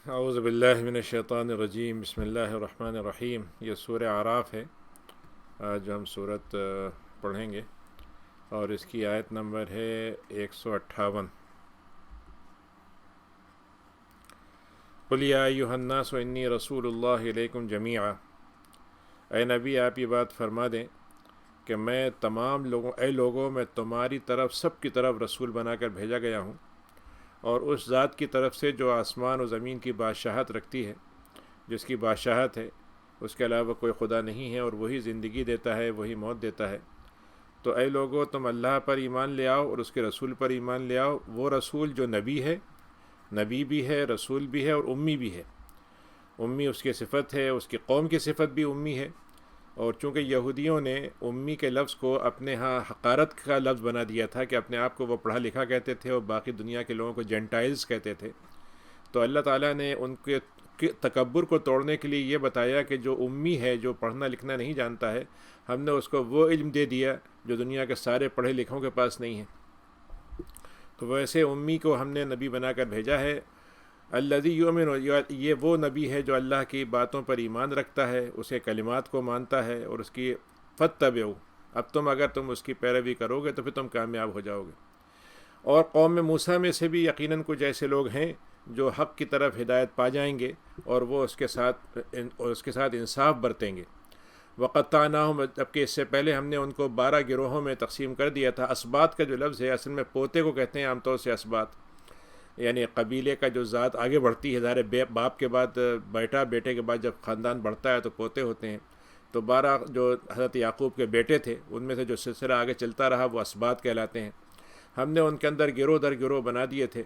اعوذ باللہ من الشیطان الرجیم، بسم اللہ الرحمن الرحیم۔ یہ سورہ اعراف ہے۔ آج ہم سورت پڑھیں گے اور اس کی آیت نمبر ہے 158۔ قل یا ایھا الناس انی رسول اللہ الیکم جمیعا، اے نبی آپ یہ بات فرما دیں کہ میں تمام لوگوں اے لوگوں میں تمہاری طرف سب کی طرف رسول بنا کر بھیجا گیا ہوں، اور اس ذات کی طرف سے جو آسمان و زمین کی بادشاہت رکھتی ہے، جس کی بادشاہت ہے، اس کے علاوہ کوئی خدا نہیں ہے، اور وہی زندگی دیتا ہے، وہی موت دیتا ہے۔ تو اے لوگو تم اللہ پر ایمان لے آؤ اور اس کے رسول پر ایمان لے آؤ، وہ رسول جو نبی ہے، نبی بھی ہے، رسول بھی ہے اور امی بھی ہے۔ امی اس کی صفت ہے، اس کی قوم کی صفت بھی امی ہے، اور چونکہ یہودیوں نے امی کے لفظ کو اپنے ہاں حقارت کا لفظ بنا دیا تھا کہ اپنے آپ کو وہ پڑھا لکھا کہتے تھے اور باقی دنیا کے لوگوں کو جینٹائلز کہتے تھے، تو اللہ تعالیٰ نے ان کے تکبر کو توڑنے کے لیے یہ بتایا کہ جو امی ہے، جو پڑھنا لکھنا نہیں جانتا ہے، ہم نے اس کو وہ علم دے دیا جو دنیا کے سارے پڑھے لکھوں کے پاس نہیں ہے۔ تو ویسے امی کو ہم نے نبی بنا کر بھیجا ہے۔ الذی یؤمن، یہ وہ نبی ہے جو اللہ کی باتوں پر ایمان رکھتا ہے، اسے کلمات کو مانتا ہے اور اس کی فاتبعوا، اب اگر تم اس کی پیروی کرو گے تو پھر تم کامیاب ہو جاؤ گے۔ اور قوم موسیٰ میں سے بھی یقیناً کچھ ایسے لوگ ہیں جو حق کی طرف ہدایت پا جائیں گے اور وہ اس کے ساتھ انصاف برتیں گے۔ وقطعناہم، جبکہ اس سے پہلے ہم نے ان کو 12 گروہوں میں تقسیم کر دیا تھا۔ اسباط کا جو لفظ ہے اصل میں پوتے کو کہتے ہیں عام طور سے، اسباط یعنی قبیلے کا جو ذات آگے بڑھتی ہے، ظاہر باپ کے بعد بیٹا، بیٹے کے بعد جب خاندان بڑھتا ہے تو پوتے ہوتے ہیں۔ تو 12 جو حضرت یعقوب کے بیٹے تھے، ان میں سے جو سلسلہ آگے چلتا رہا وہ اسباط کہلاتے ہیں۔ ہم نے ان کے اندر گروہ در گروہ بنا دیے تھے۔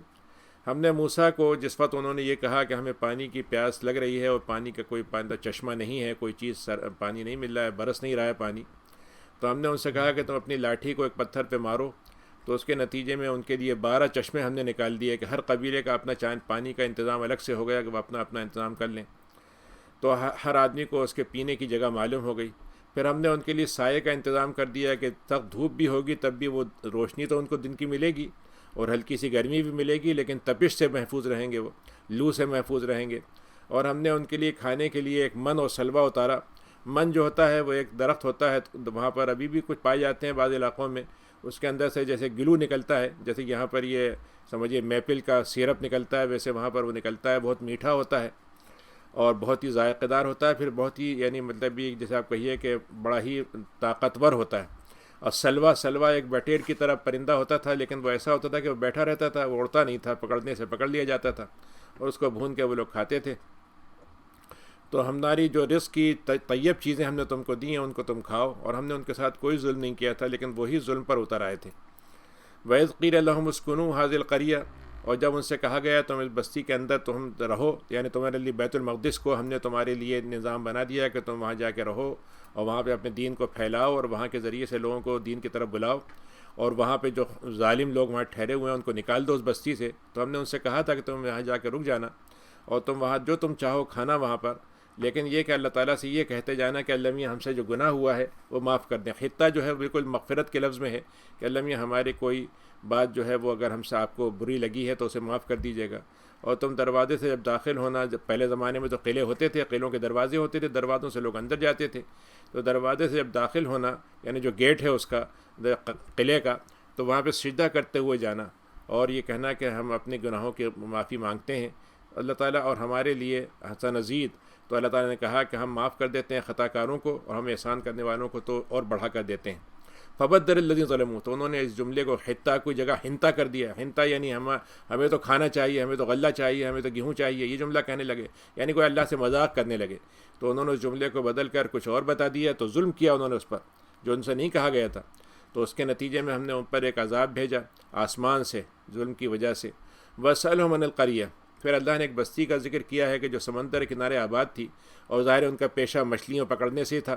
ہم نے موسیٰ کو جس وقت انہوں نے یہ کہا کہ ہمیں پانی کی پیاس لگ رہی ہے اور پانی کا کوئی چشمہ نہیں ہے، کوئی چیز پانی نہیں مل رہا ہے، برس نہیں رہا ہے پانی، تو ہم نے ان سے کہا کہ تم اپنی لاٹھی کو ایک پتھر پہ مارو، تو اس کے نتیجے میں ان کے لیے 12 چشمے ہم نے نکال دیے کہ ہر قبیلے کا اپنا پانی کا انتظام الگ سے ہو گیا کہ وہ اپنا اپنا انتظام کر لیں، تو ہر آدمی کو اس کے پینے کی جگہ معلوم ہو گئی۔ پھر ہم نے ان کے لیے سائے کا انتظام کر دیا کہ سخت دھوپ بھی ہوگی تب بھی وہ روشنی تو ان کو دن کی ملے گی، اور ہلکی سی گرمی بھی ملے گی، لیکن تپش سے محفوظ رہیں گے، وہ لو سے محفوظ رہیں گے۔ اور ہم نے ان کے لیے کھانے کے لیے ایک من اور سلوا اتارا۔ من جو ہوتا ہے وہ ایک درخت ہوتا ہے، وہاں پر ابھی بھی کچھ پائے جاتے ہیں بعض علاقوں میں، اس کے اندر سے جیسے گلو نکلتا ہے، جیسے یہاں پر یہ سمجھیے میپل کا سیرپ نکلتا ہے، ویسے وہاں پر وہ نکلتا ہے، بہت میٹھا ہوتا ہے اور بہت ہی ذائقہ دار ہوتا ہے، پھر بہت ہی یعنی مطلب یہ جیسے آپ کہیے کہ بڑا ہی طاقتور ہوتا ہے۔ اور سلوا ایک بٹیر کی طرح پرندہ ہوتا تھا، لیکن وہ ایسا ہوتا تھا کہ وہ بیٹھا رہتا تھا، وہ اڑتا نہیں تھا، پکڑنے سے پکڑ لیا جاتا تھا، اور اس کو بھون کے وہ لوگ کھاتے تھے۔ تو ہماری جو رزق کی طیب چیزیں ہم نے تم کو دی ہیں ان کو تم کھاؤ، اور ہم نے ان کے ساتھ کوئی ظلم نہیں کیا تھا، لیکن وہی ظلم پر اتر آئے تھے۔ وَإِذْ قِيلَ لَهُمُ اسْكُنُوا هَٰذِهِ الْقَرْيَةَ، اور جب ان سے کہا گیا تم اس بستی کے اندر تم رہو، یعنی تمہارے لیے بیت المقدس کو ہم نے تمہارے لیے نظام بنا دیا کہ تم وہاں جا کے رہو اور وہاں پہ اپنے دین کو پھیلاؤ اور وہاں کے ذریعے سے لوگوں کو دین کی طرف بلاؤ، اور وہاں پہ جو ظالم لوگ وہاں ٹھہرے ہوئے ہیں ان کو نکال دو اس بستی سے۔ تو ہم نے ان سے کہا تھا کہ تم یہاں جا کے رک جانا اور تم وہاں جو تم چاہو کھانا وہاں پر، لیکن یہ کہ اللہ تعالیٰ سے یہ کہتے جانا کہ اللہ میاں ہم سے جو گناہ ہوا ہے وہ معاف کر دیں۔ خطہ جو ہے بالکل مغفرت کے لفظ میں ہے کہ اللہ میاں ہماری کوئی بات جو ہے وہ اگر ہم سے آپ کو بری لگی ہے تو اسے معاف کر دیجیے گا، اور تم دروازے سے جب داخل ہونا، جب پہلے زمانے میں تو قلعے ہوتے تھے، قلعوں کے دروازے ہوتے تھے، دروازوں سے لوگ اندر جاتے تھے، تو دروازے سے جب داخل ہونا یعنی جو گیٹ ہے اس کا قلعے کا، تو وہاں پہ سجدہ کرتے ہوئے جانا اور یہ کہنا کہ ہم اپنے گناہوں کی معافی مانگتے ہیں اللہ تعالیٰ، اور ہمارے لیے حسن ازید، تو اللہ تعالیٰ نے کہا کہ ہم معاف کر دیتے ہیں خطا کاروں کو اور ہم احسان کرنے والوں کو تو اور بڑھا کر دیتے ہیں۔ فبدل الذین ظلموا، تو انہوں نے اس جملے کو حتہ کی جگہ ہنتا کر دیا۔ ہنتا یعنی ہمیں تو کھانا چاہیے، ہمیں تو غلہ چاہیے، ہمیں تو گیہوں چاہیے، یہ جملہ کہنے لگے، یعنی کوئی اللہ سے مذاق کرنے لگے، تو انہوں نے اس جملے کو بدل کر کچھ اور بتا دیا، تو ظلم کیا انہوں نے اس پر جو ان سے نہیں کہا گیا تھا، تو اس کے نتیجے میں ہم نے ان پر ایک عذاب بھیجا آسمان سے ظلم کی وجہ سے۔ وَاسْأَلْهُمْ عَنِ الْقَرْيَةِ، پھر اللہ نے ایک بستی کا ذکر کیا ہے کہ جو سمندر کنارے آباد تھی، اور ظاہر ان کا پیشہ مچھلیوں پکڑنے سے تھا،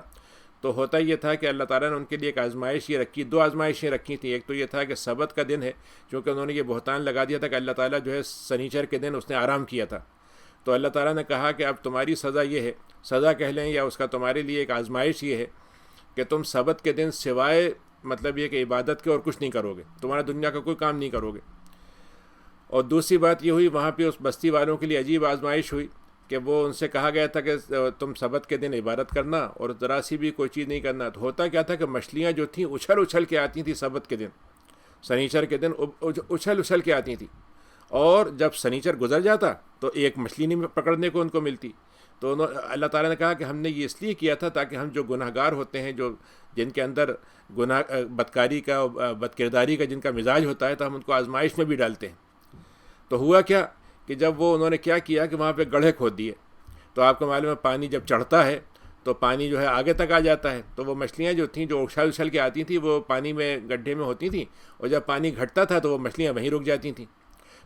تو ہوتا یہ تھا کہ اللہ تعالیٰ نے ان کے لیے ایک آزمائش یہ رکھی، 2 آزمائشیں رکھی تھیں۔ ایک تو یہ تھا کہ سبت کا دن ہے، چونکہ انہوں نے یہ بہتان لگا دیا تھا کہ اللہ تعالیٰ جو ہے سنیچر کے دن اس نے آرام کیا تھا، تو اللہ تعالیٰ نے کہا کہ اب تمہاری سزا یہ ہے، سزا کہہ لیں یا اس کا تمہارے لیے ایک آزمائش یہ ہے کہ تم سبت کے دن سوائے مطلب یہ کہ عبادت کے اور کچھ نہیں کرو گے، تمہارا دنیا کا کوئی کام نہیں کرو گے، اور دوسری بات یہ ہوئی وہاں پہ اس بستی والوں کے لیے عجیب آزمائش ہوئی کہ وہ ان سے کہا گیا تھا کہ تم سبت کے دن عبادت کرنا اور ذرا سی بھی کوئی چیز نہیں کرنا. تو ہوتا کیا تھا کہ مچھلیاں جو تھیں اچھل اچھل کے آتی تھیں سبت کے دن, سنیچر کے دن اچھل اچھل کے آتی تھیں, اور جب سنیچر گزر جاتا تو ایک مچھلی نہیں پکڑنے کو ان کو ملتی. تو اللہ تعالیٰ نے کہا کہ ہم نے یہ اس لیے کیا تھا تاکہ ہم جو گناہ گار ہوتے ہیں, جو جن کے اندر بدکاری کا بد کرداری کا جن کا مزاج ہوتا ہے, تو ہم ان کو آزمائش میں بھی ڈالتے ہیں. تو ہوا کیا کہ جب انہوں نے کیا کیا کہ وہاں پہ گڑھے کھود دیے. تو آپ کو معلوم ہے پانی جب چڑھتا ہے تو پانی جو ہے آگے تک آ جاتا ہے. تو وہ مچھلیاں جو تھیں جو اچھل اچھل کے آتی تھیں وہ پانی میں گڈھے میں ہوتی تھیں, اور جب پانی گھٹتا تھا تو وہ مچھلیاں وہیں رک جاتی تھیں.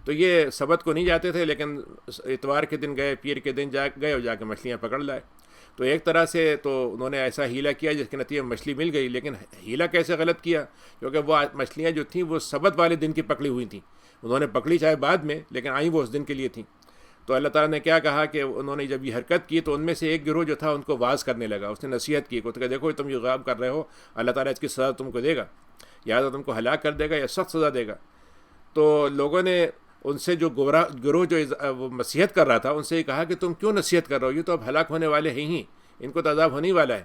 تو یہ سبت کو نہیں جاتے تھے, لیکن اتوار کے دن گئے, پیر کے دن گئے اور جا کے مچھلیاں پکڑ لائے. تو ایک طرح سے تو انہوں نے ایسا ہیلا کیا جس کے نتیجے میں مچھلی مل گئی. لیکن ہیلا کیسے غلط کیا, کیونکہ وہ مچھلیاں جو تھیں وہ سبت والے دن کی پکڑی ہوئی تھیں. انہوں نے پکڑی چاہے بعد میں, لیکن آئیں وہ اس دن کے لیے تھیں. تو اللہ تعالیٰ نے کیا کہا کہ انہوں نے جب یہ حرکت کی تو ان میں سے ایک گروہ جو تھا ان کو واز کرنے لگا, اس نے نصیحت کی کہ دیکھو تم یہ غاب کر رہے ہو, اللہ تعالیٰ اس کی سزا تم کو دے گا, یا تو تم کو ہلاک کر دے گا یا سخت سزا دے گا. تو لوگوں نے ان سے جو گروہ جو وہ نصیحت کر رہا تھا ان سے یہ کہا کہ تم کیوں نصیحت کر رہے ہو, یہ تو اب ہلاک ہونے والے ہیں ہی, ان کو تو عذاب ہونے والا ہے.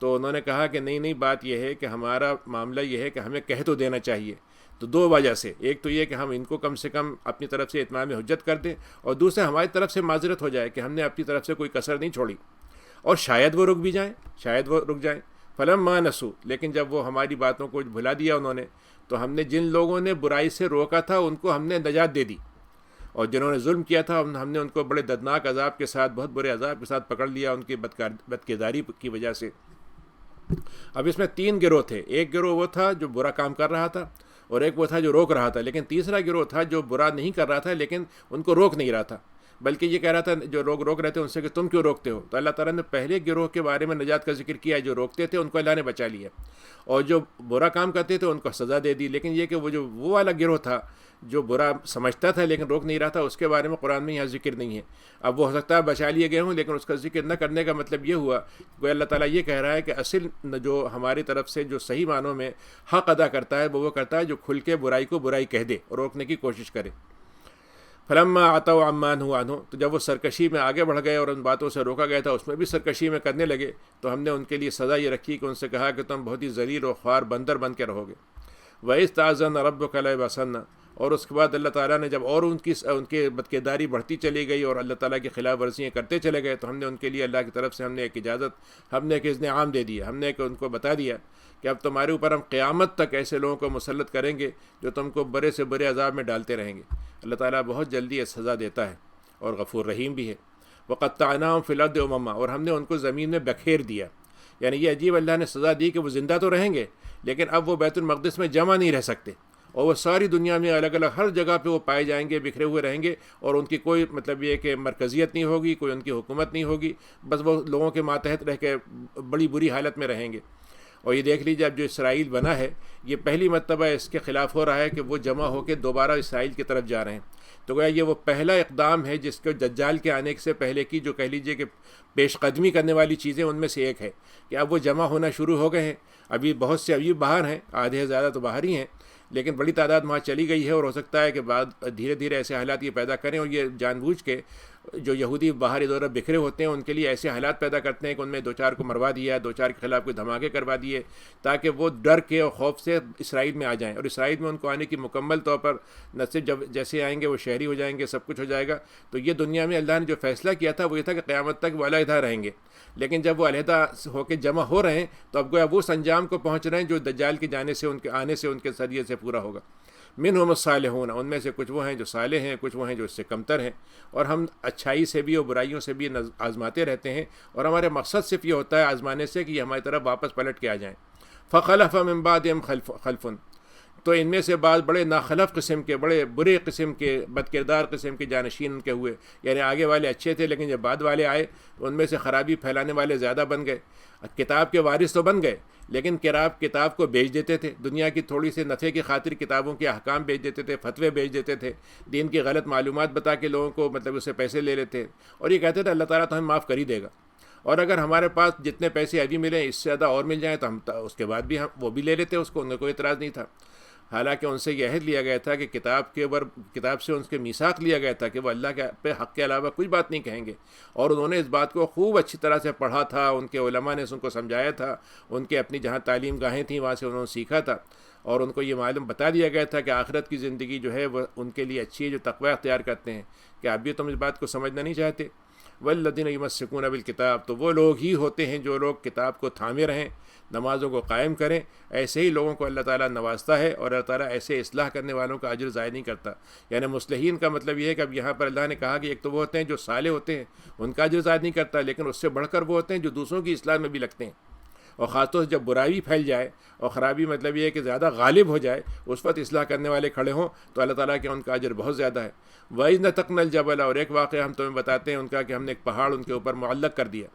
تو انہوں نے کہا کہ نہیں, بات یہ ہے کہ ہمارا معاملہ یہ ہے کہ ہمیں کہہ تو دینا چاہیے. تو دو وجہ سے, ایک تو یہ کہ ہم ان کو کم سے کم اپنی طرف سے اتمام حجت کر دیں, اور دوسرے ہماری طرف سے معذرت ہو جائے کہ ہم نے اپنی طرف سے کوئی کسر نہیں چھوڑی, اور شاید وہ رک جائیں. فلما نسوا, لیکن جب وہ ہماری باتوں کو بھلا دیا انہوں نے, تو ہم نے جن لوگوں نے برائی سے روکا تھا ان کو ہم نے نجات دے دی, اور جنہوں نے ظلم کیا تھا ہم نے ان کو بڑے دردناک عذاب کے ساتھ, بہت برے عذاب کے ساتھ پکڑ لیا ان کی بدکرداری کی وجہ سے. اب اس میں 3 گروہ تھے. ایک گروہ وہ تھا جو برا کام کر رہا تھا, اور ایک وہ تھا جو روک رہا تھا. لیکن تیسرا گروہ تھا جو برا نہیں کر رہا تھا لیکن ان کو روک نہیں رہا تھا, بلکہ یہ کہہ رہا تھا جو لوگ روک رہے تھے ان سے کہ تم کیوں روکتے ہو. تو اللہ تعالیٰ نے پہلے گروہ کے بارے میں نجات کا ذکر کیا, جو روکتے تھے ان کو اللہ نے بچا لیا, اور جو برا کام کرتے تھے ان کو سزا دے دی. لیکن یہ کہ وہ والا گروہ تھا جو برا سمجھتا تھا لیکن روک نہیں رہا تھا, اس کے بارے میں قرآن میں یہاں ذکر نہیں ہے. اب وہ ہو سکتا ہے بچا لیے گئے ہوں, لیکن اس کا ذکر نہ کرنے کا مطلب یہ ہوا کہ اللہ تعالیٰ یہ کہہ رہا ہے کہ اصل جو ہماری طرف سے جو صحیح معنوں میں حق ادا کرتا ہے وہ کرتا ہے جو کھل کے برائی کو برائی کہہ دے اور روکنے کی کوشش کرے. فلما عتوا عما نهوا عنه, تو جب وہ سرکشی میں آگے بڑھ گئے اور ان باتوں سے روکا گیا تھا اس میں بھی سرکشی میں کرنے لگے, تو ہم نے ان کے لیے سزا یہ رکھی کہ ان سے کہا کہ تم بہت ہی ذلیل و خوار بندر بن کے رہو گے. وَإِذْ تَأَذَّنَ رَبُّكَ لَيَبْعَثَنَّ, اور اس کے بعد اللہ تعالیٰ نے جب اور ان کی بدکرداری بڑھتی چلی گئی اور اللہ تعالیٰ کی خلاف ورزیاں کرتے چلے گئے, تو ہم نے ان کے لیے اللہ کی طرف سے ہم نے ایک اجازت, ہم نے ایک اذن عام دے دیا. ہم نے ان کو بتا دیا کہ اب تمہارے اوپر ہم قیامت تک ایسے لوگوں کو مسلط کریں گے جو تم کو برے سے برے عذاب میں ڈالتے رہیں گے. اللہ تعالیٰ بہت جلدی یہ سزا دیتا ہے اور غفور رحیم بھی ہے. وَقَطَّعْنَاهُمْ فِي الْأَرْضِ أُمَمًا, اور ہم نے ان کو زمین میں بکھیر دیا. یعنی یہ عجیب اللہ نے سزا دی کہ وہ زندہ تو رہیں گے لیکن اب وہ بیت المقدس میں جمع نہیں رہ سکتے, اور وہ ساری دنیا میں الگ الگ ہر جگہ پہ وہ پائے جائیں گے, بکھرے ہوئے رہیں گے, اور ان کی کوئی مطلب یہ کہ مرکزیت نہیں ہوگی, کوئی ان کی حکومت نہیں ہوگی, بس وہ لوگوں کے ماتحت رہ کے بڑی بری حالت میں رہیں گے. اور یہ دیکھ لیجیے اب جو اسرائیل بنا ہے یہ پہلی مرتبہ اس کے خلاف ہو رہا ہے کہ وہ جمع ہو کے دوبارہ اسرائیل کی طرف جا رہے ہیں. تو گویا یہ وہ پہلا اقدام ہے جس کو دجال کے آنے سے پہلے کی جو کہہ لیجیے کہ پیش قدمی کرنے والی چیزیں ان میں سے ایک ہے کہ اب وہ جمع ہونا شروع ہو گئے ہیں. ابھی بہت سے ابھی باہر ہیں, آدھے زیادہ تو باہر ہی ہیں, لیکن بڑی تعداد وہاں چلی گئی ہے, اور ہو سکتا ہے کہ بعد دھیرے دھیرے ایسے حالات یہ پیدا کریں, اور یہ جان بوجھ کے جو یہودی باہر ادھر بکھرے ہوتے ہیں ان کے لیے ایسے حالات پیدا کرتے ہیں کہ ان میں 2-4 کو مروا دیا, 2-4 کے خلاف کوئی دھماکے کروا دیے, تاکہ وہ ڈر کے اور خوف سے اسرائیل میں آ جائیں, اور اسرائیل میں ان کو آنے کی مکمل طور پر نہ صرف جب جیسے آئیں گے وہ شہری ہو جائیں گے, سب کچھ ہو جائے گا. تو یہ دنیا میں اللہ نے جو فیصلہ کیا تھا وہ یہ تھا کہ قیامت تک وہ علیحدہ رہیں گے, لیکن جب وہ علیحدہ ہو کے جمع ہو رہے ہیں تو اب گویا وہ انجام کو پہنچ رہے ہیں جو دجال کے جانے سے ان کے آنے سے ان کے ذریعے سے پورا ہوگا. منہم الصالحون, ان میں سے کچھ وہ ہیں جو صالح ہیں, کچھ وہ ہیں جو اس سے کمتر ہیں, اور ہم اچھائی سے بھی اور برائیوں سے بھی آزماتے رہتے ہیں, اور ہمارے مقصد صرف یہ ہوتا ہے آزمانے سے کہ یہ ہماری طرف واپس پلٹ کے آ جائیں. فخلف من بعدہم خلف, تو ان میں سے بعض بڑے ناخلف قسم کے, بڑے برے قسم کے, بد کردار قسم کے جانشین ان کے ہوئے. یعنی آگے والے اچھے تھے لیکن جب بعد والے آئے تو ان میں سے خرابی پھیلانے والے زیادہ بن گئے. کتاب کے وارث تو بن گئے لیکن کتاب کو بیچ دیتے تھے, دنیا کی تھوڑی سے نفع کی خاطر کتابوں کے احکام بیچ دیتے تھے, فتوے بیچ دیتے تھے, دین کی غلط معلومات بتا کے لوگوں کو مطلب اس سے پیسے لے لیتے, اور یہ کہتے تھے اللہ تعالیٰ تو ہمیں معاف کر ہی دے گا, اور اگر ہمارے پاس جتنے پیسے ابھی ملیں اس سے زیادہ اور مل جائیں تو ہم اس کے بعد بھی ہم وہ بھی لے لیتے, اس کو ان کو کوئی اعتراض نہیں تھا. حالانکہ ان سے یہ عہد لیا گیا تھا کہ کتاب سے ان کے میثاق لیا گیا تھا کہ وہ اللہ کے پہ حق کے علاوہ کوئی بات نہیں کہیں گے، اور انہوں نے اس بات کو خوب اچھی طرح سے پڑھا تھا، ان کے علماء نے ان کو سمجھایا تھا، ان کے اپنی جہاں تعلیم گاہیں تھیں وہاں سے انہوں نے سیکھا تھا، اور ان کو یہ معلوم بتا دیا گیا تھا کہ آخرت کی زندگی جو ہے وہ ان کے لیے اچھی ہے جو تقوی اختیار کرتے ہیں۔ کہ اب بھی تم اس بات کو سمجھنا نہیں چاہتے؟ والذین یمسکون بالکتاب، تو وہ لوگ ہی ہوتے ہیں جو لوگ کتاب کو تھامے رہیں، نمازوں کو قائم کریں، ایسے ہی لوگوں کو اللہ تعالیٰ نوازتا ہے، اور اللہ تعالیٰ ایسے اصلاح کرنے والوں کا اجر ضائع نہیں کرتا۔ یعنی مصلحین کا مطلب یہ ہے کہ اب یہاں پر اللہ نے کہا کہ ایک تو وہ ہوتے ہیں جو صالح ہوتے ہیں، ان کا اجر ضائع نہیں کرتا، لیکن اس سے بڑھ کر وہ ہوتے ہیں جو دوسروں کی اصلاح میں بھی لگتے ہیں، اور خاص طور سے جب برائی پھیل جائے اور خرابی مطلب یہ ہے کہ زیادہ غالب ہو جائے، اس وقت اصلاح کرنے والے کھڑے ہوں تو اللہ تعالیٰ کے ان کا اجر بہت زیادہ ہے۔ وَإِذْ نَتَقْنَا الْجَبَلَ، اور ایک واقعہ ہم تمہیں بتاتے ہیں ان کا کہ ہم نے ایک پہاڑ ان کے اوپر معلق کر دیا،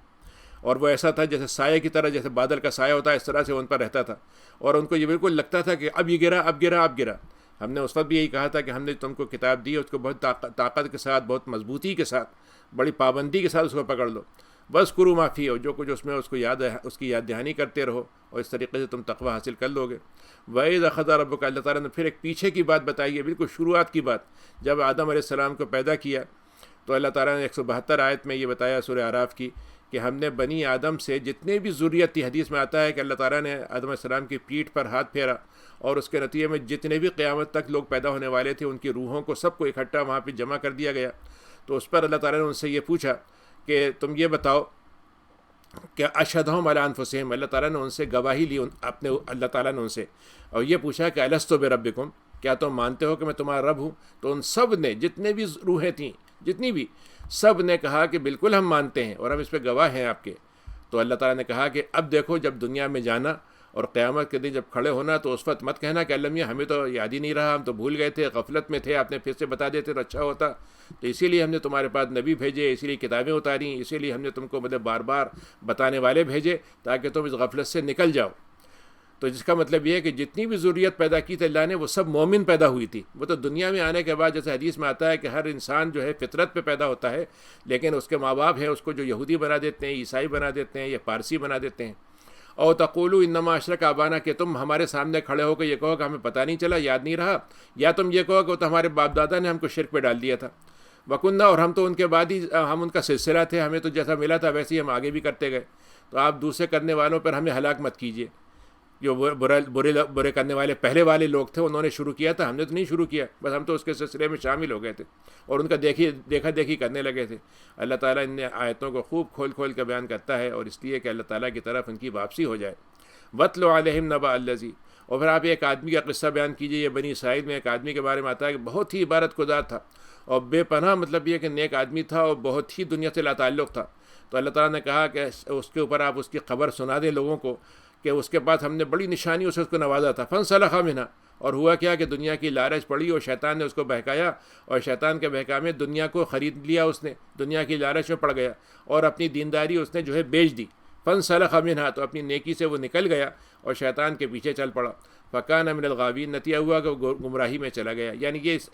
اور وہ ایسا تھا جیسے سائے کی طرح، جیسے بادل کا سایہ ہوتا ہے اس طرح سے ان پر رہتا تھا، اور ان کو یہ بالکل لگتا تھا کہ اب یہ گرا، اب گرا، اب گرا۔ ہم نے اس وقت بھی یہی کہا تھا کہ ہم نے تم کو کتاب دی، اس کو بہت طاقت کے ساتھ، بہت مضبوطی کے ساتھ، بڑی پابندی کے ساتھ اس کو پکڑ لو، بس کرو معافی ہو، جو کچھ اس میں اس کو یاد ہے اس کی یاد دہانی کرتے رہو، اور اس طریقے سے تم تقوی حاصل کر لو گے۔ وَإِذْ أَخَذَ رَبُّكَ، اللہ تعالیٰ نے پھر ایک پیچھے کی بات بتائی ہے، بالکل شروعات کی بات، جب آدم علیہ السلام کو پیدا کیا تو اللہ تعالیٰ نے 172 آیت میں یہ بتایا سورہ اعراف کی کہ ہم نے بنی آدم سے جتنے بھی ذریت تھی، حدیث میں آتا ہے کہ اللہ تعالیٰ نے آدم علیہ السلام کی پیٹھ پر ہاتھ پھیرا، اور اس کے نتیجے میں جتنے بھی قیامت تک لوگ پیدا ہونے والے تھے ان کی روحوں کو سب کو اکٹھا وہاں پہ جمع کر دیا گیا۔ تو اس پر اللہ تعالیٰ نے ان سے یہ پوچھا کہ تم یہ بتاؤ کہ اشہدہم علی انفسہم، اللہ تعالیٰ نے ان سے گواہی لی اپنے، اللہ تعالیٰ نے ان سے، اور یہ پوچھا کہ الست بربکم، کیا تم مانتے ہو کہ میں تمہارا رب ہوں؟ تو ان سب نے، جتنے بھی روحیں تھیں، جتنی بھی، سب نے کہا کہ بالکل ہم مانتے ہیں اور ہم اس پہ گواہ ہیں آپ کے۔ تو اللہ تعالیٰ نے کہا کہ اب دیکھو جب دنیا میں جانا اور قیامت کے دن جب کھڑے ہونا تو اس وقت مت کہنا کہ اللہ میاں ہمیں تو یاد ہی نہیں رہا، ہم تو بھول گئے تھے، غفلت میں تھے، آپ نے پھر سے بتا دیتے تو اچھا ہوتا، تو اسی لیے ہم نے تمہارے پاس نبی بھیجے، اسی لیے کتابیں اتاری، اسی لیے ہم نے تم کو بار بار بتانے والے بھیجے تاکہ تم اس غفلت سے نکل جاؤ۔ تو جس کا مطلب یہ ہے کہ جتنی بھی ذریت پیدا کی تھی اللہ نے وہ سب مومن پیدا ہوئی تھی۔ وہ تو دنیا میں آنے کے بعد جیسے حدیث میں آتا ہے کہ ہر انسان جو ہے فطرت پہ پیدا ہوتا ہے، لیکن اس کے ماں باپ ہیں اس کو جو یہودی بنا دیتے ہیں، عیسائی بنا دیتے ہیں یا پارسی بنا دیتے ہیں۔ اور تقولوا انما اشرک آبانا، کہ تم ہمارے سامنے کھڑے ہو کے یہ کہو کہ ہمیں پتہ نہیں چلا، یاد نہیں رہا، یا تم یہ کہو کہ وہ تو ہمارے باپ دادا نے ہم کو شرک پہ ڈال دیا تھا، وکنہ، اور ہم تو ان کے بعد ہی ہم ان کا سلسلہ تھے، ہمیں تو جیسا ملا تھا ویسے ہی ہم آگے بھی کرتے گئے۔ تو آپ دوسرے کرنے والوں پر ہمیں ہلاک مت کیجیے، جو برے کرنے والے پہلے والے لوگ تھے انہوں نے شروع کیا تھا، ہم نے تو نہیں شروع کیا، بس ہم تو اس کے سلسلے میں شامل ہو گئے تھے اور ان کا دیکھا دیکھی کرنے لگے تھے۔ اللہ تعالیٰ ان آیتوں کو خوب کھول کھول کر بیان کرتا ہے، اور اس لیے کہ اللہ تعالیٰ کی طرف ان کی واپسی ہو جائے۔ وَاتْلُ عَلَيْهِمْ نَبَأَ الَّذِي، اور پھر آپ ایک آدمی کا قصہ بیان کیجیے۔ یہ بنی اسرائیل میں ایک آدمی کے بارے میں آتا ہے کہ بہت ہی عبادت گزار تھا اور بے پناہ، مطلب یہ کہ نیک آدمی تھا اور بہت ہی دنیا سے لا تعلق تھا۔ تو اللہ تعالیٰ نے کہا کہ اس کے اوپر آپ اس کی خبر سنا دیں لوگوں کو کہ اس کے پاس ہم نے بڑی نشانیوں سے اس کو نوازا تھا۔ فَانْسَلَخَ مِنْهَا، اور ہوا کیا کہ دنیا کی لالچ پڑی اور شیطان نے اس کو بہکایا، اور شیطان کے بہکا میں دنیا کو خرید لیا، اس نے دنیا کی لالچ میں پڑ گیا اور اپنی دینداری اس نے جو ہے بیچ دی۔ فَانْسَلَخَ مِنْهَا، تو اپنی نیکی سے وہ نکل گیا اور شیطان کے پیچھے چل پڑا۔ فَكَانَ مِنَ الْغَاوِينَ، نتیجہ ہوا کہ وہ گمراہی میں چلا گیا۔ یعنی یہ اس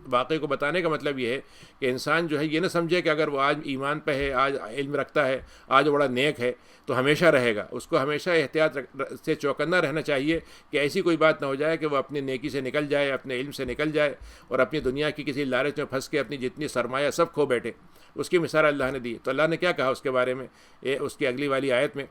واقعے کو بتانے کا مطلب یہ ہے کہ انسان جو ہے یہ نہ سمجھے کہ اگر وہ آج ایمان پہ ہے، آج علم رکھتا ہے، آج بڑا نیک ہے تو ہمیشہ رہے گا۔ اس کو ہمیشہ احتیاط سے چوکنا رہنا چاہیے کہ ایسی کوئی بات نہ ہو جائے کہ وہ اپنی نیکی سے نکل جائے، اپنے علم سے نکل جائے اور اپنی دنیا کی کسی لالچ میں پھنس کے اپنی جتنی سرمایہ سب کھو بیٹھے۔ اس کی مثال اللہ نے دی۔ تو اللہ نے کیا کہا اس کے بارے میں، اس کی اگلی والی آیت میں،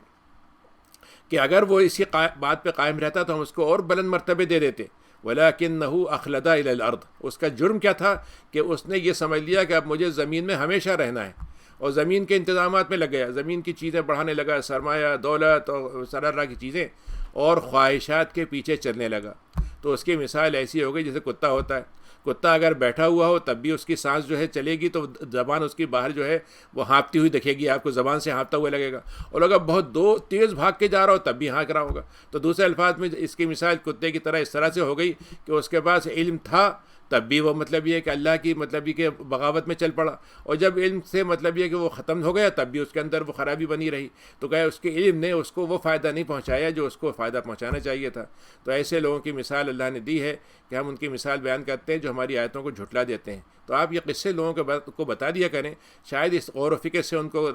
کہ اگر وہ اسی بات پہ قائم رہتا تو ہم اس کو اور بلند مرتبے دے دیتے۔ وَلَكِنَّهُ أَخْلَدَ إِلَى الْأَرْضِ، اس کا جرم کیا تھا کہ اس نے یہ سمجھ لیا کہ اب مجھے زمین میں ہمیشہ رہنا ہے، اور زمین کے انتظامات میں لگ گیا، زمین کی چیزیں بڑھانے لگا، سرمایہ، دولت اور طرح کی چیزیں، اور خواہشات کے پیچھے چلنے لگا۔ تو اس کی مثال ایسی ہو گئی جیسے کتا ہوتا ہے۔ کتا اگر بیٹھا ہوا ہو تب بھی اس کی سانس جو ہے چلے گی تو زبان اس کی باہر جو ہے وہ ہانپتی ہوئی دکھے گی، آپ کو زبان سے ہانپتا ہوا لگے گا، اور اگر بہت تیز بھاگ کے جا رہا ہو تب بھی ہانک رہا ہوگا۔ تو دوسرے الفاظ میں اس کی مثال کتے کی طرح اس طرح سے ہو گئی کہ اس کے پاس علم تھا تب بھی وہ مطلب یہ کہ اللہ کی مطلب یہ کہ بغاوت میں چل پڑا، اور جب علم سے مطلب یہ کہ وہ ختم ہو گیا تب بھی اس کے اندر وہ خرابی بنی رہی۔ تو کہ اس کے علم نے اس کو وہ فائدہ نہیں پہنچایا جو اس کو فائدہ پہنچانا چاہیے تھا۔ تو ایسے لوگوں کی مثال اللہ نے دی ہے کہ ہم ان کی مثال بیان کرتے ہیں جو ہماری آیتوں کو جھٹلا دیتے ہیں۔ تو آپ یہ قصے لوگوں کو بتا دیا کریں، شاید اس غور و فکر سے ان کو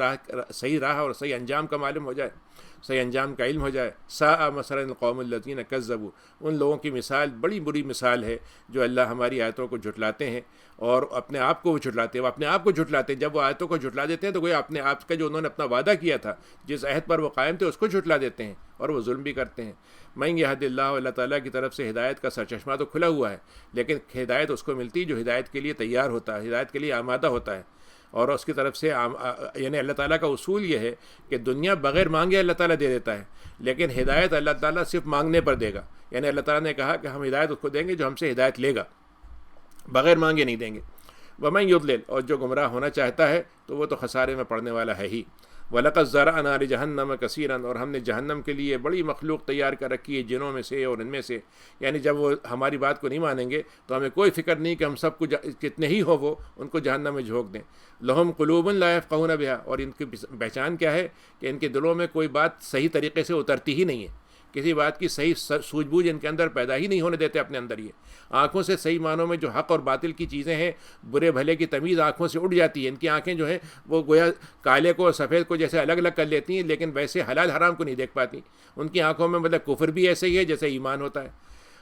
صحیح راہ اور صحیح انجام کا معلوم ہو جائے، صحیح انجام کا علم ہو جائے۔ ساء مثلا القوم الذین کذبوا، ان لوگوں کی مثال بڑی بری مثال ہے جو اللہ ہماری آیتوں کو جھٹلاتے ہیں اور اپنے آپ کو وہ جھٹلاتے ہیں، وہ اپنے آپ کو جھٹلاتے ہیں۔ جب وہ آیتوں کو جھٹلا دیتے ہیں تو وہ اپنے آپ کا جو انہوں نے اپنا وعدہ کیا تھا، جس عہد پر وہ قائم تھے، اس کو جھٹلا دیتے ہیں اور وہ ظلم بھی کرتے ہیں۔ من یہد اللہ، اللہ تعالیٰ کی طرف سے ہدایت کا سرچشمہ تو کھلا ہوا ہے، لیکن ہدایت اس کو ملتی جو ہدایت کے لیے تیار ہوتا ہے، ہدایت کے لیے آمادہ ہوتا ہے، اور اس کی طرف سے یعنی اللہ تعالیٰ کا اصول یہ ہے کہ دنیا بغیر مانگے اللہ تعالیٰ دے دیتا ہے، لیکن ہدایت اللہ تعالیٰ صرف مانگنے پر دے گا۔ یعنی اللہ تعالیٰ نے کہا کہ ہم ہدایت اس کو دیں گے جو ہم سے ہدایت لے گا، بغیر مانگے نہیں دیں گے۔ وَمَن يُضْلِلْ، اور جو گمراہ ہونا چاہتا ہے تو وہ تو خسارے میں پڑنے والا ہے ہی۔ وَلَقَدْ زَرَعْنَا لِجَهَنَّمَ كَثِيرًا، اور ہم نے جہنم کے لیے بڑی مخلوق تیار کر رکھی ہے جنوں میں سے اور ان میں سے، یعنی جب وہ ہماری بات کو نہیں مانیں گے تو ہمیں کوئی فکر نہیں کہ ہم سب کو کتنے ہی ہو وہ ان کو جہنم میں جھونک دیں۔ لَهُمْ قُلُوبٌ لَا يَفْقَهُونَ بِهَا، اور ان کی پہچان کیا ہے کہ ان کے دلوں میں کوئی بات صحیح طریقے سے اترتی ہی نہیں ہے، کسی بات کی صحیح سوجھ بوجھ ان کے اندر پیدا ہی نہیں ہونے دیتے اپنے اندر۔ یہ آنکھوں سے صحیح معنوں میں جو حق اور باطل کی چیزیں ہیں، برے بھلے کی تمیز آنکھوں سے اٹھ جاتی ہے۔ ان کی آنکھیں جو ہیں وہ گویا کالے کو اور سفید کو جیسے الگ الگ کر لیتی ہیں، لیکن ویسے حلال حرام کو نہیں دیکھ پاتی۔ ان کی آنکھوں میں مطلب کفر بھی ایسے ہی ہے جیسے ایمان ہوتا ہے۔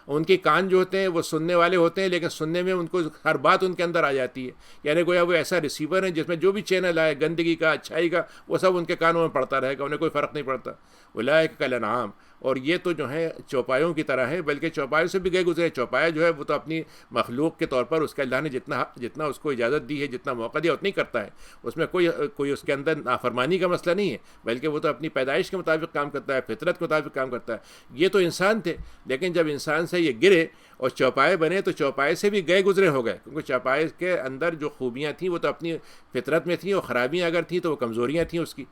ان کے کان جو ہوتے ہیں وہ سننے والے ہوتے ہیں، لیکن سننے میں ان کو ہر بات ان کے اندر آ جاتی ہے، یعنی گویا وہ ایسا ریسیور ہے جس میں جو بھی چینل آئے گندگی کا اچھائی کا وہ سب ان کے کانوں میں پڑتا رہے گا، انہیں کوئی فرق نہیں پڑتا۔ اولئک کالانعام، اور یہ تو جو ہے چوپایوں کی طرح ہے، بلکہ چوپایوں سے بھی گئے گزرے۔ چوپایا جو ہے وہ تو اپنی مخلوق کے طور پر اس کے اللہ نے جتنا اس کو اجازت دی ہے، جتنا موقع دیا اتنی کرتا ہے، اس میں کوئی اس کے اندر نافرمانی کا مسئلہ نہیں ہے، بلکہ وہ تو اپنی پیدائش کے مطابق کام کرتا ہے، فطرت کے مطابق کام کرتا ہے۔ یہ تو انسان تھے، لیکن جب انسان سے یہ گرے اور چوپائے بنے تو چوپائے سے بھی گئے گزرے ہو گئے، کیونکہ چوپائے کے اندر جو خوبیاں تھیں وہ تو اپنی فطرت میں تھیں، اور خرابیاں اگر تھیں تو وہ کمزوریاں تھیں اس کی۔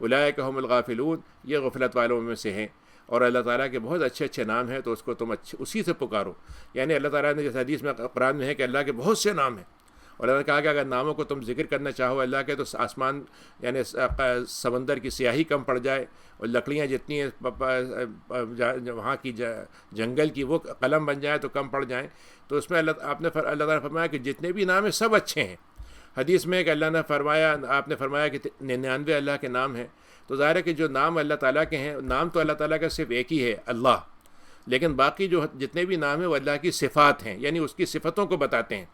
اولئک هم الغافلون، یہ غفلت والوں میں سے ہیں۔ اور اللہ تعالیٰ کے بہت اچھے اچھے نام ہیں تو اس کو تم اسی سے پکارو۔ یعنی اللہ تعالیٰ نے جیسے حدیث میں قرآن میں ہے کہ اللہ کے بہت سے نام ہیں، اور اللہ نے کہا کہ اگر ناموں کو تم ذکر کرنا چاہو اللہ کے تو آسمان یعنی سمندر کی سیاہی کم پڑ جائے، اور لکڑیاں جتنی وہاں کی جنگل کی وہ قلم بن جائے تو کم پڑ جائیں۔ تو اس میں اللہ تعالیٰ نے فرمایا کہ جتنے بھی نام ہیں سب اچھے ہیں۔ حدیث میں کہ اللہ نے فرمایا، آپ نے فرمایا کہ 99 اللہ کے نام ہیں، تو ظاہر ہے کہ جو نام اللہ تعالیٰ کے ہیں، نام تو اللہ تعالیٰ کا صرف ایک ہی ہے اللہ، لیکن باقی جو جتنے بھی نام ہیں وہ اللہ کی صفات ہیں، یعنی اس کی صفتوں کو بتاتے ہیں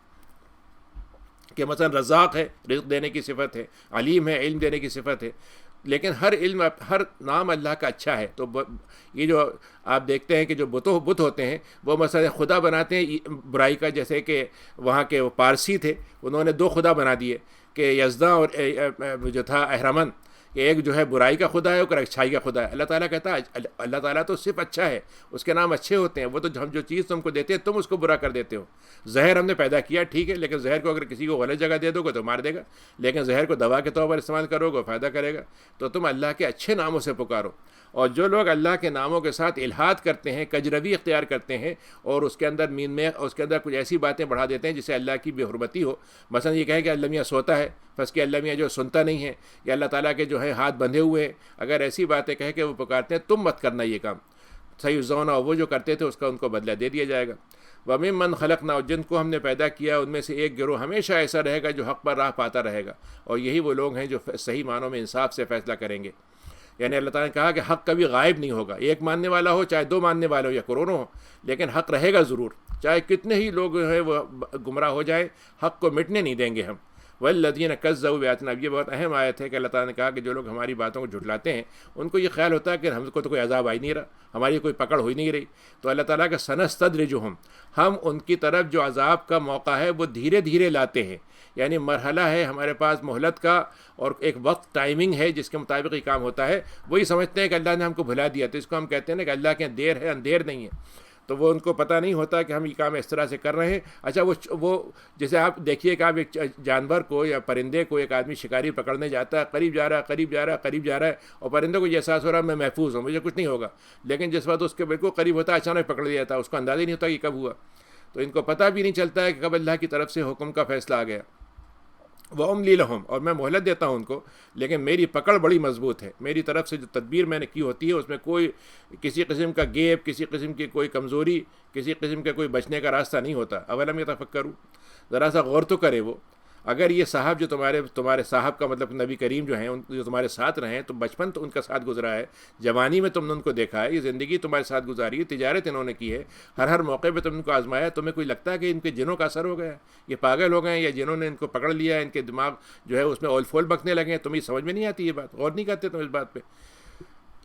کہ مثلا رزاق ہے، رزق دینے کی صفت ہے، علیم ہے، علم دینے کی صفت ہے، لیکن ہر نام اللہ کا اچھا ہے۔ تو یہ جو آپ دیکھتے ہیں کہ جو بت ہوتے ہیں وہ مثلا خدا بناتے ہیں برائی کا، جیسے کہ وہاں کے وہ پارسی تھے، انہوں نے 2 خدا بنا دیے کہ یزداں اور جو تھا اہرمن، کہ ایک جو ہے برائی کا خدا ہے اور اچھائی کا خدا ہے۔ اللہ تعالیٰ کہتا ہے اللہ تعالیٰ تو صرف اچھا ہے، اس کے نام اچھے ہوتے ہیں، وہ تو ہم جو چیز تم کو دیتے ہیں تم اس کو برا کر دیتے ہو۔ زہر ہم نے پیدا کیا ٹھیک ہے، لیکن زہر کو اگر کسی کو غلط جگہ دے دو گے تو مار دے گا، لیکن زہر کو دوا کے طور پر استعمال کرو گے فائدہ کرے گا۔ تو تم اللہ کے اچھے ناموں سے پکارو، اور جو لوگ اللہ کے ناموں کے ساتھ الحاد کرتے ہیں، کجروی اختیار کرتے ہیں، اور اس کے اندر اس کے اندر کچھ ایسی باتیں بڑھا دیتے ہیں جسے اللہ کی بے حرمتی ہو، مثلا یہ کہے کہ اللہ میاں سوتا ہے، بس کہ اللہ میاں جو سنتا نہیں ہے، یا اللہ تعالیٰ کے جو ہے ہاتھ بندھے ہوئے ہیں، اگر ایسی باتیں کہہ کے وہ پکارتے ہیں تم مت کرنا یہ کام۔ صحیح زون، اور وہ جو کرتے تھے اس کا ان کو بدلہ دے دیا جائے گا۔ وَمِمَّنْ خَلَقْنَا، جن کو ہم نے پیدا کیا ان میں سے ایک گروہ ہمیشہ ایسا رہے گا جو حق پر راہ پاتا رہے گا، اور یہی وہ لوگ ہیں جو صحیح معنوں میں انصاف سے فیصلہ کریں گے۔ یعنی اللہ تعالیٰ نے کہا کہ حق کبھی غائب نہیں ہوگا، ایک ماننے والا ہو چاہے 2 ماننے والے ہو یا کروڑوں ہو، لیکن حق رہے گا ضرور، چاہے کتنے ہی لوگ جو ہے وہ گمراہ ہو جائیں، حق کو مٹنے نہیں دیں گے ہم۔ وَالَّذِينَ كَذَّبُوا بِآيَاتِنَا، اب یہ بہت اہم آیت ہے کہ اللہ تعالیٰ نے کہا کہ جو لوگ ہماری باتوں کو جھٹلاتے ہیں ان کو یہ خیال ہوتا ہے کہ ہم کو تو کوئی عذاب آ ہی نہیں رہا، ہماری کوئی پکڑ ہو ہی نہیں رہی، تو اللہ تعالیٰ کا سنستدرجہم، ہم ان کی طرف جو عذاب کا موقع ہے وہ دھیرے دھیرے لاتے ہیں، یعنی مرحلہ ہے ہمارے پاس مہلت کا، اور ایک وقت ٹائمنگ ہے جس کے مطابق یہ کام ہوتا ہے۔ وہی سمجھتے ہیں کہ اللہ نے ہم کو بھلا دیا، تو اس کو ہم کہتے ہیں نا کہ اللہ کے دیر ہے اندھیر نہیں ہے، تو وہ ان کو پتہ نہیں ہوتا کہ ہم یہ کام اس طرح سے کر رہے ہیں۔ اچھا وہ جیسے آپ دیکھیے کہ آپ ایک جانور کو یا پرندے کو ایک آدمی شکاری پکڑنے جاتا ہے، قریب جا رہا ہے قریب جا رہا ہے قریب جا رہا ہے، اور پرندے کو یہ احساس ہو رہا ہے میں محفوظ ہوں، مجھے کچھ نہیں ہوگا، لیکن جس وقت اس کے بالکل قریب ہوتا ہے اچانک پکڑ لیا جاتا ہے، اس کو اندازہ ہی نہیں ہوتا کہ کب ہوا۔ تو ان کو پتہ بھی نہیں چلتا ہے کہ کب اللہ کی طرف سے حکم کا فیصلہ آ گیا۔ وَأُمْلِي لَهُمْ، اور میں مہلت دیتا ہوں ان کو، لیکن میری پکڑ بڑی مضبوط ہے، میری طرف سے جو تدبیر میں نے کی ہوتی ہے اس میں کوئی کسی قسم کا گیپ، کسی قسم کی کوئی کمزوری، کسی قسم کا کوئی بچنے کا راستہ نہیں ہوتا۔ اولم یتفکروا، ذرا سا غور تو کرے وہ، اگر یہ صاحب جو تمہارے صاحب کا مطلب نبی کریم جو ہیں، جو تمہارے ساتھ رہے ہیں، تو بچپن تو ان کا ساتھ گزرا ہے، جوانی میں تم نے ان کو دیکھا ہے، یہ زندگی تمہارے ساتھ گزاری ہے، تجارت انہوں نے کی ہے، ہر موقع پہ تم ان کو آزمایا، تمہیں کوئی لگتا ہے کہ ان کے جنوں کا اثر ہو گیا ہے، یہ پاگل ہو گئے ہیں، یا جنہوں نے ان کو پکڑ لیا ہے، ان کے دماغ جو ہے اس میں اول فول بکنے لگے ہیں، تمہیں سمجھ میں نہیں آتی یہ بات، غور نہیں کرتے تم اس بات پہ؟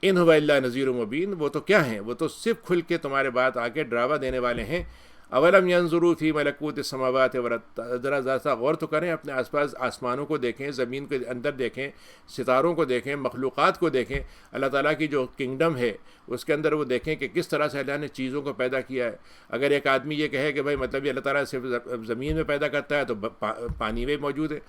ان هو الا نذیر مبین، وہ تو کیا ہیں، وہ تو صرف کھل کے تمہارے بات آ کے ڈراوا دینے والے ہیں۔ اولم ینظروا فی ملکوت السماوات والارض، ذرا سا غور تو کریں، اپنے آس پاس آسمانوں کو دیکھیں، زمین کے اندر دیکھیں، ستاروں کو دیکھیں، مخلوقات کو دیکھیں، اللہ تعالیٰ کی جو کنگڈم ہے اس کے اندر وہ دیکھیں کہ کس طرح سے اللہ نے چیزوں کو پیدا کیا ہے۔ اگر ایک آدمی یہ کہے کہ بھائی مطلب یہ اللہ تعالیٰ صرف زمین میں پیدا کرتا ہے، تو پانی میں موجود ہے،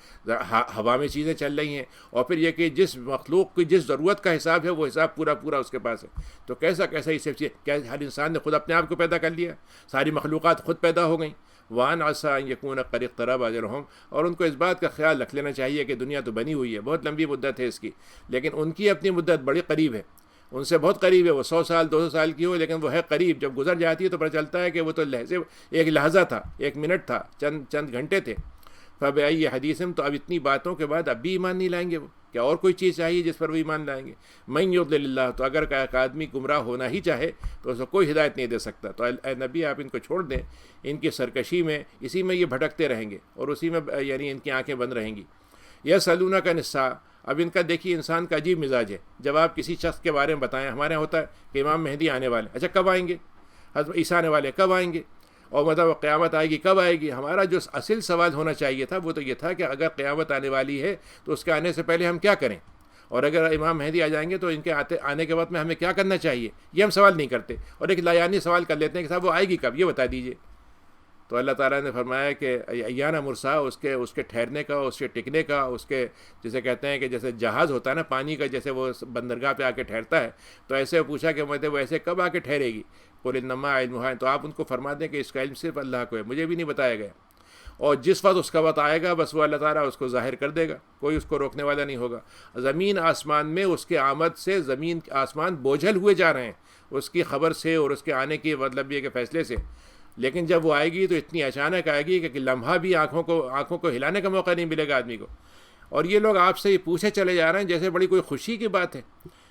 ہوا میں چیزیں چل رہی ہیں، اور پھر یہ کہ جس مخلوق کی جس ضرورت کا حساب ہے وہ حساب پورا اس کے پاس ہے، تو کیسا یہ سب چیز، کیا ہر انسان نے خود اپنے آپ کو پیدا کر لیا؟ ساری مخلوقات خود پیدا ہو گئیں۔ وَأَنْ عَسَىٰ أَنْ يَكُونَ قَدِ اقْتَرَبَ أَجَلُهُمْ، اور ان کو اس بات کا خیال رکھ لینا چاہیے کہ دنیا تو بنی ہوئی ہے، بہت لمبی مدت ہے اس کی، لیکن ان کی اپنی مدت بڑی قریب ہے، ان سے بہت قریب ہے، وہ 100 سال 200 سال کی ہو، لیکن وہ ہے قریب، جب گزر جاتی ہے تو پتہ چلتا ہے کہ وہ تو ایک لحظہ تھا، ایک منٹ تھا، چند گھنٹے تھے۔ فَبِأَيِّ حَدِيثٍ، تو اب اتنی باتوں کے بعد اب بھی ایمان نہیں لائیں گے وہ؟ کیا اور کوئی چیز چاہیے جس پر وہ ایمان لائیں گے؟ مَن يُضْلِلِ اللَّهُ، تو اگر ایک آدمی گمراہ ہونا ہی چاہے تو اس کو کوئی ہدایت نہیں دے سکتا۔ تو اے نبی آپ ان کو چھوڑ دیں، ان کی سرکشی میں، اسی میں یہ بھٹکتے رہیں گے، اور اسی میں یعنی ان کی آنکھیں بند رہیں گی۔ یسألونک عن الساعۃ، اب ان کا دیکھیے انسان کا عجیب مزاج ہے، جب آپ کسی شخص کے بارے میں بتائیں، ہمارے یہاں ہوتا ہے کہ امام مہدی آنے والے، اچھا کب آئیں گے؟ حضرت عیسیٰ آنے والے، کب آئیں گے؟ اور مطلب قیامت آئے گی، کب آئے گی؟ ہمارا جو اصل سوال ہونا چاہیے تھا وہ تو یہ تھا کہ اگر قیامت آنے والی ہے تو اس کے آنے سے پہلے ہم کیا کریں، اور اگر امام مہدی آ جائیں گے تو ان کے آنے کے وقت میں ہمیں کیا کرنا چاہیے، یہ ہم سوال نہیں کرتے، اور ایک لایانی سوال کر لیتے ہیں کہ صاحب وہ آئے گی کب، یہ بتا دیجئے۔ تو اللہ تعالیٰ نے فرمایا کہ ایانا مرسا، اس کے ٹھہرنے کا، اس کے ٹکنے کا، اس کے جسے کہتے ہیں کہ جیسے جہاز ہوتا ہے نا پانی کا، جیسے وہ بندرگاہ پہ آ کے ٹھہرتا ہے، تو ایسے پوچھا کہ مطلب وہ ایسے کب آ کے ٹھہرے گی؟ قُلْ إِنَّمَا عِلْمُهَا، تو آپ ان کو فرما دیں کہ اس کا علم صرف اللہ کو ہے، مجھے بھی نہیں بتایا گیا، اور جس وقت اس کا وقت آئے گا بس وہ اللہ تعالیٰ اس کو ظاہر کر دے گا، کوئی اس کو روکنے والا نہیں ہوگا۔ زمین آسمان میں اس کے آمد سے زمین آسمان بوجھل ہوئے جا رہے ہیں اس کی خبر سے، اور اس کے آنے کی مطلب یہ کہ فیصلے سے، لیکن جب وہ آئے گی تو اتنی اچانک آئے گی کہ لمحہ بھی آنکھوں کو ہلانے کا موقع نہیں ملے گا آدمی کو۔ اور یہ لوگ آپ سے یہ پوچھے چلے جا رہے ہیں جیسے بڑی کوئی خوشی کی بات ہے،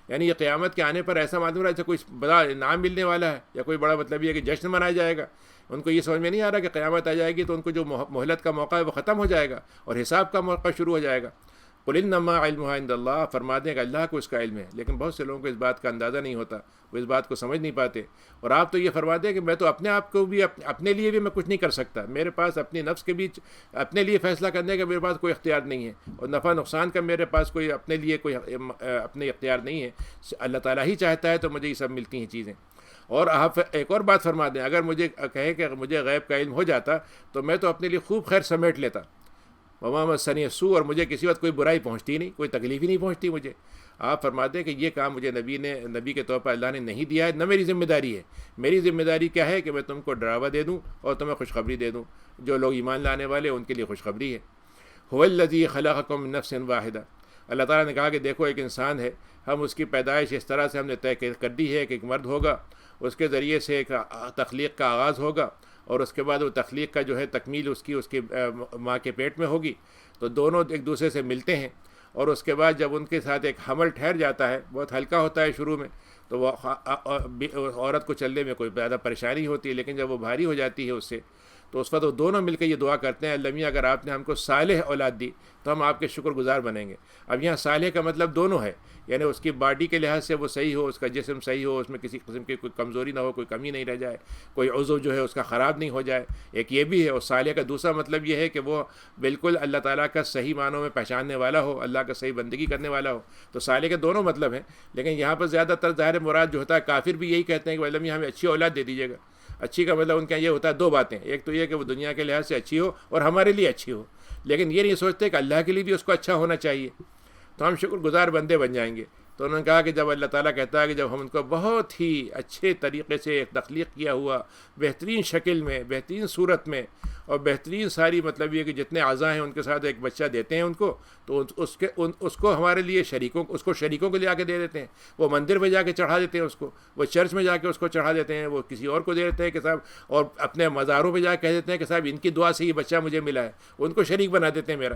یعنی یہ قیامت کے آنے پر ایسا معلوم ہو رہا ہے جیسے کوئی بڑا انعام ملنے والا ہے، یا کوئی بڑا مطلب یہ کہ جشن منایا جائے گا۔ ان کو یہ سمجھ میں نہیں آ رہا کہ قیامت آ جائے گی تو ان کو جو مہلت کا موقع ہے وہ ختم ہو جائے گا، اور حساب کا موقع شروع ہو جائے گا۔ قُلْ إِنَّمَا عِلْمُهَا عِندَ اللَّهِ، فرما دیں کہ اللہ کو اس کا علم ہے، لیکن بہت سے لوگوں کو اس بات کا اندازہ نہیں ہوتا، وہ اس بات کو سمجھ نہیں پاتے۔ اور آپ تو یہ فرما دیں کہ میں تو اپنے آپ کو بھی اپنے لیے بھی میں کچھ نہیں کر سکتا، میرے پاس اپنی نفس کے بیچ اپنے لیے فیصلہ کرنے کا میرے پاس کوئی اختیار نہیں ہے، اور نفع نقصان کا میرے پاس کوئی اپنے لیے کوئی اپنے اختیار نہیں ہے، اللہ تعالیٰ ہی چاہتا ہے تو مجھے یہ سب ملتی ہیں چیزیں۔ اور آپ ایک اور بات فرما دیں، اگر مجھے کہیں کہ مجھے غیب کا علم ہو جاتا تو میں تو اپنے لیے خوب خیر سمیٹ لیتا، وما مسنی السوء، اور مجھے کسی وقت کوئی برائی پہنچتی نہیں، کوئی تکلیف ہی نہیں پہنچتی مجھے۔ آپ فرماتے ہیں کہ یہ کام مجھے نبی کے طور پر اللہ نے نہیں دیا ہے، نہ میری ذمہ داری ہے۔ میری ذمہ داری کیا ہے کہ میں تم کو ڈراوا دے دوں اور تمہیں خوشخبری دے دوں، جو لوگ ایمان لانے والے ان کے لیے خوشخبری ہے۔ هو الذی خلقکم من نفس واحدہ، اللہ تعالیٰ نے کہا کہ دیکھو ایک انسان ہے، ہم اس کی پیدائش اس طرح سے ہم نے طے کر دی ہے کہ ایک مرد ہوگا، اس کے ذریعے سے ایک تخلیق کا آغاز ہوگا، اور اس کے بعد وہ تخلیق کا جو ہے تکمیل اس کی ماں کے پیٹ میں ہوگی، تو دونوں ایک دوسرے سے ملتے ہیں، اور اس کے بعد جب ان کے ساتھ ایک حمل ٹھہر جاتا ہے، بہت ہلکا ہوتا ہے شروع میں، تو وہ عورت کو چلنے میں کوئی زیادہ پریشانی ہوتی ہے، لیکن جب وہ بھاری ہو جاتی ہے اس سے، تو اس وقت وہ دونوں مل کے یہ دعا کرتے ہیں، اللہ میاں اگر آپ نے ہم کو صالح اولاد دی تو ہم آپ کے شکر گزار بنیں گے۔ اب یہاں صالح کا مطلب دونوں ہے، یعنی اس کی باڈی کے لحاظ سے وہ صحیح ہو، اس کا جسم صحیح ہو، اس میں کسی قسم کی کوئی کمزوری نہ ہو، کوئی کمی نہیں رہ جائے، کوئی عضو جو ہے اس کا خراب نہیں ہو جائے، ایک یہ بھی ہے۔ اور صالح کا دوسرا مطلب یہ ہے کہ وہ بالکل اللہ تعالیٰ کا صحیح معنوں میں پہچاننے والا ہو، اللہ کا صحیح بندگی کرنے والا ہو۔ تو صالح کے دونوں مطلب ہیں، لیکن یہاں پر زیادہ تر ظاہر مراد جو ہوتا ہے، کافر بھی یہی کہتے ہیں کہ اللہ ہمیں اچھی اولاد دے دیجیے گا۔ اچھی کا مطلب ان کا یہ ہوتا ہے دو باتیں، ایک تو یہ کہ وہ دنیا کے لحاظ سے اچھی ہو اور ہمارے لیے اچھی ہو، لیکن یہ نہیں سوچتے کہ اللہ کے لیے بھی اس کو اچھا ہونا چاہیے، تو ہم شکر گزار بندے بن جائیں گے۔ تو انہوں نے کہا کہ جب اللہ تعالیٰ کہتا ہے کہ جب ہم ان کو بہت ہی اچھے طریقے سے ایک تخلیق کیا ہوا بہترین شکل میں، بہترین صورت میں، اور بہترین ساری مطلب یہ کہ جتنے اعضاء ہیں ان کے ساتھ ایک بچہ دیتے ہیں ان کو، تو اس کو ہمارے لیے اس کو شریکوں کو لے جا کے دے دیتے ہیں، وہ مندر میں جا کے چڑھا دیتے ہیں اس کو، وہ چرچ میں جا کے اس کو چڑھا دیتے ہیں، وہ کسی اور کو دے دیتے ہیں کہ صاحب، اور اپنے مزاروں پہ جا کے کہہ دیتے ہیں کہ صاحب ان کی دعا سے یہ بچہ مجھے ملا ہے، ان کو شریک بنا دیتے ہیں، میرا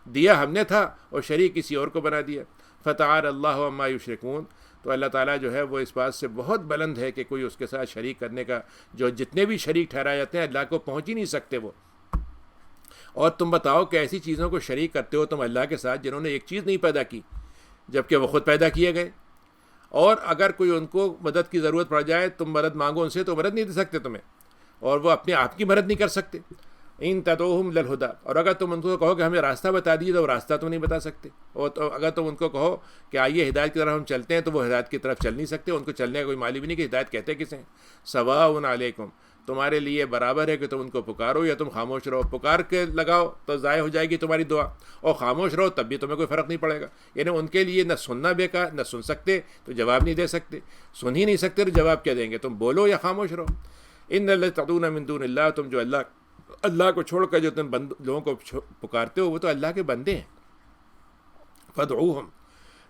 دیا ہم نے تھا اور شریک کسی اور کو بنا دیا۔ فتعالی اللہ عما یشرکون۔ تو اللہ تعالیٰ جو ہے وہ اس بات سے بہت بلند ہے کہ کوئی اس کے ساتھ شریک کرنے کا، جو جتنے بھی شریک ٹھہرائے جاتے ہیں اللہ کو پہنچ ہی نہیں سکتے وہ۔ اور تم بتاؤ کہ ایسی چیزوں کو شریک کرتے ہو تم اللہ کے ساتھ جنہوں نے ایک چیز نہیں پیدا کی جبکہ وہ خود پیدا کیے گئے، اور اگر کوئی ان کو مدد کی ضرورت پڑ جائے تم مدد مانگو ان سے تو مدد نہیں دے سکتے تمہیں، اور وہ اپنے آپ کی مدد نہیں کر سکتے۔ ان تدعوہم للہدی، اور اگر تم ان کو کہو کہ ہمیں راستہ بتا دیجیے تو وہ راستہ تو نہیں بتا سکتے، اور اگر تم ان کو کہو کہ آئیے ہدایت کی طرف ہم چلتے ہیں تو وہ ہدایت کی طرف چل نہیں سکتے، ان کو چلنے کا کوئی معلوم نہیں کہ ہدایت کہتے کسے ہیں۔ سواء علیکم، تمہارے لیے برابر ہے کہ تم ان کو پکارو یا تم خاموش رہو، پکار کے لگاؤ تو ضائع ہو جائے گی تمہاری دعا، اور خاموش رہو تب بھی تمہیں کوئی فرق نہیں پڑے گا۔ یعنی ان کے لیے نہ سننا بیکار، نہ سن سکتے تو جواب نہیں دے سکتے، سن ہی نہیں سکتے تو جواب کیا دیں گے، تم بولو یا خاموش رہو۔ ان الذین تدعون من دون اللہ، تم جو اللہ کو چھوڑ کر جو تم لوگوں کو پکارتے ہو وہ تو اللہ کے بندے ہیں۔ فدعوہم،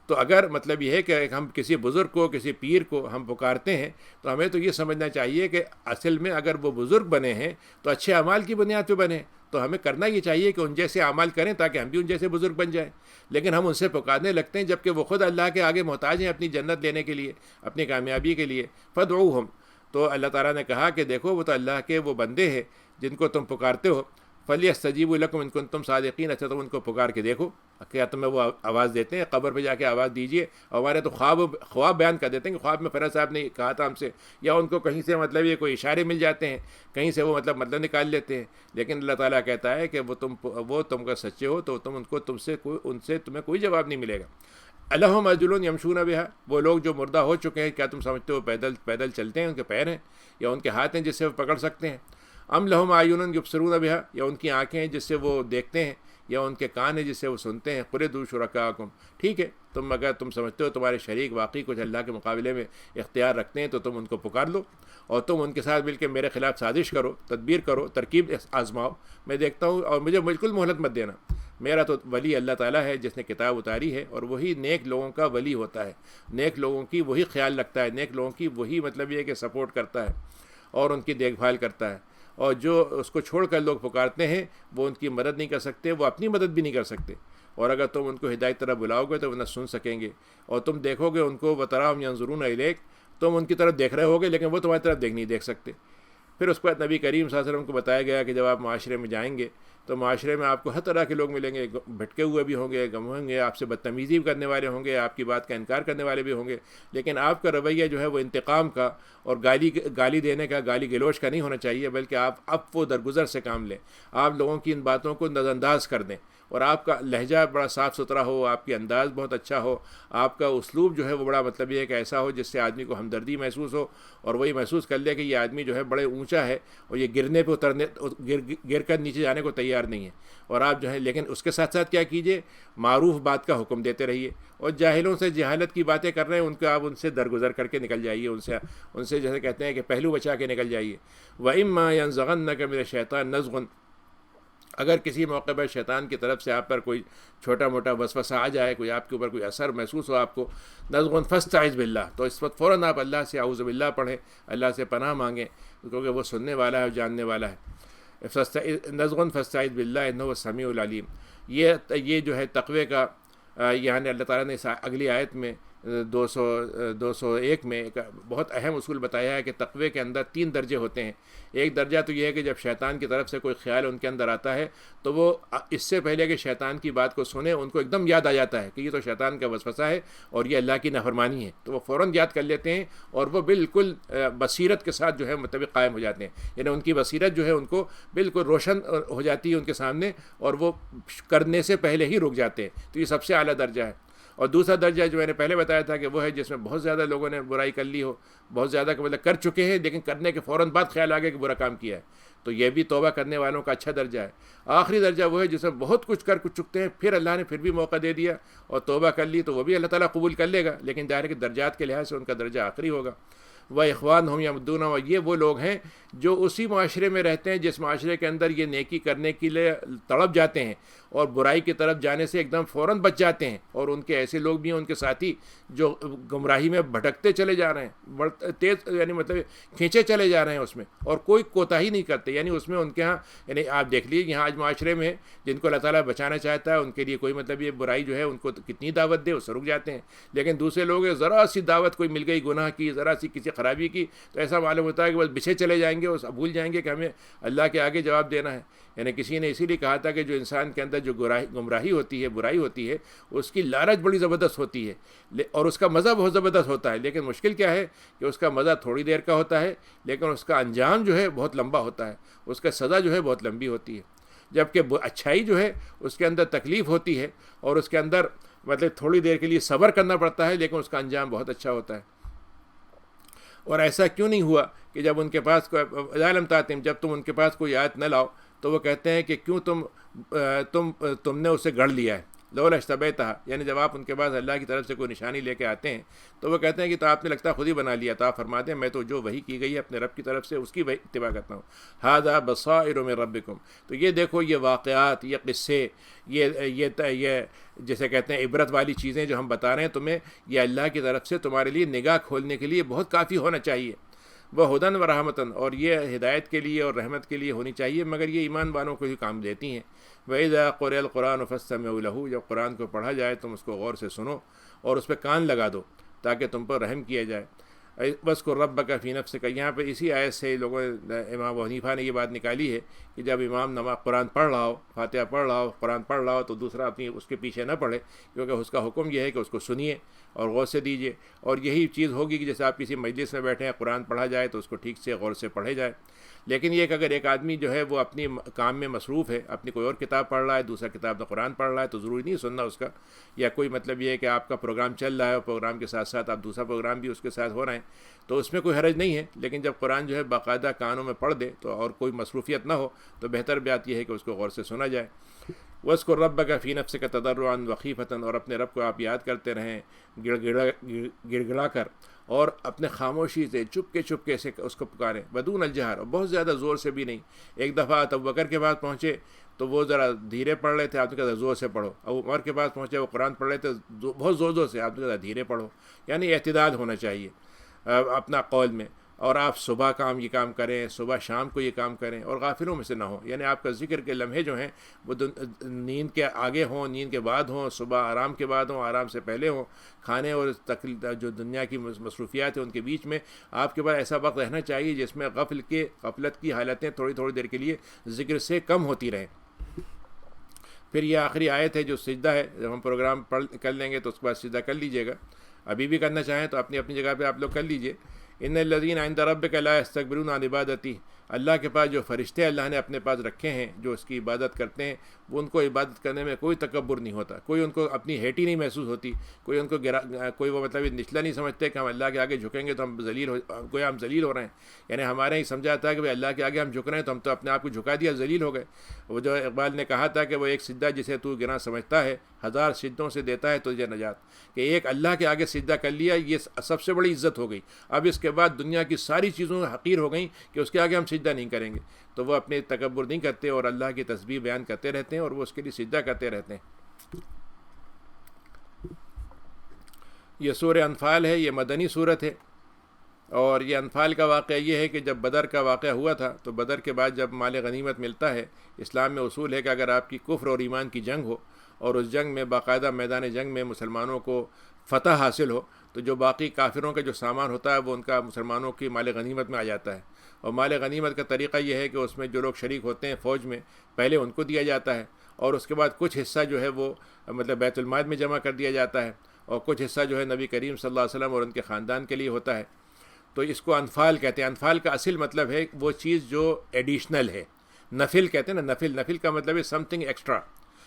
تو اگر مطلب یہ ہے کہ ہم کسی بزرگ کو، کسی پیر کو ہم پکارتے ہیں تو ہمیں تو یہ سمجھنا چاہیے کہ اصل میں اگر وہ بزرگ بنے ہیں تو اچھے اعمال کی بنیاد پہ بنے، تو ہمیں کرنا یہ چاہیے کہ ان جیسے اعمال کریں تاکہ ہم بھی ان جیسے بزرگ بن جائیں۔ لیکن ہم ان سے پکارنے لگتے ہیں جبکہ وہ خود اللہ کے آگے محتاج ہیں اپنی جنت لینے کے لیے، اپنی کامیابی کے لیے۔ فدعوہم، تو اللہ تعالیٰ نے کہا کہ دیکھو وہ تو اللہ کے وہ بندے ہیں جن کو تم پکارتے ہو۔ فلیستجیبوا لکم ان کنتم صادقین، اچھا تم ان کو پکار کے دیکھو کیا تمہیں وہ آواز دیتے ہیں، قبر پہ جا کے آواز دیجئے۔ ہمارے تو خواب بیان کر دیتے ہیں کہ خواب میں فرا صاحب نے کہا تھا ہم سے، یا ان کو کہیں سے مطلب یہ کوئی اشارے مل جاتے ہیں، کہیں سے وہ مطلب نکال لیتے ہیں، لیکن اللہ تعالیٰ کہتا ہے کہ وہ تم کا سچے ہو تو ان سے تمہیں کوئی جواب نہیں ملے گا۔ الہم ارجل یمشون بہا، وہ لوگ جو مردہ ہو چکے ہیں کیا تم سمجھتے ہو پیدل چلتے ہیں، ان کے پیر ہیں یا ان کے ہاتھ ہیں جس سے وہ پکڑ سکتے ہیں؟ ام لہم اعین یبصرون بہا، یا ان کی آنکھیں ہیں جس سے وہ دیکھتے ہیں، یا ان کے کان ہیں جس سے وہ سنتے ہیں؟ قل ادعوا شرکاءکم، ٹھیک ہے اگر تم سمجھتے ہو تمہارے شریک واقعی کچھ اللہ کے مقابلے میں اختیار رکھتے ہیں تو تم ان کو پکار لو، اور تم ان کے ساتھ مل کے میرے خلاف سازش کرو، تدبیر کرو، ترکیب آزماؤ، میں دیکھتا ہوں، اور مجھے بالکل مہلت مت دینا۔ میرا تو ولی اللہ تعالیٰ ہے جس نے کتاب اتاری ہے، اور وہی نیک لوگوں کا ولی ہوتا ہے، نیک لوگوں کی وہی خیال رکھتا ہے، نیک لوگوں کی وہی مطلب یہ کہ سپورٹ کرتا ہے اور ان کی دیکھ بھال کرتا ہے، اور جو اس کو چھوڑ کر لوگ پکارتے ہیں وہ ان کی مدد نہیں کر سکتے، وہ اپنی مدد بھی نہیں کر سکتے، اور اگر تم ان کو ہدایت طرف بلاؤ گے تو وہ نہ سن سکیں گے، اور تم دیکھو گے ان کو وتراہم ینظرون الیک، تم ان کی طرف دیکھ رہے ہوگے لیکن وہ تمہاری طرف نہیں دیکھ سکتے۔ پھر اس کے بعد نبی کریم صلی اللہ علیہ وسلم کو بتایا گیا کہ جب آپ معاشرے میں جائیں گے تو معاشرے میں آپ کو ہر طرح کے لوگ ملیں گے، بھٹکے ہوئے بھی ہوں گے، گم ہوں گے، آپ سے بدتمیزی بھی کرنے والے ہوں گے، آپ کی بات کا انکار کرنے والے بھی ہوں گے، لیکن آپ کا رویہ جو ہے وہ انتقام کا اور گالی دینے کا، گالی گلوچ کا نہیں ہونا چاہیے، بلکہ آپ عفو و درگزر سے کام لیں، آپ لوگوں کی ان باتوں کو نظر انداز کر دیں، اور آپ کا لہجہ بڑا صاف ستھرا ہو، آپ کی انداز بہت اچھا ہو، آپ کا اسلوب جو ہے وہ بڑا مطلب یہ ہے کہ ایسا ہو جس سے آدمی کو ہمدردی محسوس ہو، اور وہی محسوس کر لے کہ یہ آدمی جو ہے بڑے اونچا ہے اور یہ گرنے پہ گر کر نیچے جانے کو تیار نہیں ہے، اور آپ جو ہے لیکن اس کے ساتھ ساتھ کیا کیجئے، معروف بات کا حکم دیتے رہیے، اور جاہلوں سے جہالت کی باتیں کر رہے ہیں ان کو آپ ان سے درگزر کر کے نکل جائیے، ان سے جیسے کہتے ہیں کہ پہلو بچا کے نکل جائیے۔ وَإِمَّا يَنزَغَنَّكَ مِنَ الشَّيْطَانِ نَزْغٌ، اگر کسی موقع پر شیطان کی طرف سے آپ پر کوئی چھوٹا موٹا وسوسہ آ جائے، کوئی آپ کے اوپر کوئی اثر محسوس ہو آپ کو، نزغ فاستعذ باللہ، تو اس وقت فوراً آپ اللہ سے اعوذ باللہ پڑھیں، اللہ سے پناہ مانگیں، کیونکہ وہ سننے والا ہے اور جاننے والا ہے۔ نزغ فاستعذ باللہ انہ هو السمیع العلیم، یہ جو ہے تقوی کا، یعنی اللہ تعالیٰ نے اگلی آیت میں 201 میں ایک بہت اہم اصول بتایا ہے کہ تقوی کے اندر 3 درجے ہوتے ہیں۔ ایک درجہ تو یہ ہے کہ جب شیطان کی طرف سے کوئی خیال ان کے اندر آتا ہے تو وہ اس سے پہلے کہ شیطان کی بات کو سنیں ان کو ایک دم یاد آ جاتا ہے کہ یہ تو شیطان کا وسوسہ ہے اور یہ اللہ کی نافرمانی ہے، تو وہ فوراً یاد کر لیتے ہیں اور وہ بالکل بصیرت کے ساتھ جو ہے مطابق قائم ہو جاتے ہیں، یعنی ان کی بصیرت جو ہے ان کو بالکل روشن ہو جاتی ہے ان کے سامنے، اور وہ کرنے سے پہلے ہی رک جاتے ہیں، تو یہ سب سے اعلیٰ درجہ ہے۔ اور دوسرا درجہ جو میں نے پہلے بتایا تھا کہ وہ ہے جس میں بہت زیادہ لوگوں نے برائی کر لی ہو، بہت زیادہ کا مطلب کر چکے ہیں، لیکن کرنے کے فوراً بعد خیال آ گیا کہ برا کام کیا ہے، تو یہ بھی توبہ کرنے والوں کا اچھا درجہ ہے۔ آخری درجہ وہ ہے جس میں بہت کچھ کر چکتے ہیں، پھر اللہ نے پھر بھی موقع دے دیا اور توبہ کر لی، تو وہ بھی اللہ تعالیٰ قبول کر لے گا، لیکن ظاہر ہے کہ درجات کے لحاظ سے ان کا درجہ آخری ہوگا۔ وہ اخوان ہم یمدون، اور یہ وہ لوگ ہیں جو اسی معاشرے میں رہتے ہیں جس معاشرے کے اندر یہ نیکی کرنے کے لیے تڑپ جاتے ہیں اور برائی کی طرف جانے سے ایک دم فوراً بچ جاتے ہیں، اور ان کے ایسے لوگ بھی ہیں، ان کے ساتھی جو گمراہی میں بھٹکتے چلے جا رہے ہیں، تیز یعنی مطلب کھینچے چلے جا رہے ہیں اس میں، اور کوئی کوتاہی نہیں کرتے، یعنی اس میں ان کے ہاں یعنی آپ دیکھ لیجیے یہاں آج معاشرے میں جن کو اللہ تعالیٰ بچانا چاہتا ہے ان کے لیے کوئی مطلب یہ برائی جو ہے ان کو کتنی دعوت دے اس سے رک جاتے ہیں، لیکن دوسرے لوگ ذرا سی دعوت کوئی مل گئی گناہ کی، ذرا سی کسی خرابی کی، تو ایسا معلوم ہوتا ہے کہ بس بچھے چلے جائیں گے اور بھول جائیں گے کہ ہمیں اللہ کے آگے جواب دینا ہے۔ یعنی کسی نے اسی لیے کہا تھا کہ جو انسان کے اندر جو گمراہی ہوتی ہے، برائی ہوتی ہے، اس کی لالچ بڑی زبردست ہوتی ہے اور اس کا مزہ بہت زبردست ہوتا ہے، لیکن مشکل کیا ہے کہ اس کا مزہ تھوڑی دیر کا ہوتا ہے، لیکن اس کا انجام جو ہے بہت لمبا ہوتا ہے، اس کا سزا جو ہے بہت لمبی ہوتی ہے۔ جبکہ اچھائی جو ہے اس کے اندر تکلیف ہوتی ہے اور اس کے اندر مطلب تھوڑی دیر کے لیے صبر کرنا پڑتا ہے، لیکن اس کا انجام بہت اچھا ہوتا ہے۔ اور ایسا کیوں نہیں ہوا کہ جب ان کے پاس ظالم تعتم جب تم ان کے پاس کوئی آیت نہ لاؤ تو وہ کہتے ہیں کہ کیوں تم نے اسے گڑھ لیا ہے، لولا اشتبیتھا، یعنی جب آپ ان کے پاس اللہ کی طرف سے کوئی نشانی لے کے آتے ہیں تو وہ کہتے ہیں کہ تو آپ نے لگتا ہے خود ہی بنا لیا، تو آپ فرماتے ہیں میں تو جو وحی کی گئی ہے اپنے رب کی طرف سے اس کی اتباع کرتا ہوں۔ ھذا بصائر من ربکم، تو یہ دیکھو یہ واقعات، یہ قصے، یہ جیسے کہتے ہیں عبرت والی چیزیں جو ہم بتا رہے ہیں تمہیں، یہ اللہ کی طرف سے تمہارے لیے نگاہ کھولنے کے لیے بہت کافی ہونا چاہیے۔ وہ ہدن و رحمتن، اور یہ ہدایت کے لیے اور رحمت کے لیے ہونی چاہیے، مگر یہ ایمان والوں کو ہی کام دیتی ہیں۔ وَإِذَا قُرِئَ الْقُرْآنُ فَاسْتَمِعُوا لَهُ، جب قرآن کو پڑھا جائے تم اس کو غور سے سنو اور اس پہ کان لگا دو تاکہ تم پر رحم کیا جائے۔ وَاذْكُر رَبَّكَ فِي نَفْسِكَ، یہاں پہ اسی آیت سے لوگوں امام ابو حنیفہ نے یہ بات نکالی ہے کہ جب امام نماز قرآن پڑھ رہا ہو، فاتحہ پڑھ رہا ہو، قرآن پڑھ رہا ہو، تو دوسرا اپنی اس کے پیچھے نہ پڑھے، کیونکہ اس کا حکم یہ ہے کہ اس کو سنیے اور غور سے دیجیے، اور یہی چیز ہوگی کہ جیسے آپ کسی مجلس میں بیٹھے ہیں قرآن پڑھا جائے تو اس کو ٹھیک سے غور سے پڑھے جائے۔ لیکن یہ کہ اگر ایک آدمی جو ہے وہ اپنی کام میں مصروف ہے، اپنی کوئی اور کتاب پڑھ رہا ہے، دوسرا کتاب میں قرآن پڑھ رہا ہے، تو ضروری نہیں سننا اس کا، یا کوئی مطلب یہ ہے کہ آپ کا پروگرام چل رہا ہے اور پروگرام کے ساتھ ساتھ آپ دوسرا پروگرام بھی اس کے ساتھ ہو رہے ہیں، تو اس میں کوئی حرج نہیں ہے، لیکن جب قرآن جو ہے باقاعدہ کانوں میں پڑھ دے تو اور کوئی مصروفیت نہ ہو تو بہتر بات یہ ہے کہ اس کو غور سے سنا جائے۔ وَاذْكُر رَبَّكَ فِي نَفْسِكَ تَضَرُّعًا وَخِيفَةً، اور اپنے رب کو آپ یاد کرتے رہیں گڑ گڑا کر اور اپنے خاموشی سے چپ کے سے اس کو پکاریں، بدون الجہر، اور بہت زیادہ زور سے بھی نہیں۔ ایک دفعہ ابو بکر کے پاس پہنچے تو وہ ذرا دھیرے پڑھ رہے تھے، آپ نے کہا زور سے پڑھو۔ ابو عمر کے پاس پہنچے وہ قرآن پڑھ رہے تھے بہت زور سے، آپ نے کہا دھیرے پڑھو، یعنی اعتدال ہونا چاہیے اپنا قول میں۔ اور آپ صبح یہ کام کریں، صبح شام کو یہ کام کریں اور غافلوں میں سے نہ ہوں، یعنی آپ کا ذکر کے لمحے جو ہیں وہ نیند کے آگے ہوں، نیند کے بعد ہوں، صبح آرام کے بعد ہوں، آرام سے پہلے ہوں، کھانے اور جو دنیا کی مصروفیات ہیں ان کے بیچ میں آپ کے پاس ایسا وقت رہنا چاہیے جس میں غفلت کی حالتیں تھوڑی دیر کے لیے ذکر سے کم ہوتی رہیں۔ پھر یہ آخری آیت ہے جو سجدہ ہے، جب ہم پروگرام کر لیں گے تو اس کے بعد سجدہ کر لیجیے گا، ابھی بھی کرنا چاہیں تو اپنی جگہ پہ آپ لوگ کر لیجئے۔ ان الذین عند ربک لا یستکبرون عن عبادتہ، اللہ کے پاس جو فرشتے اللہ نے اپنے پاس رکھے ہیں جو اس کی عبادت کرتے ہیں، وہ ان کو عبادت کرنے میں کوئی تکبر نہیں ہوتا، کوئی ان کو اپنی ہیٹی نہیں محسوس ہوتی، کوئی وہ مطلب نچلا نہیں سمجھتے کہ ہم اللہ کے آگے جھکیں گے تو ہم ذلیل ہو رہے ہیں۔ یعنی ہمارے ہی سمجھا تھا کہ اللہ کے آگے ہم جھک رہے ہیں تو ہم تو اپنے آپ کو جھکا دیا، ذلیل ہو گئے۔ وہ جو اقبال نے کہا تھا کہ وہ ایک سجدہ جسے تو گراں سمجھتا ہے، 1000 سجدوں سے دیتا ہے تجھے نجات، کہ ایک اللہ کے آگے سجدہ کر لیا یہ سب سے بڑی عزت ہو گئی۔ اب اس کے بعد دنیا کی ساری چیزوں حقیر ہو گئیں کہ اس کے آگے ہم سجدہ نہیں کریں گے، تو وہ اپنے تکبر نہیں کرتے اور اللہ کی تسبیح بیان کرتے رہتے ہیں اور وہ اس کے لیے سجدہ کرتے رہتے ہیں۔ یہ سورہ انفال ہے، یہ مدنی سورت ہے، اور یہ انفال کا واقعہ یہ ہے کہ جب بدر کا واقعہ ہوا تھا تو بدر کے بعد جب مال غنیمت ملتا ہے، اسلام میں اصول ہے کہ اگر آپ کی کفر اور ایمان کی جنگ ہو اور اس جنگ میں باقاعدہ میدان جنگ میں مسلمانوں کو فتح حاصل ہو تو جو باقی کافروں کا جو سامان ہوتا ہے وہ ان کا مسلمانوں کی مال غنیمت میں آ جاتا ہے، اور مال غنیمت کا طریقہ یہ ہے کہ اس میں جو لوگ شریک ہوتے ہیں فوج میں پہلے ان کو دیا جاتا ہے، اور اس کے بعد کچھ حصہ جو ہے وہ مطلب بیت المال میں جمع کر دیا جاتا ہے، اور کچھ حصہ جو ہے نبی کریم صلی اللہ علیہ وسلم اور ان کے خاندان کے لیے ہوتا ہے۔ تو اس کو انفال کہتے ہیں۔ انفال کا اصل مطلب ہے وہ چیز جو ایڈیشنل ہے، نفل کہتے ہیں نا، نفل کا مطلب ہے سم تھنگ ایکسٹرا،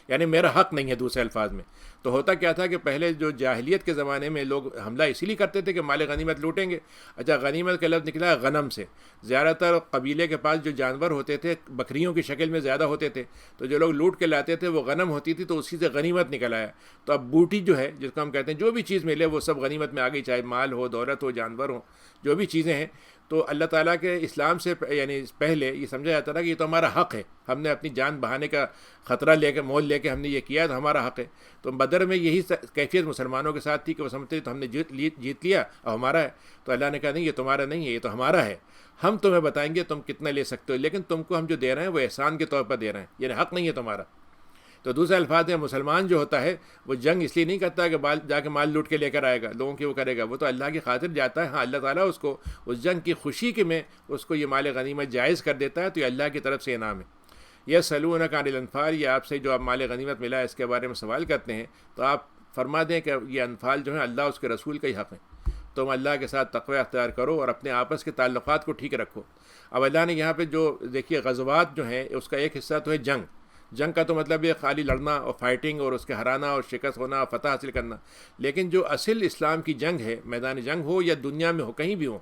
یعنی میرا حق نہیں ہے دوسرے الفاظ میں. تو ہوتا کیا تھا کہ پہلے جو جاہلیت کے زمانے میں لوگ حملہ اسی لیے کرتے تھے کہ مال غنیمت لوٹیں گے. اچھا غنیمت کا لفظ نکلا ہے غنم سے. زیادہ تر قبیلے کے پاس جو جانور ہوتے تھے بکریوں کی شکل میں زیادہ ہوتے تھے, تو جو لوگ لوٹ کے لاتے تھے وہ غنم ہوتی تھی, تو اسی سے غنیمت نکل آیا. تو اب بوٹی جو ہے جس کو ہم کہتے ہیں جو بھی چیز ملے وہ سب غنیمت میں آ گئی, چاہے مال ہو, دولت ہو, جانور ہو, جو بھی چیزیں ہیں. تو اللہ تعالیٰ کے اسلام سے یعنی پہلے یہ سمجھا جاتا تھا کہ یہ تو ہمارا حق ہے, ہم نے اپنی جان بہانے کا خطرہ لے کے مول لے کے ہم نے یہ کیا تو ہمارا حق ہے. تو بدر میں یہی کیفیت مسلمانوں کے ساتھ تھی کہ وہ سمجھتے تو ہم نے جیت لیا اور ہمارا ہے. تو اللہ نے کہا نہیں یہ تمہارا نہیں ہے, یہ تو ہمارا ہے, ہم تمہیں بتائیں گے تم کتنا لے سکتے ہو, لیکن تم کو ہم جو دے رہے ہیں وہ احسان کے طور پر دے رہے ہیں, یعنی حق نہیں ہے تمہارا. تو دوسرے الفاظ میں مسلمان جو ہوتا ہے وہ جنگ اس لیے نہیں کرتا کہ جا کے مال لوٹ کے لے کر آئے گا, لوگوں کی وہ کرے گا, وہ تو اللہ کی خاطر جاتا ہے. ہاں اللہ تعالیٰ اس کو اس جنگ کی خوشی کے میں اس کو یہ مال غنیمت جائز کر دیتا ہے, تو یہ اللہ کی طرف سے انعام ہے. یسألونک عن الانفال, یہ آپ سے جو آپ مال غنیمت ملا ہے اس کے بارے میں سوال کرتے ہیں, تو آپ فرما دیں کہ یہ انفال جو ہیں اللہ اس کے رسول کا ہی حق ہے. تم اللہ کے ساتھ تقوی اختیار کرو اور اپنے آپس کے تعلقات کو ٹھیک رکھو. اب اللہ نے یہاں پہ جو دیکھیے غزوات جو ہیں اس کا ایک حصہ تو ہے جنگ. جنگ کا تو مطلب یہ خالی لڑنا اور فائٹنگ اور اس کے ہرانا اور شکست ہونا اور فتح حاصل کرنا. لیکن جو اصل اسلام کی جنگ ہے, میدان جنگ ہو یا دنیا میں ہو کہیں بھی ہو,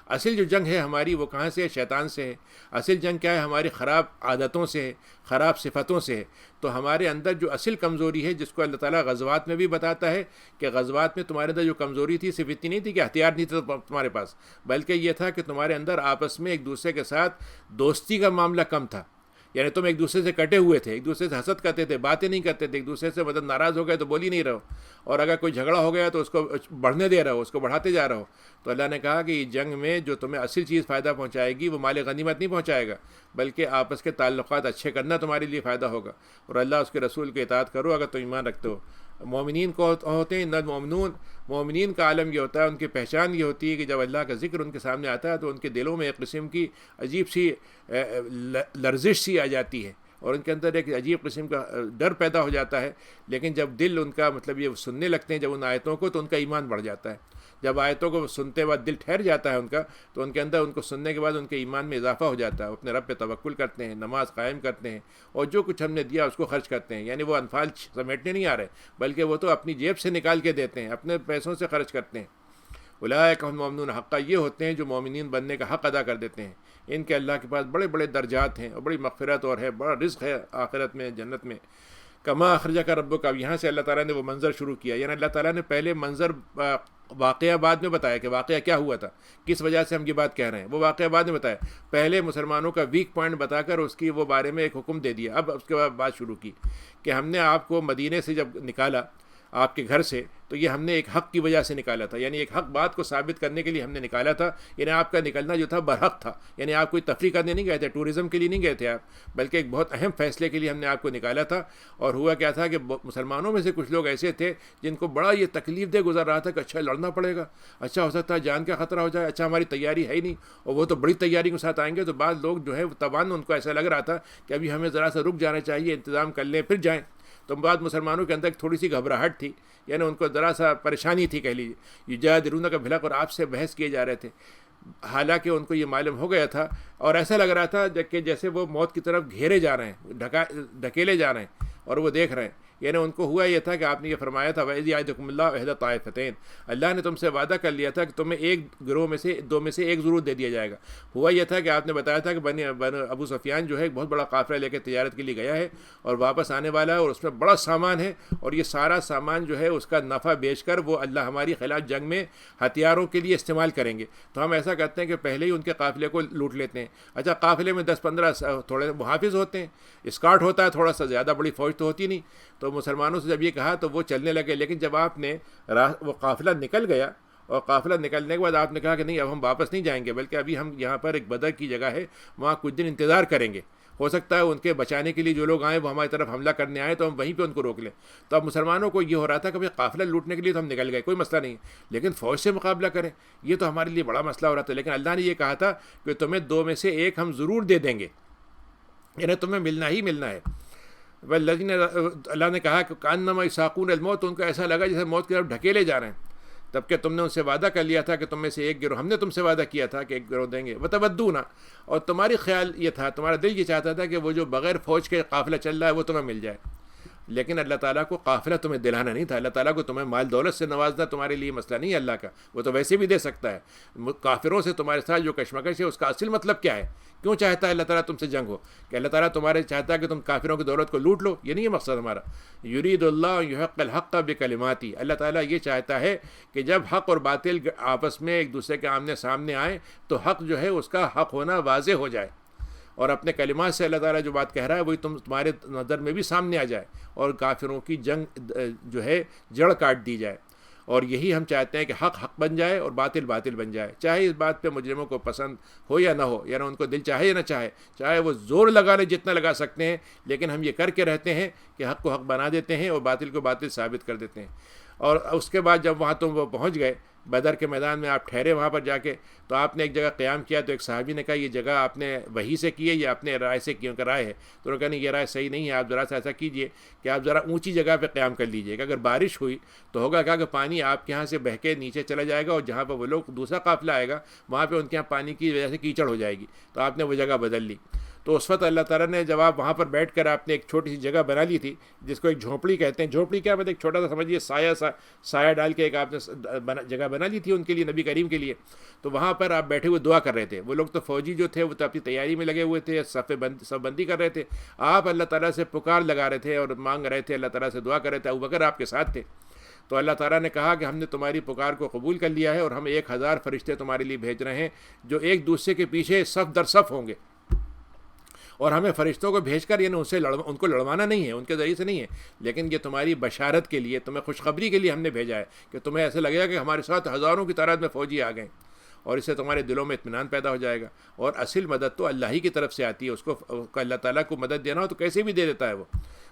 اصل جو جنگ ہے ہماری وہ کہاں سے ہے؟ شیطان سے ہے. اصل جنگ کیا ہے؟ ہماری خراب عادتوں سے ہے, خراب صفتوں سے ہے. تو ہمارے اندر جو اصل کمزوری ہے جس کو اللہ تعالیٰ غزوات میں بھی بتاتا ہے کہ غزوات میں تمہارے اندر جو کمزوری تھی صرف اتنی نہیں تھی کہ ہتھیار نہیں تھے تمہارے پاس, بلکہ یہ تھا کہ تمہارے اندر آپس میں ایک دوسرے کے ساتھ دوستی کا معاملہ کم تھا. یعنی تم ایک دوسرے سے کٹے ہوئے تھے, ایک دوسرے سے حسد کرتے تھے, باتیں نہیں کرتے تھے, ایک دوسرے سے مطلب ناراض ہو گئے تو بول ہی نہیں رہو, اور اگر کوئی جھگڑا ہو گیا تو اس کو بڑھنے دے رہا ہو, اس کو بڑھاتے جا رہا ہو. تو اللہ نے کہا کہ یہ جنگ میں جو تمہیں اصل چیز فائدہ پہنچائے گی وہ مال غنیمت نہیں پہنچائے گا, بلکہ آپس کے تعلقات اچھے کرنا تمہارے لیے فائدہ ہوگا. اور اللہ اس کے رسول کی اطاعت کرو اگر تم ایمان رکھتے ہو. مومنین کو ہوتے ہیں المؤمنون, مومنین کا عالم یہ ہوتا ہے, ان کی پہچان یہ ہوتی ہے کہ جب اللہ کا ذکر ان کے سامنے آتا ہے تو ان کے دلوں میں ایک قسم کی عجیب سی لرزش سی آ جاتی ہے, اور ان کے اندر ایک عجیب قسم کا ڈر پیدا ہو جاتا ہے. لیکن جب دل ان کا مطلب یہ سننے لگتے ہیں جب ان آیتوں کو, تو ان کا ایمان بڑھ جاتا ہے. جب آیتوں کو سنتے بعد دل ٹھہر جاتا ہے ان کا, تو ان کے اندر ان کو سننے کے بعد ان کے ایمان میں اضافہ ہو جاتا ہے. وہ اپنے رب پہ توکل کرتے ہیں, نماز قائم کرتے ہیں, اور جو کچھ ہم نے دیا اس کو خرچ کرتے ہیں. یعنی وہ انفال سمیٹنے نہیں آ رہے, بلکہ وہ تو اپنی جیب سے نکال کے دیتے ہیں, اپنے پیسوں سے خرچ کرتے ہیں. اولئک هم المؤمنون حقا, یہ ہوتے ہیں جو مومنین بننے کا حق ادا کر دیتے ہیں. ان کے اللہ کے پاس بڑے بڑے درجات ہیں اور بڑی مغفرت اور ہے, بڑا رزق ہے آخرت میں, جنت میں. کما اخرجک ربک, اب یہاں سے اللہ تعالیٰ نے وہ منظر شروع کیا. یعنی اللہ تعالیٰ نے پہلے منظر واقعہ بعد میں بتایا کہ واقعہ کیا ہوا تھا, کس وجہ سے ہم یہ بات کہہ رہے ہیں, وہ واقعہ بعد میں بتایا. پہلے مسلمانوں کا ویک پوائنٹ بتا کر اس کی وہ بارے میں ایک حکم دے دیا. اب اس کے بعد بات شروع کی کہ ہم نے آپ کو مدینے سے جب نکالا آپ کے گھر سے, تو یہ ہم نے ایک حق کی وجہ سے نکالا تھا. یعنی ایک حق بات کو ثابت کرنے کے لیے ہم نے نکالا تھا. یعنی آپ کا نکلنا جو تھا برحق تھا, یعنی آپ کوئی تفریح کرنے نہیں گئے تھے, ٹورزم کے لیے نہیں گئے تھے آپ, بلکہ ایک بہت اہم فیصلے کے لیے ہم نے آپ کو نکالا تھا. اور ہوا کیا تھا کہ مسلمانوں میں سے کچھ لوگ ایسے تھے جن کو بڑا یہ تکلیف دہ گزر رہا تھا کہ اچھا لڑنا پڑے گا, اچھا ہو سکتا ہے جان کا خطرہ ہو جائے, اچھا ہماری تیاری ہے ہی نہیں, اور وہ تو بڑی تیاری کے ساتھ آئیں گے. تو بعض لوگ جو ہے تبان ان کو ایسا لگ رہا تھا کہ ابھی ہمیں ذرا سا رک جانا چاہیے, انتظام کر لیں پھر جائیں. تو بعض مسلمانوں کے اندر ایک تھوڑی سی گھبراہٹ تھی, یعنی ان کو ذرا سا پریشانی تھی کہہ لیجیے. یجادلونک کا بھلک, اور آپ سے بحث کیے جا رہے تھے, حالانکہ ان کو یہ معلوم ہو گیا تھا اور ایسا لگ رہا تھا کہ جیسے وہ موت کی طرف گھیرے جا رہے ہیں, ڈھکیلے جا رہے ہیں, اور وہ دیکھ رہے ہیں. یعنی ان کو ہوا یہ تھا کہ آپ نے یہ فرمایا تھا وَإِذْ يَعِدُكُمُ اللَّهُ إِحْدَى الطَّائِفَتَيْنِ, اللہ نے تم سے وعدہ کر لیا تھا کہ تمہیں ایک گروہ میں سے دو میں سے ایک ضرور دے دیا جائے گا. ہوا یہ تھا کہ آپ نے بتایا تھا کہ بنی ابو سفیان جو ہے ایک بہت بڑا قافلہ لے کے تجارت کے لیے گیا ہے اور واپس آنے والا ہے, اور اس میں بڑا سامان ہے, اور یہ سارا سامان جو ہے اس کا نفع بیچ کر وہ اللہ ہماری خلاف جنگ میں ہتھیاروں کے لیے استعمال کریں گے. تو ہم ایسا کرتے ہیں کہ پہلے ہی ان کے قافلے کو لوٹ لیتے ہیں. اچھا قافلے میں 10-15 تھوڑے محافظ ہوتے ہیں, اسکارٹ ہوتا ہے تھوڑا سا, زیادہ بڑی فوج تو ہوتی نہیں. تو مسلمانوں سے جب یہ کہا تو وہ چلنے لگے. لیکن جب آپ نے وہ قافلہ نکل گیا, اور قافلہ نکلنے کے بعد آپ نے کہا کہ نہیں اب ہم واپس نہیں جائیں گے, بلکہ ابھی ہم یہاں پر ایک بدر کی جگہ ہے وہاں کچھ دن انتظار کریں گے, ہو سکتا ہے ان کے بچانے کے لیے جو لوگ آئیں وہ ہماری طرف حملہ کرنے آئے تو ہم وہیں پہ ان کو روک لیں. تو اب مسلمانوں کو یہ ہو رہا تھا کہ قافلہ لوٹنے کے لیے تو ہم نکل گئے, کوئی مسئلہ نہیں, لیکن فوج سے مقابلہ کریں یہ تو ہمارے لیے بڑا مسئلہ ہو رہا تھا. لیکن اللہ نے یہ کہا تھا کہ تمہیں 2 میں سے 1 ہم ضرور دے دیں گے, یعنی تمہیں ملنا ہی ملنا ہے. اللہ نے کہا کہ کانما یساقون الموت, ان کو ایسا لگا جیسے موت کی طرف ڈھکیلے جا رہے ہیں. تب کہ تم نے ان سے وعدہ کر لیا تھا کہ تم میں سے ایک گروہ, ہم نے تم سے وعدہ کیا تھا کہ ایک گروہ دیں گے. وتودون, اور تمہاری خیال یہ تھا, تمہارا دل یہ چاہتا تھا کہ وہ جو بغیر فوج کے قافلہ چل رہا ہے وہ تمہیں مل جائے. لیکن اللہ تعالیٰ کو قافلہ تمہیں دلانا نہیں تھا. اللہ تعالیٰ کو تمہیں مال دولت سے نوازنا تمہارے لیے مسئلہ نہیں ہے اللہ کا, وہ تو ویسے بھی دے سکتا ہے. کافروں سے تمہارے ساتھ جو کشمکش ہے اس کا اصل مطلب کیا ہے؟ کیوں چاہتا ہے اللہ تعالیٰ تم سے جنگ ہو؟ کہ اللہ تعالیٰ تمہارے چاہتا ہے کہ تم کافروں کی دولت کو لوٹ لو؟ یہ نہیں ہے مقصد ہمارا. یرید اللہ یحق الحق بکلماتی, اللہ تعالیٰ یہ چاہتا ہے کہ جب حق اور باطل آپس میں ایک دوسرے کے آمنے سامنے آئیں تو حق جو ہے اس کا حق ہونا واضح ہو جائے, اور اپنے کلمات سے اللہ تعالیٰ جو بات کہہ رہا ہے وہی تمہارے نظر میں بھی سامنے آ جائے, اور کافروں کی جنگ جو ہے جڑ کاٹ دی جائے. اور یہی ہم چاہتے ہیں کہ حق حق بن جائے اور باطل باطل بن جائے, چاہے اس بات پہ مجرموں کو پسند ہو یا نہ ہو, یعنی ان کو دل چاہے یا نہ چاہے, چاہے وہ زور لگا لیں جتنا لگا سکتے ہیں, لیکن ہم یہ کر کے رہتے ہیں کہ حق کو حق بنا دیتے ہیں اور باطل کو باطل ثابت کر دیتے ہیں. اور اس کے بعد جب وہاں تم وہ پہنچ گئے بدر کے میدان میں, آپ ٹھہرے وہاں پر جا کے, تو آپ نے ایک جگہ قیام کیا, تو ایک صحابی نے کہا یہ جگہ آپ نے وحی سے کی ہے یا اپنے رائے سے کی؟ ان کا رائے ہے. تو انہوں نے کہا نہیں, یہ رائے صحیح نہیں ہے, آپ ذرا سا ایسا کیجئے کہ آپ ذرا اونچی جگہ پہ قیام کر لیجئے, کہ اگر بارش ہوئی تو ہوگا کیا کہ پانی آپ کے یہاں سے بہہ کے نیچے چلا جائے گا, اور جہاں پہ وہ لوگ دوسرا قافلہ آئے گا وہاں پہ ان کے یہاں پانی کی وجہ سے کیچڑ ہو جائے گی. تو آپ نے وہ جگہ بدل لی. تو اس وقت اللہ تعالیٰ نے جب آپ وہاں پر بیٹھ کر آپ نے ایک چھوٹی سی جگہ بنا لی تھی جس کو ایک جھونپڑی کہتے ہیں. جھونپڑی کیا مطلب؟ ایک چھوٹا سا سمجھیے سایہ ڈال کے ایک آپ نے جگہ بنا لی تھی ان کے لیے, نبی کریم کے لیے. تو وہاں پر آپ بیٹھے ہوئے دعا کر رہے تھے. وہ لوگ تو فوجی جو تھے وہ تو اپنی تیاری میں لگے ہوئے تھے, صف بندی کر رہے تھے. آپ اللہ تعالیٰ سے پکار لگا رہے تھے اور مانگ رہے تھے, اللہ تعالیٰ سے دعا کر رہے تھے. ابوبکر آپ کے ساتھ تھے. تو اللہ تعالیٰ نے کہا کہ ہم نے تمہاری پکار کو قبول کر لیا ہے, اور ہم 1000 فرشتے تمہارے لیے بھیج رہے ہیں جو ایک دوسرے کے پیچھے صف در صف ہوں گے. اور ہمیں فرشتوں کو بھیج کر یعنی ان کو لڑوانا نہیں ہے, ان کے ذریعے سے نہیں ہے, لیکن یہ تمہاری بشارت کے لیے, تمہیں خوشخبری کے لیے ہم نے بھیجا ہے کہ تمہیں ایسے لگے گا کہ ہمارے ساتھ ہزاروں کی تعداد میں فوجی آ گئے, اور اس سے تمہارے دلوں میں اطمینان پیدا ہو جائے گا. اور اصل مدد تو اللہ ہی کی طرف سے آتی ہے. اس کو اللہ تعالیٰ کو مدد دینا ہو تو کیسے بھی دے دیتا ہے, وہ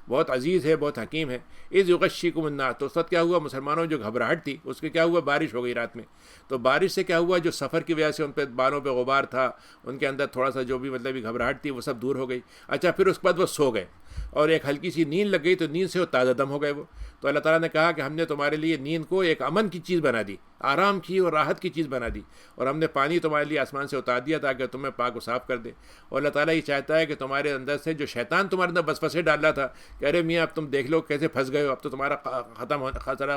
بہت عزیز ہے, بہت حکیم ہے. اذ یغشیکم الناس, تو اس وقت کیا ہوا مسلمانوں جو گھبراہٹ تھی اس کے کیا ہوا, بارش ہو گئی رات میں. تو بارش سے کیا ہوا, جو سفر کی وجہ سے ان پہ بالوں پہ غبار تھا, ان کے اندر تھوڑا سا جو بھی مطلب گھبراہٹ تھی وہ سب دور ہو گئی. اچھا, پھر اس کے بعد وہ سو گئے اور ایک ہلکی سی نیند لگ گئی, تو نیند سے وہ تازہ دم ہو گئے وہ. تو اللہ تعالیٰ نے کہا کہ ہم نے تمہارے لیے نیند کو ایک امن کی چیز بنا دی, آرام کی اور راحت کی چیز بنا دی, اور ہم نے پانی تمہارے لیے آسمان سے اتار دیا تاکہ تمہیں پاک و صاف کر دے. اور اللہ تعالیٰ یہ چاہتا ہے کہ تمہارے اندر سے جو شیطان تمہارے اندر بسوسے ڈال رہا تھا کہ ارے میاں اب تم دیکھ لو کیسے پھنس گئے ہو, اب تو تمہارا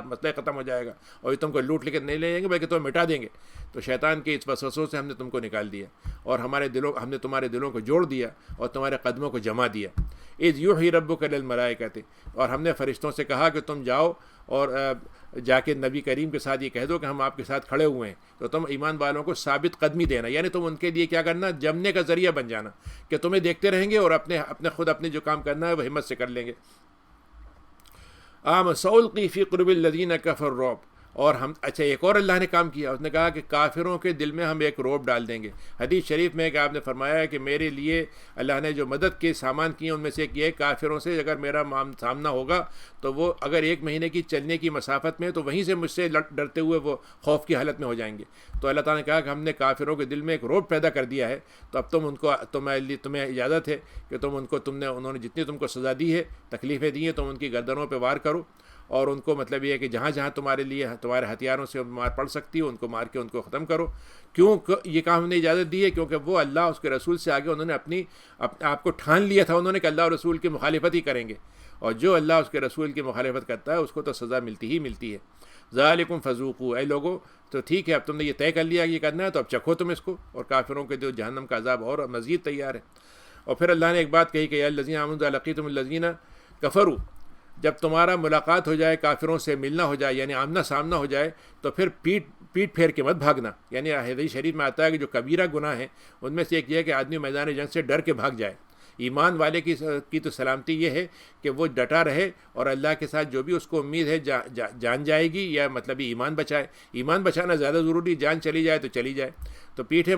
مسئلہ ختم ہو جائے گا اور یہ تم کو لوٹ لے کے نہیں لے جائیں گے بلکہ تمہیں مٹا دیں گے. تو شیطان کے اس وسوسوں سے ہم نے تم کو نکال دیا, اور ہم نے تمہارے دلوں کو جوڑ دیا اور تمہارے قدموں کو جما دیا. اذ یوحی ربک للملائکۃ, اور ہم نے فرشتوں سے کہا کہ تم جاؤ اور جا کے نبی کریم کے ساتھ یہ کہہ دو کہ ہم آپ کے ساتھ کھڑے ہوئے ہیں. تو تم ایمان والوں کو ثابت قدمی دینا, یعنی تم ان کے لیے کیا کرنا, جمنے کا ذریعہ بن جانا, کہ تمہیں دیکھتے رہیں گے اور اپنے جو کام کرنا ہے وہ ہمت سے کر لیں گے. سألقی فی قلوب الذین کفروا الرعب, اور ہم اچھا ایک اور اللہ نے کام کیا, اس نے کہا کہ کافروں کے دل میں ہم ایک روب ڈال دیں گے. حدیث شریف میں کہ آپ نے فرمایا ہے کہ میرے لیے اللہ نے جو مدد کے سامان کیے ان میں سے ایک یہ, کافروں سے اگر میرا سامنا ہوگا تو وہ اگر 1 مہینے کی چلنے کی مسافت میں, تو وہیں سے مجھ سے ڈرتے ہوئے وہ خوف کی حالت میں ہو جائیں گے. تو اللہ تعالیٰ نے کہا کہ ہم نے کافروں کے دل میں ایک روب پیدا کر دیا ہے, تو اب تمہیں اجازت ہے کہ انہوں نے جتنی تم کو سزا دی ہے, تکلیفیں دی ہیں, تم ان کی گردنوں پہ وار کرو, اور ان کو مطلب یہ ہے کہ جہاں جہاں تمہارے لیے تمہارے ہتھیاروں سے مار پڑ سکتی ہو ان کو مار کے ان کو ختم کرو. کیوں یہ کام ہم نے اجازت دی ہے؟ کیونکہ وہ اللہ اس کے رسول سے آگے انہوں نے آپ کو ٹھان لیا تھا, انہوں نے کہ اللہ اور رسول کی مخالفت ہی کریں گے, اور جو اللہ اس کے رسول کی مخالفت کرتا ہے اس کو تو سزا ملتی ہی ملتی ہے. ذالکم فذوقوا, اے لوگو تو ٹھیک ہے, اب تم نے یہ طے کر لیا یہ کرنا ہے تو اب چکھو تم اس کو, اور کافروں کے جو جہنم کا عذاب اور مزید تیار ہے. اور پھر اللہ نے ایک بات کہی کہ یا الذین آمنوا اذا لقیتم الذین کفروا, جب تمہارا ملاقات ہو جائے کافروں سے, ملنا ہو جائے یعنی آمنا سامنا ہو جائے, تو پھر پیٹ پھیر کے مت بھاگنا. یعنی حدیث شریف میں آتا ہے کہ جو کبیرہ گناہ ہیں ان میں سے ایک یہ ہے کہ آدمی میدان جنگ سے ڈر کے بھاگ جائے. ایمان والے کی تو سلامتی یہ ہے کہ وہ ڈٹا رہے اور اللہ کے ساتھ جو بھی اس کو امید ہے جان جائے گی یا مطلب ایمان بچائے. ایمان بچانا زیادہ ضروری, جان چلی جائے تو چلی جائے. تو پیٹ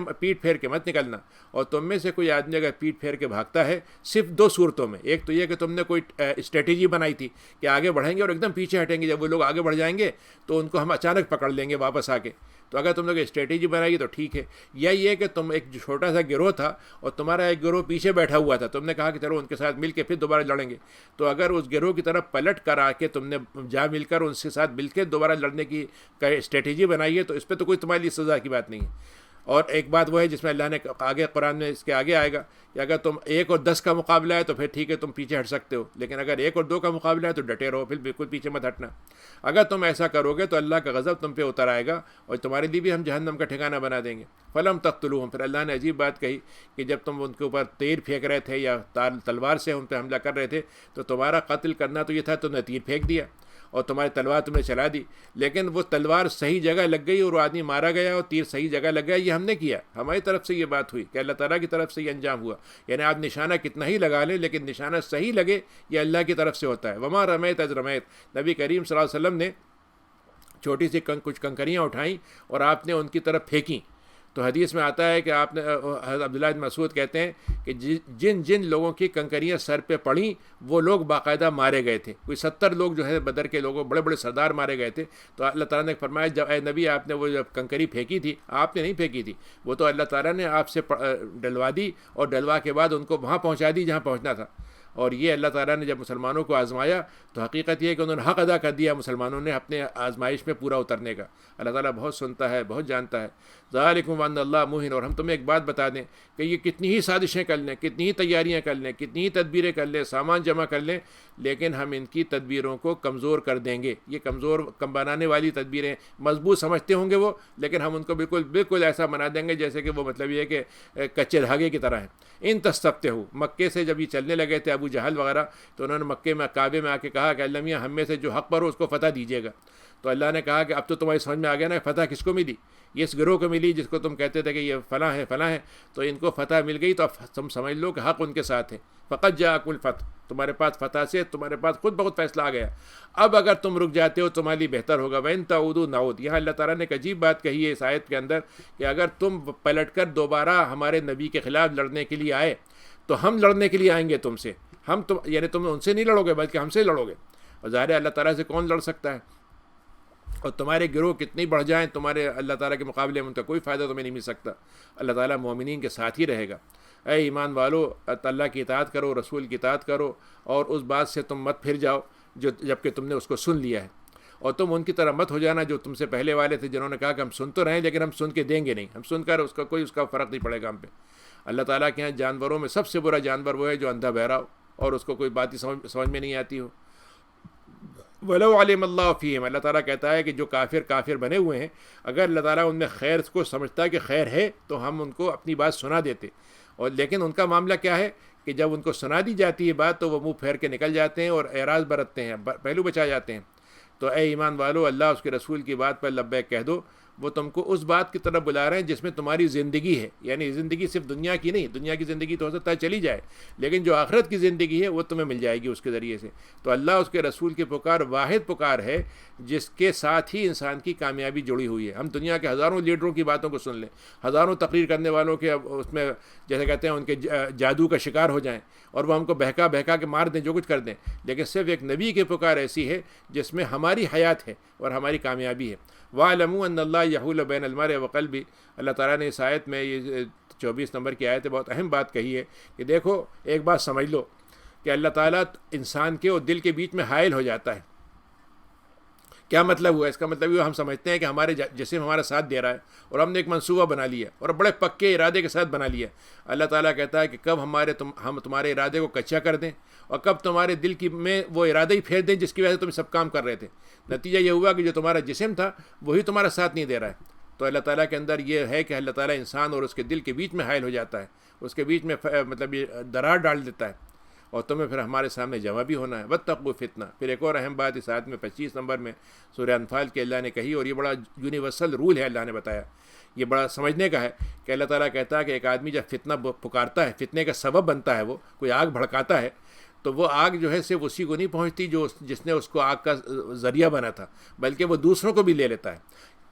پھیر کے مت نکلنا. اور تم میں سے کوئی آدمی اگر پیٹ پھیر کے بھاگتا ہے صرف 2 صورتوں میں, ایک تو یہ کہ تم نے کوئی اسٹریٹجی بنائی تھی کہ آگے بڑھیں گے اور ایک دم پیچھے ہٹیں گے, جب وہ لوگ آگے بڑھ جائیں گے تو ان کو ہم اچانک پکڑ لیں گے واپس آ کے. تو اگر تم نے اسٹریٹجی بنائی تو ٹھیک ہے. یا یہ کہ تم ایک چھوٹا سا گروہ تھا اور تمہارا ایک گروہ پیچھے بیٹھا ہوا تھا, تم نے کہا کہ چلو ان کے ساتھ مل کے پھر دوبارہ لڑیں گے. تو اگر اس گروہ کی طرف پلٹ کر آ کے تم نے جا مل کر ان کے ساتھ مل کے دوبارہ لڑنے کی اسٹریٹجی بنائی ہے تو اس پہ تو کوئی تمہارے لیے سزا کی بات نہیں ہے. اور ایک بات وہ ہے جس میں اللہ نے آگے قرآن میں اس کے آگے آئے گا کہ اگر تم 1 اور 10 کا مقابلہ ہے تو پھر ٹھیک ہے تم پیچھے ہٹ سکتے ہو، لیکن اگر 1 اور 2 کا مقابلہ ہے تو ڈٹے رہو، پھر بالکل پیچھے مت ہٹنا۔ اگر تم ایسا کرو گے تو اللہ کا غضب تم پہ اتر آئے گا اور تمہارے لیے بھی ہم جہنم کا ٹھکانہ بنا دیں گے۔ فلم تقتلوہم، پھر اللہ نے عجیب بات کہی کہ جب تم ان کے اوپر تیر پھینک رہے تھے یا تلوار سے ان پہ حملہ کر رہے تھے تو تمہارا قتل کرنا تو یہ تھا تم نے تیر پھینک دیا اور تمہاری تلوار تم نے چلا دی، لیکن وہ تلوار صحیح جگہ لگ گئی اور وہ آدمی مارا گیا اور تیر صحیح جگہ لگ گیا، یہ ہم نے کیا، ہماری طرف سے یہ بات ہوئی کہ اللہ تعالیٰ کی طرف سے یہ انجام ہوا۔ یعنی آپ نشانہ کتنا ہی لگا لیں لیکن نشانہ صحیح لگے یہ اللہ کی طرف سے ہوتا ہے۔ وما رمیت اذ رمیت، نبی کریم صلی اللہ علیہ وسلم نے چھوٹی سی کچھ کنکریاں اٹھائیں اور آپ نے ان کی طرف پھینکیں تو حدیث میں آتا ہے کہ آپ نے حضرت عبداللہ بن مسعود کہتے ہیں کہ جن جن لوگوں کی کنکریاں سر پہ پڑیں وہ لوگ باقاعدہ مارے گئے تھے، کوئی 70 لوگ جو ہے بدر کے لوگوں بڑے بڑے سردار مارے گئے تھے۔ تو اللہ تعالیٰ نے فرمایا جب اے نبی آپ نے وہ جب کنکری پھینکی تھی، آپ نے نہیں پھینکی تھی، وہ تو اللہ تعالیٰ نے آپ سے ڈلوا دی اور ڈلوا کے بعد ان کو وہاں پہنچا دی جہاں پہنچنا تھا۔ اور یہ اللہ تعالیٰ نے جب مسلمانوں کو آزمایا تو حقیقت یہ ہے کہ انہوں نے حق ادا کر دیا مسلمانوں نے اپنے آزمائش میں پورا اترنے کا۔ اللہ تعالیٰ بہت سنتا ہے، بہت جانتا ہے۔ ذالکم وان اللہ موہن، اور ہم تمہیں ایک بات بتا دیں کہ یہ کتنی ہی سازشیں کر لیں، کتنی ہی تیاریاں کر لیں، کتنی ہی تدبیریں کر لیں، سامان جمع کر لیں، لیکن ہم ان کی تدبیروں کو کمزور کر دیں گے۔ یہ کم بنانے والی تدبیریں مضبوط سمجھتے ہوں گے وہ، لیکن ہم ان کو بالکل ایسا بنا دیں گے جیسے کہ وہ مطلب یہ ہے کہ کچے دھاگے کی طرح ہیں۔ ان تستفتحوا ہو، مکے سے جب یہ چلنے لگے تھے ابو جہل وغیرہ تو انہوں نے مکے میں کعبے میں آ کے کہا کہ اللہ میاں ہم میں سے جو حق پر ہو اس کو فتح دیجیے گا۔ تو اللہ نے کہا کہ اب تو تمہاری سمجھ میں آ گیا نا فتح کس کو ملی، یہ اس گروہ کو ملی جس کو تم کہتے تھے کہ یہ فلاں ہے، تو ان کو فتح مل گئی، تو اب تم سمجھ لو کہ حق ان کے ساتھ ہے۔ فقط جاءکم الفتح، تمہارے پاس فتح سے تمہارے پاس خود بخود فیصلہ آ گیا۔ اب اگر تم رک جاتے ہو تمہارے لیے بہتر ہوگا۔ وَإِن تَعُودُوا نَعُودْ، یہاں اللہ تعالیٰ نے ایک عجیب بات کہی ہے اس آیت کے اندر کہ اگر تم پلٹ کر دوبارہ ہمارے نبی کے خلاف لڑنے کے لیے آئے تو ہم لڑنے کے لیے آئیں گے تم سے، یعنی تم ان سے نہیں لڑو گے بلکہ ہم سے لڑو گے، اور ظاہر ہے اللہ تعالیٰ سے کون لڑ سکتا ہے، اور تمہارے گروہ کتنی بڑھ جائیں تمہارے اللہ تعالیٰ کے مقابلے میں ان کا کوئی فائدہ تمہیں نہیں مل سکتا۔ اللہ تعالیٰ مومنین کے ساتھ ہی رہے گا۔ اے ایمان والو، اللہ کی اطاعت کرو، رسول کی اطاعت کرو، اور اس بات سے تم مت پھر جاؤ جبکہ تم نے اس کو سن لیا ہے، اور تم ان کی طرح مت ہو جانا جو تم سے پہلے والے تھے جنہوں نے کہا کہ ہم سن تو رہے ہیں لیکن ہم سن کے دیں گے نہیں، ہم سن کر اس کا فرق نہیں پڑے گا ہم پہ۔ اللہ تعالیٰ کے یہاں جانوروں میں سب سے برا جانور وہ ہے جو اندھا بہرا ہو اور اس کو کوئی بات ہی سمجھ میں نہیں آتی ہو۔ وَلَوْ عَلِمَ اللَّهُ فِيهِمْ، اللہ تعالیٰ کہتا ہے کہ جو کافر بنے ہوئے ہیں، اگر اللہ تعالیٰ ان میں خیر کو سمجھتا ہے کہ خیر ہے تو ہم ان کو اپنی بات سنا دیتے، اور لیکن ان کا معاملہ کیا ہے کہ جب ان کو سنا دی جاتی ہے بات تو وہ منہ پھیر کے نکل جاتے ہیں اور اعراض برتتے ہیں، پہلو بچا جاتے ہیں۔ تو اے ایمان والو، اللہ اس کے رسول کی بات پر لبیک کہہ دو، وہ تم کو اس بات کی طرف بلا رہے ہیں جس میں تمہاری زندگی ہے، یعنی زندگی صرف دنیا کی نہیں، دنیا کی زندگی تو ہو سکتا ہے چلی جائے لیکن جو آخرت کی زندگی ہے وہ تمہیں مل جائے گی اس کے ذریعے سے۔ تو اللہ اس کے رسول کی پکار واحد پکار ہے جس کے ساتھ ہی انسان کی کامیابی جڑی ہوئی ہے۔ ہم دنیا کے ہزاروں لیڈروں کی باتوں کو سن لیں، ہزاروں تقریر کرنے والوں کے اس میں جیسے کہتے ہیں ان کے جادو کا شکار ہو جائیں اور وہ ہم کو بہکا کے مار دیں، جو کچھ کر دیں، لیکن صرف ایک نبی کی پکار ایسی ہے جس میں ہماری حیات ہے اور ہماری کامیابی ہے۔ وَاعْلَمُوا أَنَّ اللَّهَ يَحُولُ بَيْنَ الْمَرْءِ وَقَلْبِهِ، اللہ تعالیٰ نے اس آیت میں یہ 24 نمبر کی آیت ہے بہت اہم بات کہی ہے کہ دیکھو ایک بات سمجھ لو کہ اللہ تعالیٰ انسان کے اور دل کے بیچ میں حائل ہو جاتا ہے۔ کیا مطلب ہوا؟ اس کا مطلب یہ ہم سمجھتے ہیں کہ ہمارے جسم ہمارا ساتھ دے رہا ہے اور ہم نے ایک منصوبہ بنا لیا اور بڑے پکے ارادے کے ساتھ بنا لیا۔ اللہ تعالیٰ کہتا ہے کہ کب ہم تمہارے ارادے کو کچا کر دیں اور کب تمہارے دل میں وہ ارادہ ہی پھیر دیں جس کی وجہ سے تم سب کام کر رہے تھے۔ نتیجہ یہ ہوا کہ جو تمہارا جسم تھا وہی تمہارا ساتھ نہیں دے رہا ہے۔ تو اللہ تعالیٰ کے اندر یہ ہے کہ اللہ تعالیٰ انسان اور اس کے دل کے بیچ میں حائل ہو جاتا ہے، اس کے بیچ میں مطلب یہ درار ڈال دیتا ہے، اور تمہیں پھر ہمارے سامنے جمع بھی ہونا ہے۔ وَاتَّقُوا فتنہ، پھر ایک اور اہم بات اس آیت میں 25 نمبر میں سورہ انفال کے اللہ نے کہی، اور یہ بڑا یونیورسل رول ہے اللہ نے بتایا، یہ بڑا سمجھنے کا ہے کہ اللہ تعالیٰ کہتا ہے کہ ایک آدمی جب فتنہ پکارتا ہے، فتنے کا سبب بنتا ہے، وہ کوئی آگ بھڑکاتا ہے تو وہ آگ جو ہے صرف اسی کو نہیں پہنچتی جس نے اس کو آگ کا ذریعہ بنا تھا، بلکہ وہ دوسروں کو بھی لے لیتا ہے۔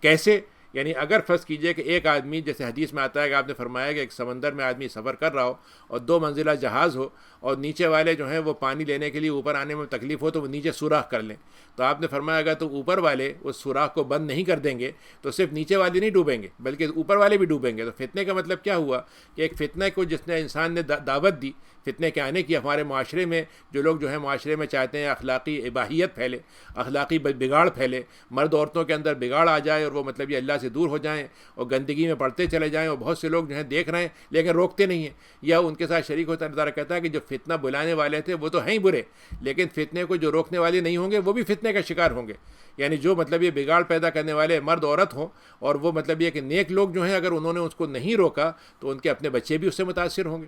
کیسے؟ یعنی اگر فرض کیجئے کہ ایک آدمی، جیسے حدیث میں آتا ہے کہ آپ نے فرمایا کہ ایک سمندر میں آدمی سفر کر رہا ہو اور 2 منزلہ جہاز ہو اور نیچے والے جو ہیں وہ پانی لینے کے لیے اوپر آنے میں تکلیف ہو تو وہ نیچے سوراخ کر لیں، تو آپ نے فرمایا اگر تو اوپر والے اس سوراخ کو بند نہیں کر دیں گے تو صرف نیچے والے نہیں ڈوبیں گے بلکہ اوپر والے بھی ڈوبیں گے۔ تو فتنے کا مطلب کیا ہوا کہ ایک فتنے کو جس نے انسان نے دعوت دی فتنے کے آنے کی، ہمارے معاشرے میں جو لوگ جو ہیں معاشرے میں چاہتے ہیں اخلاقی اباحیت پھیلے، اخلاقی بگاڑ پھیلے، مرد عورتوں کے اندر بگاڑ آ جائے اور وہ مطلب یہ اللہ اللہ سے دور ہو جائیں اور گندگی میں پڑتے چلے جائیں، اور بہت سے لوگ جو ہیں دیکھ رہے ہیں لیکن روکتے نہیں ہیں یا ان کے ساتھ شریک ہوتا ہے۔ اللہ تعالیٰ کہتا ہے کہ جو فتنہ بلانے والے تھے وہ تو ہیں ہی برے، لیکن فتنے کو جو روکنے والے نہیں ہوں گے وہ بھی فتنے کا شکار ہوں گے۔ یعنی جو مطلب یہ بگاڑ پیدا کرنے والے مرد عورت ہوں، اور وہ مطلب یہ کہ نیک لوگ جو ہیں اگر انہوں نے اس کو نہیں روکا تو ان کے اپنے بچے بھی اس سے متاثر ہوں گے۔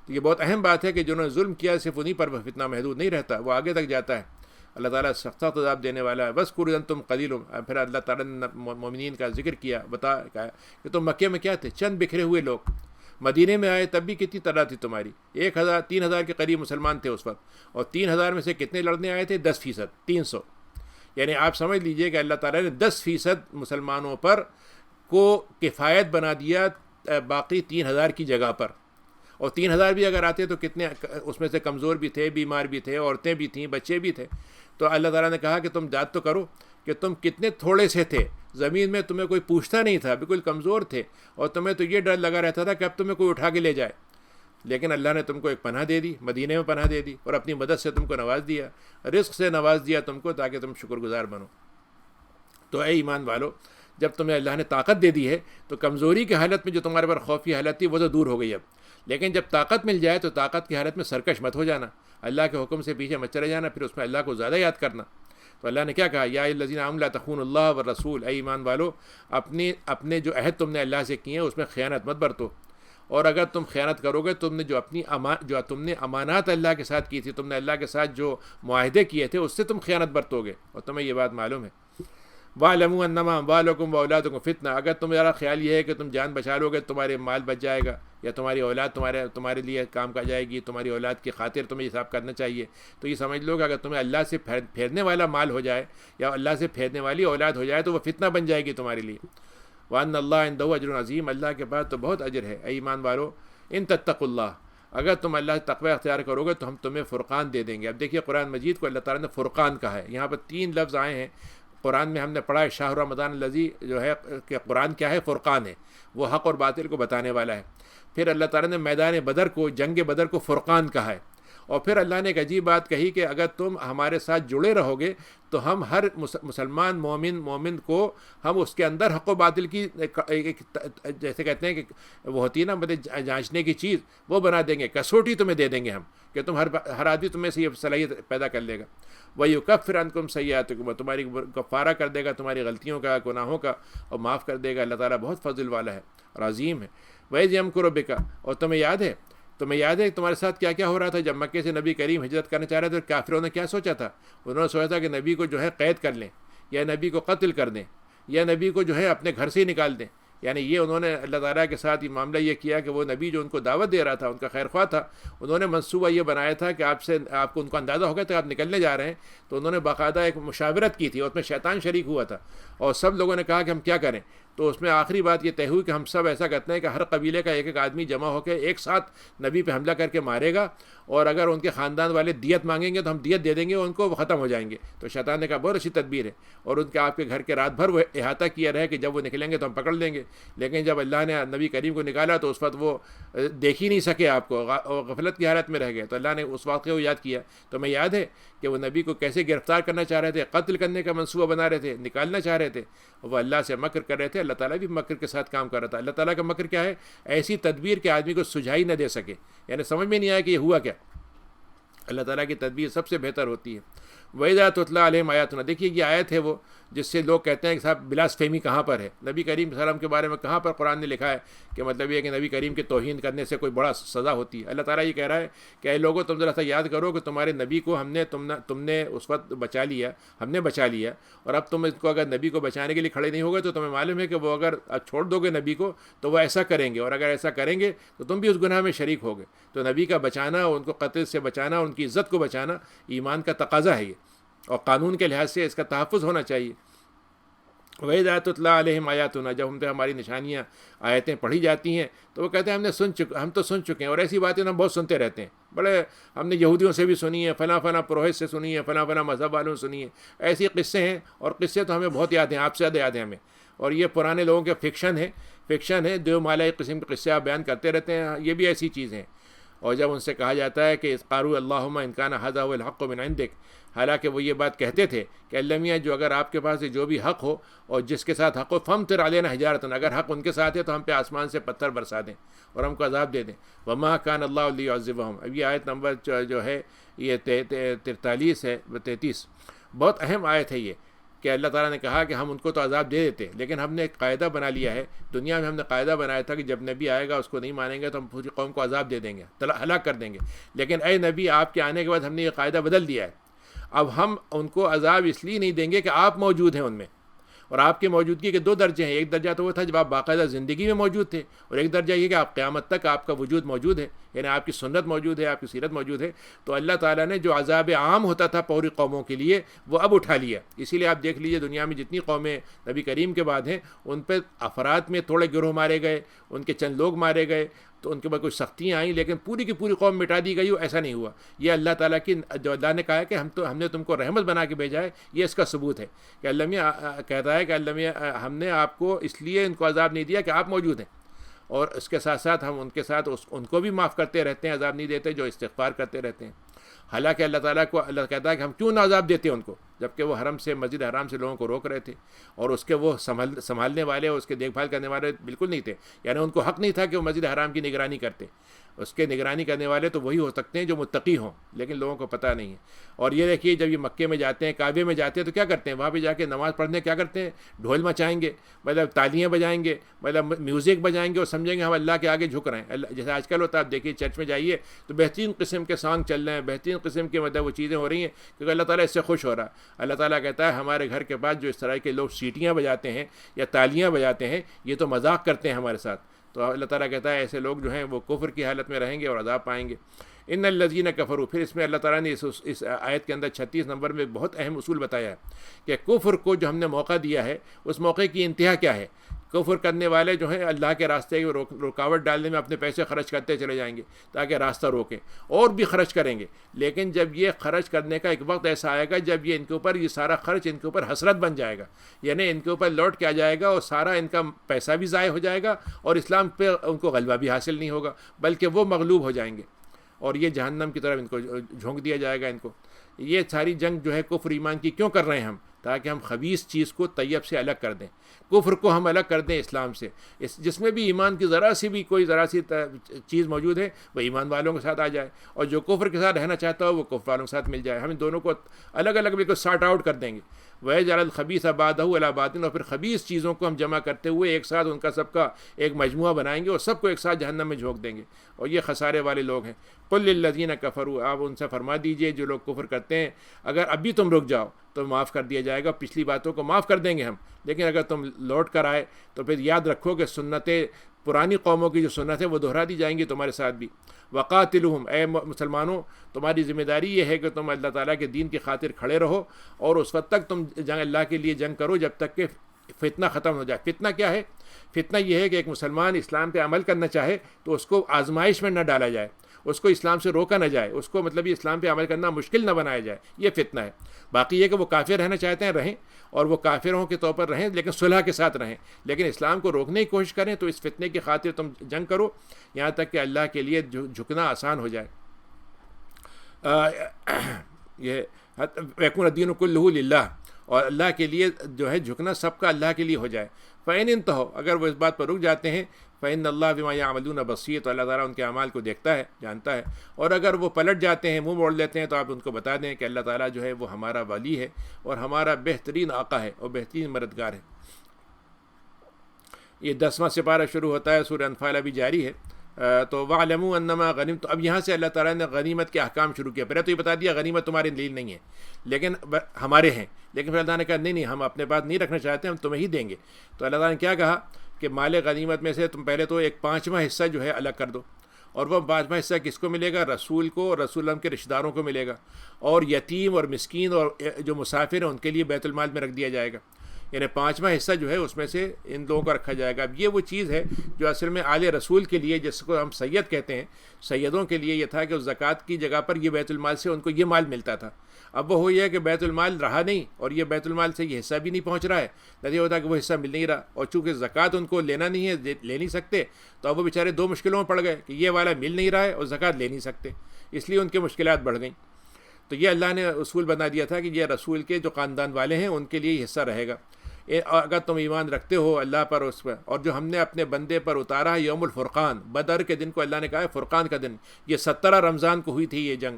تو یہ بہت اہم بات ہے کہ جنہوں نے ظلم کیا صرف انہیں پر فتنہ محدود نہیں رہتا، وہ آگے تک جاتا ہے۔ اللہ تعالیٰ سخت عذاب دینے والا ہے۔ بس قرآن تم قلیل، پھر اللہ تعالیٰ نے مومنین کا ذکر کیا، کہا کہ تم مکے میں کیا تھے، چند بکھرے ہوئے لوگ، مدینے میں آئے تب بھی کتنی تعداد تھی تمہاری، 3,000 کے قریب مسلمان تھے اس وقت، اور 3,000 میں سے کتنے لڑنے آئے تھے، 10%، 300۔ یعنی آپ سمجھ لیجئے کہ اللہ تعالیٰ نے 10% مسلمانوں پر کو کفایت بنا دیا باقی 3,000 کی جگہ پر، اور 3,000 بھی اگر آتے تو کتنے اس میں سے کمزور بھی تھے، بیمار بھی تھے، عورتیں بھی تھیں، بچے بھی تھے۔ تو اللہ تعالیٰ نے کہا کہ تم یاد تو کرو کہ تم کتنے تھوڑے سے تھے، زمین میں تمہیں کوئی پوچھتا نہیں تھا، بالکل کمزور تھے، اور تمہیں تو یہ ڈر لگا رہتا تھا کہ اب تمہیں کوئی اٹھا کے لے جائے، لیکن اللہ نے تم کو ایک پناہ دے دی، مدینے میں پناہ دے دی، اور اپنی مدد سے تم کو نواز دیا، رزق سے نواز دیا تم کو تاکہ تم شکر گزار بنو۔ تو اے ایمان والو، جب تمہیں اللہ نے طاقت دے دی ہے تو کمزوری کی حالت میں جو تمہارے پر خوف کی حالت تھی وہ تو دور ہو گئی اب، لیکن جب طاقت مل جائے تو طاقت کی حالت میں سرکش مت ہو جانا، اللہ کے حکم سے پیچھے مت چلے جانا، پھر اس میں اللہ کو زیادہ یاد کرنا۔ تو اللہ نے کیا کہا، یا الذین آمنوا لا تخونوا اللہ والرسول، اے ایمان والو اپنے جو عہد تم نے اللہ سے کیے ہیں اس میں خیانت مت برتو، اور اگر تم خیانت کرو گے، تم نے جو تم نے امانات اللہ کے ساتھ کی تھی، تم نے اللہ کے ساتھ جو معاہدے کیے تھے اس سے تم خیانت برتو گے، اور تمہیں یہ بات معلوم ہے۔ وَاعْلَمُوا أَنَّمَا أَمْوَالُكُمْ وَأَوْلَادُكُمْ فِتْنَةٌ، اگر تمہارا خیال یہ ہے کہ تم جان بچا لو گے، تمہارے مال بچ جائے گا، یا تمہاری اولاد تمہارے لیے کام کا جائے گی، تمہاری اولاد کی خاطر تمہیں حساب کرنا چاہیے، تو یہ سمجھ لو کہ اگر تمہیں اللہ سے پھیرنے والا مال ہو جائے یا اللہ سے پھیرنے والی اولاد ہو جائے تو وہ فتنہ بن جائے گی تمہارے لیے۔ وَأَنَّ اللَّهَ عِندَهُ أَجْرٌ عَظِيمٌ، اللہ کے پاس تو بہت اجر ہے۔ اے ایمان والو، ان تتقوا اللہ، اگر تم اللہ سے تقوی اختیار کرو گے تو ہم تمہیں فرقان دے دیں گے۔ اب دیکھیے قرآن مجید کو اللہ تعالیٰ نے فرقان کہا ہے، یہاں پر 3 لفظ آئے ہیں قرآن میں، ہم نے پڑھا ہے شاہ رمضان الذی جو ہے کہ قرآن کیا ہے، فرقان ہے، وہ حق اور باطل کو بتانے والا ہے۔ پھر اللہ تعالیٰ نے میدان بدر کو، جنگ بدر کو فرقان کہا ہے، اور پھر اللہ نے ایک عجیب بات کہی کہ اگر تم ہمارے ساتھ جڑے رہو گے تو ہم ہر مسلمان مومن کو ہم اس کے اندر حق و باطل کی جیسے کہتے ہیں کہ وہ ہوتی ہے نا مطلب جانچنے کی چیز، وہ بنا دیں گے، کسوٹی تمہیں دے دیں گے ہم، کہ تم ہر آدمی تمہیں سے یہ صلاحیت پیدا کر لے گا۔ وَيُكَفِّرْ عَنْكُمْ سَيِّئَاتِكُمْ، تمہاری کفارہ کر دے گا تمہاری غلطیوں کا، گناہوں کا، اور معاف کر دے گا۔ اللہ تعالیٰ بہت فضل والا ہے اور عظیم ہے۔ وَإِذْ يَمْكُرُ بِكَ، اور تمہیں یاد ہے تمہارے ساتھ کیا کیا ہو رہا تھا جب مکے سے نبی کریم ہجرت کرنا چاہ رہے تھے، کافروں نے کیا سوچا تھا؟ انہوں نے سوچا تھا کہ نبی کو جو ہے قید کر لیں، یا نبی کو قتل کر دیں، یا نبی کو جو ہے اپنے گھر سے ہی نکال دیں۔ یعنی یہ انہوں نے اللہ تعالیٰ کے ساتھ یہ معاملہ یہ کیا کہ وہ نبی جو ان کو دعوت دے رہا تھا، ان کا خیر خواہ تھا، انہوں نے منصوبہ یہ بنایا تھا کہ آپ کو ان کو اندازہ ہو گیا تھا کہ آپ نکلنے جا رہے ہیں، تو انہوں نے باقاعدہ ایک مشاورت کی تھی، اور اس میں شیطان شریک ہوا تھا، اور سب لوگوں نے کہا کہ ہم کیا کریں، تو اس میں آخری بات یہ طے ہوئی کہ ہم سب ایسا کرتے ہیں کہ ہر قبیلے کا ایک آدمی جمع ہو کے ایک ساتھ نبی پہ حملہ کر کے مارے گا، اور اگر ان کے خاندان والے دیت مانگیں گے تو ہم دیت دے دیں گے، ان کو وہ ختم ہو جائیں گے۔ تو شیطان نے کہا بہت اچھی تدبیر ہے، اور ان کے آپ کے گھر کے رات بھر وہ احاطہ کیا رہے کہ جب وہ نکلیں گے تو ہم پکڑ لیں گے، لیکن جب اللہ نے نبی کریم کو نکالا تو اس وقت وہ دیکھ ہی نہیں سکے آپ کو، غفلت کی حالت میں رہ گئے، تو اللہ نے اس واقعے کو یاد کیا۔ تو میں یاد ہے کہ وہ نبی کو کیسے گرفتار کرنا چاہ رہے تھے، قتل کرنے کا منصوبہ بنا رہے تھے، نکالنا چاہ رہے تھے، وہ اللہ سے مکر کر رہے تھے، اللہ تعالیٰ بھی مکر کے ساتھ کام کر رہا تھا۔ اللہ تعالیٰ کا مکر کیا ہے؟ ایسی تدبیر کہ آدمی کو سجھائی نہ دے سکے، یعنی سمجھ میں نہیں آیا کہ یہ ہوا کیا۔ اللہ تعالیٰ کی تدبیر سب سے بہتر ہوتی ہے۔ وَإِذَا تُتْلَىٰ عَلَيْهِمْ آيَاتُنَا، دیکھیے یہ آیت ہے وہ جس سے لوگ کہتے ہیں کہ صاحب بلاس فہمی کہاں پر ہے، نبی کریم صلی اللہ علیہ وسلم کے بارے میں کہاں پر قرآن نے لکھا ہے کہ مطلب یہ کہ نبی کریم کی توہین کرنے سے کوئی بڑا سزا ہوتی ہے۔ اللہ تعالیٰ یہ کہہ رہا ہے کہ اے لوگوں تم ذرا سا یاد کرو کہ تمہارے نبی کو تم نے اس وقت بچا لیا، ہم نے بچا لیا، اور اب تم اس کو اگر نبی کو بچانے کے لیے کھڑے نہیں ہوگے تو تمہیں معلوم ہے کہ وہ اگر چھوڑ دو گے نبی کو تو وہ ایسا کریں گے، اور اگر ایسا کریں گے تو تم بھی اس گناہ میں شریک ہوگے۔ تو نبی کا بچانا، ان کو قتل سے بچانا، ان کی عزت کو بچانا ایمان کا تقاضا ہے یہ، اور قانون کے لحاظ سے اس کا تحفظ ہونا چاہیے۔ وَإِذَا تُتْلَىٰ عَلَيْهِمْ آيَاتُنَا، جب ہم پہ ہماری نشانیاں آیتیں پڑھی جاتی ہیں تو وہ کہتے ہیں ہم تو سن چکے ہیں، اور ایسی باتیں ہم بہت سنتے رہتے ہیں، بڑے ہم نے یہودیوں سے بھی سنی ہے، فلاں پروہت سے سنی ہے، فلاں مذہب والوں سے سنی ہے، ایسی قصے ہیں، اور قصے تو ہمیں بہت یاد ہیں، آپ سے زیادہ یاد ہیں ہمیں، اور یہ پرانے لوگوں کے فکشن ہے، دیو مالا قسم کے قصے آپ بیان کرتے رہتے ہیں، یہ بھی ایسی چیز ہیں۔ اور جب ان سے کہا جاتا ہے کہ قالوا اللہم ان کان ھذا ھو الحق من عندک، حالانکہ وہ یہ بات کہتے تھے کہ اللہ میاں جو اگر آپ کے پاس جو بھی حق ہو اور جس کے ساتھ حق ہو فامطر علینا حجارۃ، اگر حق ان کے ساتھ ہے تو ہم پہ آسمان سے پتھر برسا دیں اور ہم کو عذاب دے دیں۔ وما کان اللہ لیعذبہم، اب یہ آیت نمبر جو ہے یہ 43 ہے 33، بہت اہم آیت ہے یہ، کہ اللہ تعالیٰ نے کہا کہ ہم ان کو تو عذاب دے دیتے، لیکن ہم نے ایک قاعدہ بنا لیا ہے دنیا میں، ہم نے قاعدہ بنایا تھا کہ جب نبی آئے گا اس کو نہیں مانیں گے تو ہم پوری قوم کو عذاب دے دیں گے، ہلاک کر دیں گے، لیکن اے نبی آپ کے آنے کے بعد ہم نے یہ قاعدہ بدل دیا ہے، اب ہم ان کو عذاب اس لیے نہیں دیں گے کہ آپ موجود ہیں ان میں، اور آپ کی موجودگی کے 2 درجے ہیں، ایک درجہ تو وہ تھا جب آپ باقاعدہ زندگی میں موجود تھے، اور ایک درجہ یہ کہ آپ قیامت تک آپ کا وجود موجود ہے، یعنی آپ کی سنت موجود ہے، آپ کی سیرت موجود ہے، تو اللہ تعالیٰ نے جو عذاب عام ہوتا تھا پوری قوموں کے لیے وہ اب اٹھا لیا، اسی لیے آپ دیکھ لیجئے دنیا میں جتنی قومیں نبی کریم کے بعد ہیں ان پہ افراد میں تھوڑے گروہ مارے گئے، ان کے چند لوگ مارے گئے، تو ان کے بعد کچھ سختیاں آئیں، لیکن پوری کی پوری قوم مٹا دی گئی، ایسا نہیں ہوا۔ یہ اللہ تعالیٰ کی جو اللہ نے کہا ہے کہ ہم نے تم کو رحمت بنا کے بھیجا ہے، یہ اس کا ثبوت ہے کہ اللہ میاں کہتا ہے کہ اللہ میاں ہم نے آپ کو اس لیے ان کو عذاب نہیں دیا کہ آپ موجود ہیں، اور اس کے ساتھ ساتھ ہم ان کے ساتھ ان کو بھی معاف کرتے رہتے ہیں، عذاب نہیں دیتے جو استغفار کرتے رہتے ہیں۔ حالانکہ اللہ تعالیٰ کو اللہ کہتا ہے کہ ہم کیوں نہ عذاب دیتے ہیں ان کو، جبکہ وہ حرم سے مسجد حرام سے لوگوں کو روک رہے تھے، اور اس کے وہ سنبھالنے والے اور اس کے دیکھ بھال کرنے والے بالکل نہیں تھے، یعنی ان کو حق نہیں تھا کہ وہ مسجد حرام کی نگرانی کرتے، اس کے نگرانی کرنے والے تو وہی ہو سکتے ہیں جو متقی ہوں، لیکن لوگوں کو پتہ نہیں ہے۔ اور یہ دیکھیے جب یہ مکے میں جاتے ہیں، کعبے میں جاتے ہیں تو کیا کرتے ہیں، وہاں پہ جا کے نماز پڑھنے کیا کرتے ہیں، ڈھول مچائیں گے، مطلب تالیاں بجائیں گے، مطلب میوزک بجائیں گے، اور سمجھیں گے ہم اللہ کے آگے جھک رہے ہیں۔ جیسے آج کل ہوتا ہے، آپ دیکھیے چرچ میں جائیے تو بہترین قسم کے سانگ چل رہے ہیں، بہترین قسم کے مطلب وہ چیزیں ہو رہی ہیں کیونکہ اللہ تعالیٰ اس سے خوش ہو رہا ہے۔ اللہ تعالیٰ کہتا ہے ہمارے گھر کے پاس جو اس طرح کے لوگ سیٹیاں بجاتے ہیں یا تالیاں بجاتے ہیں یہ تو مذاق کرتے ہیں ہمارے ساتھ، تو اللہ تعالیٰ کہتا ہے ایسے لوگ جو ہیں وہ کفر کی حالت میں رہیں گے اور عذاب پائیں گے۔ ان الذین کفروا، پھر اس میں اللہ تعالیٰ نے اس آیت کے اندر 36 نمبر میں بہت اہم اصول بتایا ہے کہ کفر کو جو ہم نے موقع دیا ہے اس موقع کی انتہا کیا ہے۔ کفر کرنے والے جو ہیں اللہ کے راستے کی رکاوٹ ڈالنے میں اپنے پیسے خرچ کرتے چلے جائیں گے تاکہ راستہ روکیں، اور بھی خرچ کریں گے، لیکن جب یہ خرچ کرنے کا ایک وقت ایسا آئے گا جب یہ ان کے اوپر یہ سارا خرچ ان کے اوپر حسرت بن جائے گا، یعنی ان کے اوپر لوٹ کے آ جائے گا اور سارا ان کا پیسہ بھی ضائع ہو جائے گا اور اسلام پہ ان کو غلبہ بھی حاصل نہیں ہوگا، بلکہ وہ مغلوب ہو جائیں گے اور یہ جہنم کی طرف ان کو جھونک دیا جائے گا۔ ان کو یہ ساری جنگ جو ہے کفر ایمان کی کیوں کر رہے ہیں ہم؟ تاکہ ہم خبیث چیز کو طیب سے الگ کر دیں، کفر کو ہم الگ کر دیں اسلام سے، جس میں بھی ایمان کی ذرا سی چیز موجود ہے وہ ایمان والوں کے ساتھ آ جائے، اور جو کفر کے ساتھ رہنا چاہتا ہو وہ کفر والوں کے ساتھ مل جائے، ہم ان دونوں کو الگ الگ بالکل سارٹ آؤٹ کر دیں گے۔ وَيَجْعَلُ الْخَبِيثَ بَعْضَهُ عَلَىٰ بَعْضٍ، اور پھر خبیث چیزوں کو ہم جمع کرتے ہوئے ایک ساتھ ان کا سب کا ایک مجموعہ بنائیں گے اور سب کو ایک ساتھ جہنم میں جھونک دیں گے، اور یہ خسارے والے لوگ ہیں۔ قُلْ لِلَّذِينَ كَفَرُوا، آپ ان سے فرما دیجئے جو لوگ کفر کرتے ہیں اگر ابھی تم رک جاؤ تو معاف کر دیا جائے گا، پچھلی باتوں کو معاف کر دیں گے ہم، لیکن اگر تم لوٹ کر آئے تو پھر یاد رکھو کہ سنتیں پرانی قوموں کی جو سنت ہے وہ دہرا دی جائیں گی تمہارے ساتھ بھی۔ وقاتلہم، اے مسلمانوں تمہاری ذمہ داری یہ ہے کہ تم اللہ تعالیٰ کے دین کی خاطر کھڑے رہو، اور اس وقت تک تم اللہ کے لیے جنگ کرو جب تک کہ فتنہ ختم ہو جائے۔ فتنہ کیا ہے؟ فتنہ یہ ہے کہ ایک مسلمان اسلام پہ عمل کرنا چاہے تو اس کو آزمائش میں نہ ڈالا جائے، اس کو اسلام سے روکا نہ جائے، اس کو مطلب یہ اسلام پہ عمل کرنا مشکل نہ بنایا جائے، یہ فتنہ ہے۔ باقی یہ کہ وہ کافر رہنا چاہتے ہیں رہیں، اور وہ کافروں کے طور پر رہیں لیکن صلح کے ساتھ رہیں، لیکن اسلام کو روکنے کی کوشش کریں تو اس فتنے کی خاطر تم جنگ کرو یہاں تک کہ اللہ کے لیے جھکنا آسان ہو جائے۔ یہ یکون الدین کلہ للہ، اور اللہ کے لیے جو ہے جھکنا سب کا اللہ کے لیے ہو جائے۔ فَإِنِ انتہوا، اگر وہ اس بات پر رک جاتے ہیں، فَإِنَّ اللَّهَ بِمَا يَعْمَلُونَ بَصِيرٌ، تو اللہ تعالیٰ ان کے اعمال کو دیکھتا ہے، جانتا ہے، اور اگر وہ پلٹ جاتے ہیں، منہ موڑ لیتے ہیں، تو آپ ان کو بتا دیں کہ اللہ تعالیٰ جو ہے وہ ہمارا ولی ہے اور ہمارا بہترین آقا ہے اور بہترین مددگار ہے۔ یہ 10واں سپارہ شروع ہوتا ہے، سورہ انفال ابھی جاری ہے۔ تو وَاعْلَمُوا أَنَّمَا غَنِمْتُمْ، اب یہاں سے اللہ تعالیٰ نے غنیمت کے احکام شروع کیا۔ پہلے تو یہ بتا دیا غنیمت تمہارے لیے نہیں ہے لیکن ہمارے ہیں، لیکن پھر اللہ نے کہا نہیں ہم اپنے پاس نہیں رکھنا چاہتے، ہم تمہیں ہی دیں گے۔ تو اللہ تعالیٰ نے کیا کہا کہ مال غنیمت میں سے تم پہلے تو ایک 5واں حصہ جو ہے الگ کر دو، اور وہ 5واں حصہ کس کو ملے گا؟ رسول کو اور رسول اللہ کے رشتہ داروں کو ملے گا، اور یتیم اور مسکین اور جو مسافر ہیں ان کے لیے بیت المال میں رکھ دیا جائے گا۔ یعنی 5واں حصہ جو ہے اس میں سے ان لوگوں کو رکھا جائے گا۔ اب یہ وہ چیز ہے جو اصل میں آل رسول کے لیے، جس کو ہم سید کہتے ہیں، سیدوں کے لیے یہ تھا کہ اس زکوٰۃ کی جگہ پر یہ بیت المال سے ان کو یہ مال ملتا تھا۔ اب وہ ہو یہ ہے کہ بیت المال رہا نہیں، اور یہ بیت المال سے یہ حصہ بھی نہیں پہنچ رہا ہے، نتیجہ ہوتا ہے کہ وہ حصہ مل نہیں رہا، اور چونکہ زکوٰۃ ان کو لینا نہیں ہے، لے نہیں سکتے، تو اب وہ بیچارے دو مشکلوں میں پڑ گئے کہ یہ والا مل نہیں رہا ہے اور زکوٰۃ لے نہیں سکتے، اس لیے ان کی مشکلات بڑھ گئیں۔ تو یہ اللہ نے اصول بنا دیا تھا کہ یہ رسول کے جو خاندان والے ہیں ان کے لیے یہ حصہ رہے گا۔ اگر تم ایمان رکھتے ہو اللہ پر، اس پر، اور جو ہم نے اپنے بندے پر اتارا ہے یوم الفرقان، بدر کے دن کو اللہ نے کہا ہے فرقان کا دن، یہ 17 رمضان کو ہوئی تھی یہ جنگ،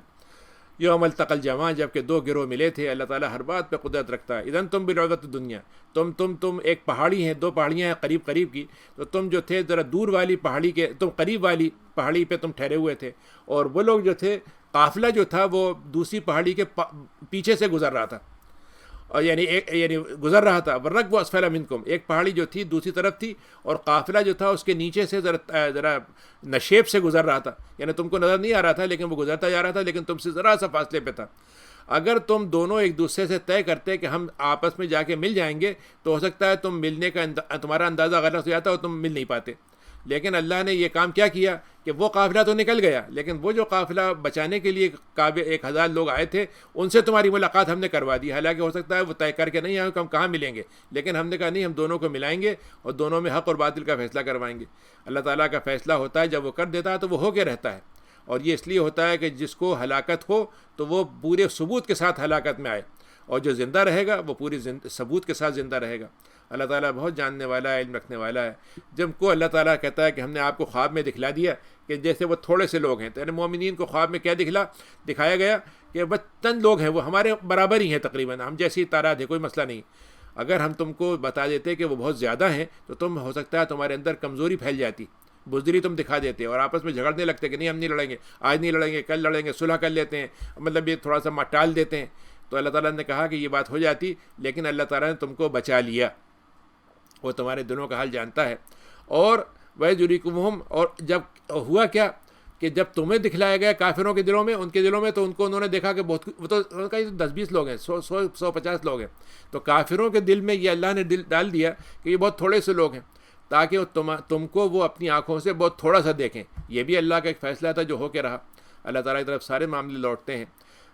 یوم التقى الجمعان، جب کہ دو گروہ ملے تھے۔ اللہ تعالیٰ ہر بات پہ قدرت رکھتا ہے۔ اذن تم بالعدۃ الدنیا، تم ایک پہاڑی ہیں، دو پہاڑیاں ہیں قریب قریب کی، تو تم جو تھے ذرا دور والی پہاڑی کے، تم قریب والی پہاڑی پہ تم ٹھہرے ہوئے تھے، اور وہ لوگ جو تھے، قافلہ جو تھا وہ دوسری پہاڑی کے پیچھے سے گزر رہا تھا، اور یعنی گزر رہا تھا، والرکب اسفل منکم، ایک پہاڑی جو تھی دوسری طرف تھی، اور قافلہ جو تھا اس کے نیچے سے ذرا نشیب سے گزر رہا تھا، یعنی تم کو نظر نہیں آ رہا تھا لیکن وہ گزرتا جا رہا تھا، لیکن تم سے ذرا سا فاصلے پہ تھا۔ اگر تم دونوں ایک دوسرے سے طے کرتے کہ ہم آپس میں جا کے مل جائیں گے، تو ہو سکتا ہے تم ملنے کا تمہارا اندازہ غلط ہو جاتا اور تم مل نہیں پاتے، لیکن اللہ نے یہ کام کیا کیا کہ وہ قافلہ تو نکل گیا، لیکن وہ جو قافلہ بچانے کے لیے 1000 لوگ آئے تھے، ان سے تمہاری ملاقات ہم نے کروا دی، حالانکہ ہو سکتا ہے وہ طے کر کے نہیں آئے کہ ہم کہاں ملیں گے، لیکن ہم نے کہا نہیں، ہم دونوں کو ملائیں گے اور دونوں میں حق اور باطل کا فیصلہ کروائیں گے۔ اللہ تعالیٰ کا فیصلہ ہوتا ہے، جب وہ کر دیتا ہے تو وہ ہو کے رہتا ہے، اور یہ اس لیے ہوتا ہے کہ جس کو ہلاکت ہو تو وہ پورے ثبوت کے ساتھ ہلاکت میں آئے، اور جو زندہ رہے گا وہ پوری ثبوت کے ساتھ زندہ رہے گا۔ اللہ تعالیٰ بہت جاننے والا ہے، علم رکھنے والا ہے۔ جب کو اللہ تعالیٰ کہتا ہے کہ ہم نے آپ کو خواب میں دکھلا دیا کہ جیسے وہ تھوڑے سے لوگ ہیں، تو یعنی مومنین کو خواب میں کیا دکھایا گیا کہ بس چند لوگ ہیں، وہ ہمارے برابر ہی ہیں، تقریباً ہم جیسی تعداد ہے، کوئی مسئلہ نہیں۔ اگر ہم تم کو بتا دیتے کہ وہ بہت زیادہ ہیں تو تم ہو سکتا ہے تمہارے اندر کمزوری پھیل جاتی، بزدلی تم دکھا دیتے اور آپس میں جھگڑنے لگتے کہ نہیں ہم نہیں لڑیں گے، آج نہیں لڑیں گے، کل لڑیں گے، صلح کر لیتے ہیں، مطلب یہ تھوڑا سا ٹال دیتے ہیں۔ تو اللہ تعالیٰ نے کہا کہ یہ بات ہو جاتی، لیکن اللہ تعالیٰ نے تم کو بچا لیا، وہ تمہارے دلوں کا حال جانتا ہے۔ اور وَيُرِيكُمُهُمْ، اور جب ہوا کیا کہ جب تمہیں دکھلایا گیا کافروں کے دلوں میں، ان کے دلوں میں، تو انہوں نے دیکھا کہ بہت، وہ تو 10-20 لوگ ہیں، 150 لوگ ہیں، تو کافروں کے دل میں یہ اللہ نے دل ڈال دیا کہ یہ بہت تھوڑے سے لوگ ہیں، تاکہ تم کو وہ اپنی آنکھوں سے بہت تھوڑا سا دیکھیں۔ یہ بھی اللہ کا ایک فیصلہ تھا جو ہو کے رہا۔ اللہ تعالیٰ کی طرف سارے معاملے لوٹتے ہیں۔